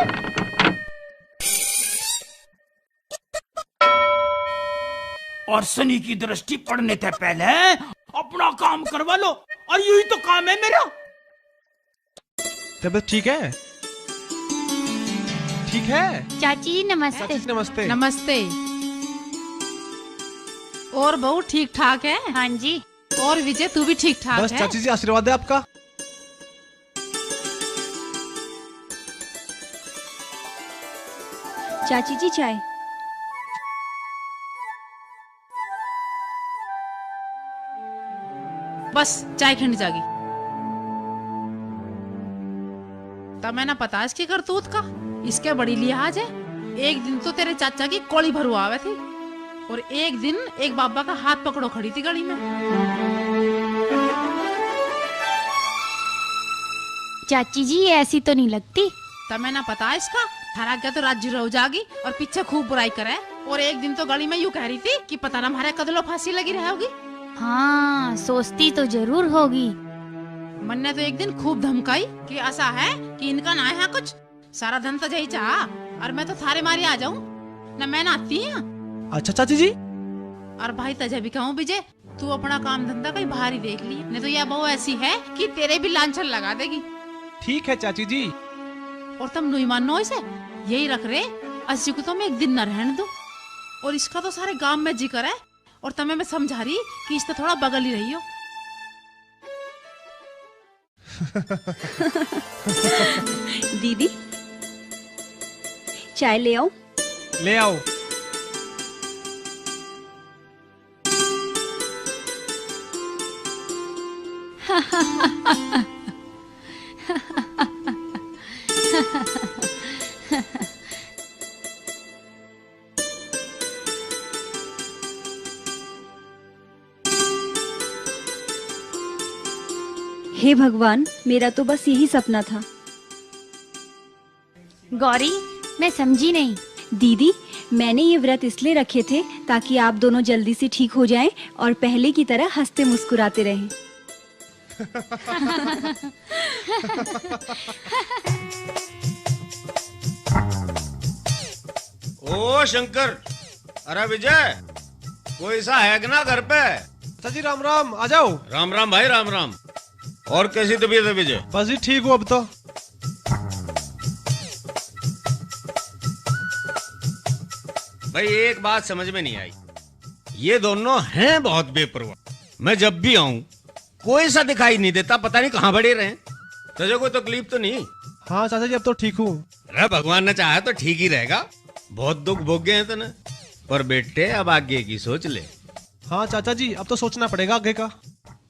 [SPEAKER 4] और शनि की दृष्टि पड़ने से पहले अपना काम करवा लो, और यही तो काम है मेरा।
[SPEAKER 11] तबीयत ठीक है? ठीक है
[SPEAKER 18] चाची जी नमस्ते।
[SPEAKER 11] चाची जी नमस्ते।
[SPEAKER 5] नमस्ते। और बहू ठीक ठाक है?
[SPEAKER 18] हाँ जी।
[SPEAKER 5] और विजय तू भी ठीक ठाक
[SPEAKER 11] बस
[SPEAKER 5] है?
[SPEAKER 11] चाची जी आशीर्वाद है आपका।
[SPEAKER 2] चाची जी चाय।
[SPEAKER 5] बस चाय खंड जागी। तब मैं ना पता इसकी करतूत का, इसके बड़ी लिहाज है। एक दिन तो तेरे चाचा की कोड़ी भरू आवे थी, और एक दिन एक बाबा का हाथ पकड़ो खड़ी थी गली में।
[SPEAKER 18] चाची जी ये ऐसी तो नहीं लगती।
[SPEAKER 5] तब मैं ना पता इसका, थारा क्या तो राज्य रह जागी और पीछे खूब बुराई करे। और एक दिन तो गली में यूं कह रही थी कि पता ना हमारे कदलों फांसी लगी रहेगी।
[SPEAKER 18] हाँ सोचती तो जरूर होगी।
[SPEAKER 5] मन ने तो एक दिन खूब धमकाई कि ऐसा है कि इनका ना है कुछ, सारा धन तो यही चाह, और मैं तो थारे मारी आ जाऊं। न मैं नाती हूँ।
[SPEAKER 11] अच्छा चाची जी।
[SPEAKER 5] और भाई तजे भी कहूँ विजय, तू अपना काम धंधा कहीं बाहर ही देख लिया, नहीं तो यह बहू ऐसी है कि तेरे भी लांछन लगा देगी।
[SPEAKER 11] ठीक है चाची जी।
[SPEAKER 5] और तुम नहीं मानो इसे, यही रख रहे अस्सी को तो मैं एक दिन न रहने दूं। और इसका तो सारे गांव में जिक्र है, और तुम्हें मैं समझा रही कि इससे थोड़ा बगल ही रही हो।
[SPEAKER 2] दीदी चाय ले आओ।
[SPEAKER 11] ले आओ।
[SPEAKER 2] हे भगवान, मेरा तो बस यही सपना था।
[SPEAKER 18] गौरी, मैं समझी नहीं।
[SPEAKER 2] दीदी, मैंने ये व्रत इसलिए रखे थे ताकि आप दोनों जल्दी से ठीक हो जाएं और पहले की तरह हंसते मुस्कुराते रहें।
[SPEAKER 15] ओ शंकर, अरे विजय, कोई सा है कि ना घर पे?
[SPEAKER 11] चाची राम राम, आ जाओ।
[SPEAKER 15] राम राम भाई, राम राम। और कैसी तबीयत है विजय?
[SPEAKER 11] बस जी ठीक हूँ अब तो।
[SPEAKER 15] भाई एक बात समझ में नहीं आई, ये दोनों हैं बहुत बेपरवाह। मैं जब भी आऊं कोई सा दिखाई नहीं देता, पता नहीं कहाँ बड़े रहे। तुझे कोई तकलीफ तो नहीं?
[SPEAKER 11] हाँ चाचा जी अब तो ठीक हूँ।
[SPEAKER 15] अरे भगवान ने चाहा तो ठीक ही रहेगा, बहुत दुख भोगे हैं तूने। पर बेटे अब आगे की सोच ले।
[SPEAKER 11] हाँ चाचा जी अब तो सोचना पड़ेगा आगे का।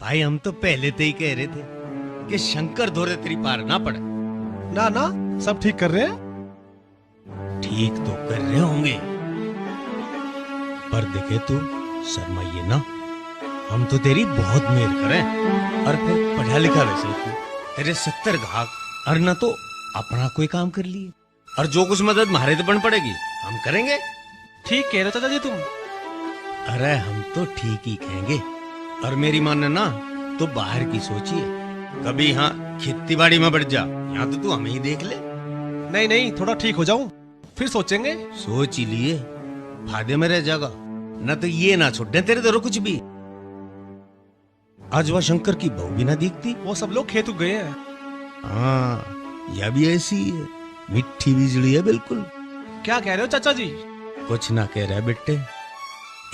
[SPEAKER 15] भाई हम तो पहले से ही कह रहे थे कि शंकर धोरे तेरी पार ना पड़े।
[SPEAKER 11] ना ना, सब ठीक कर रहे हैं।
[SPEAKER 15] ठीक तो कर रहे होंगे, पर देखे तू शर्माइए ना, हम तो तेरी बहुत मेहर करें। और फिर पढ़ा लिखा वैसे तू, तेरे 70 घाक, और ना तो अपना कोई काम कर लिए, और जो कुछ मदद हमारे तो बन पड़ेगी हम करेंगे।
[SPEAKER 11] ठीक कह रहे चाचा जी तुम।
[SPEAKER 15] अरे हम तो ठीक ही कहेंगे। और मेरी मानना ना तो बाहर की सोचिए, कभी यहाँ खेती बाड़ी में बढ़ जा, यहाँ तो तू हमें ही देख ले।
[SPEAKER 11] नहीं नहीं, थोड़ा ठीक हो जाऊं फिर सोचेंगे।
[SPEAKER 15] सोच ही लिए, फायदे में रह जाएगा, न तो ये ना छोड़ दे तेरे दरो कुछ भी। आज वह शंकर की बहू भी ना दिखती।
[SPEAKER 11] वो सब लोग खेत गए हैं।
[SPEAKER 15] हाँ, यह भी ऐसी है, मिट्टी बिजली है बिल्कुल।
[SPEAKER 11] क्या कह रहे हो चाचा जी?
[SPEAKER 15] कुछ ना कह रहा बेटे।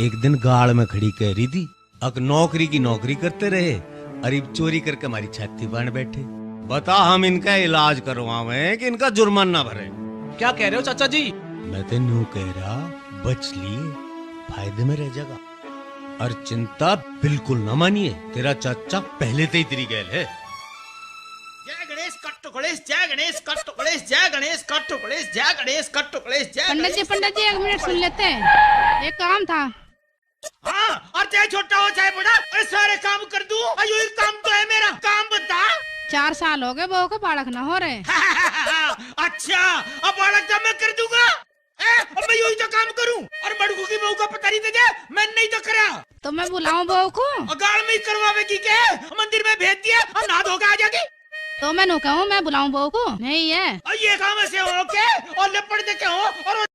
[SPEAKER 15] एक दिन गाड़ में खड़ी कह रही थी, अक नौकरी की नौकरी करते रहे, अरीब चोरी करके हमारी छाती बांध बैठे। बता हम इनका इलाज करवावें कि इनका जुर्माना भरे?
[SPEAKER 11] क्या कह रहे हो चाचा जी?
[SPEAKER 15] मैं तो न्यू कह रहा, बच लिए, फायदे में रह जाएगा। और चिंता बिल्कुल न मानिए, तेरा चाचा पहले से ही तेरी गैल है।
[SPEAKER 4] जय गणेश कट्टो गणेश, जय गणेश कट्टो गणेश, जय गणेश कट्टो गणेश, जय गणेश कट्टो गणेश, जय।
[SPEAKER 5] पंडित जी 1 मिनट सुन लेते हैं, एक काम था।
[SPEAKER 4] हाँ, और चाहे छोटा हो चाहे बड़ा, अरे सारे काम कर दूं। अयो एक काम तो है मेरा, काम बता।
[SPEAKER 5] 4 साल हो गए बहू को बालक न हो रहे।
[SPEAKER 4] अच्छा, अब बालक जब मैं कर दूंगा, अब मैं यही तो काम करूं। और बड़कू की बहू का पता नहीं तुझे, मैं नहीं तो करा।
[SPEAKER 5] तो मैं बुलाऊं बहू को?
[SPEAKER 4] गाड़ में ही करवावेगी के, मंदिर में भेज दिया और नहा धोकर आ जाएगी।
[SPEAKER 5] तो मैं नो कहूँ मैं बुलाऊं बहू को? नहीं है
[SPEAKER 4] और ये काम ऐसे हो के और लपड़ दे के हो और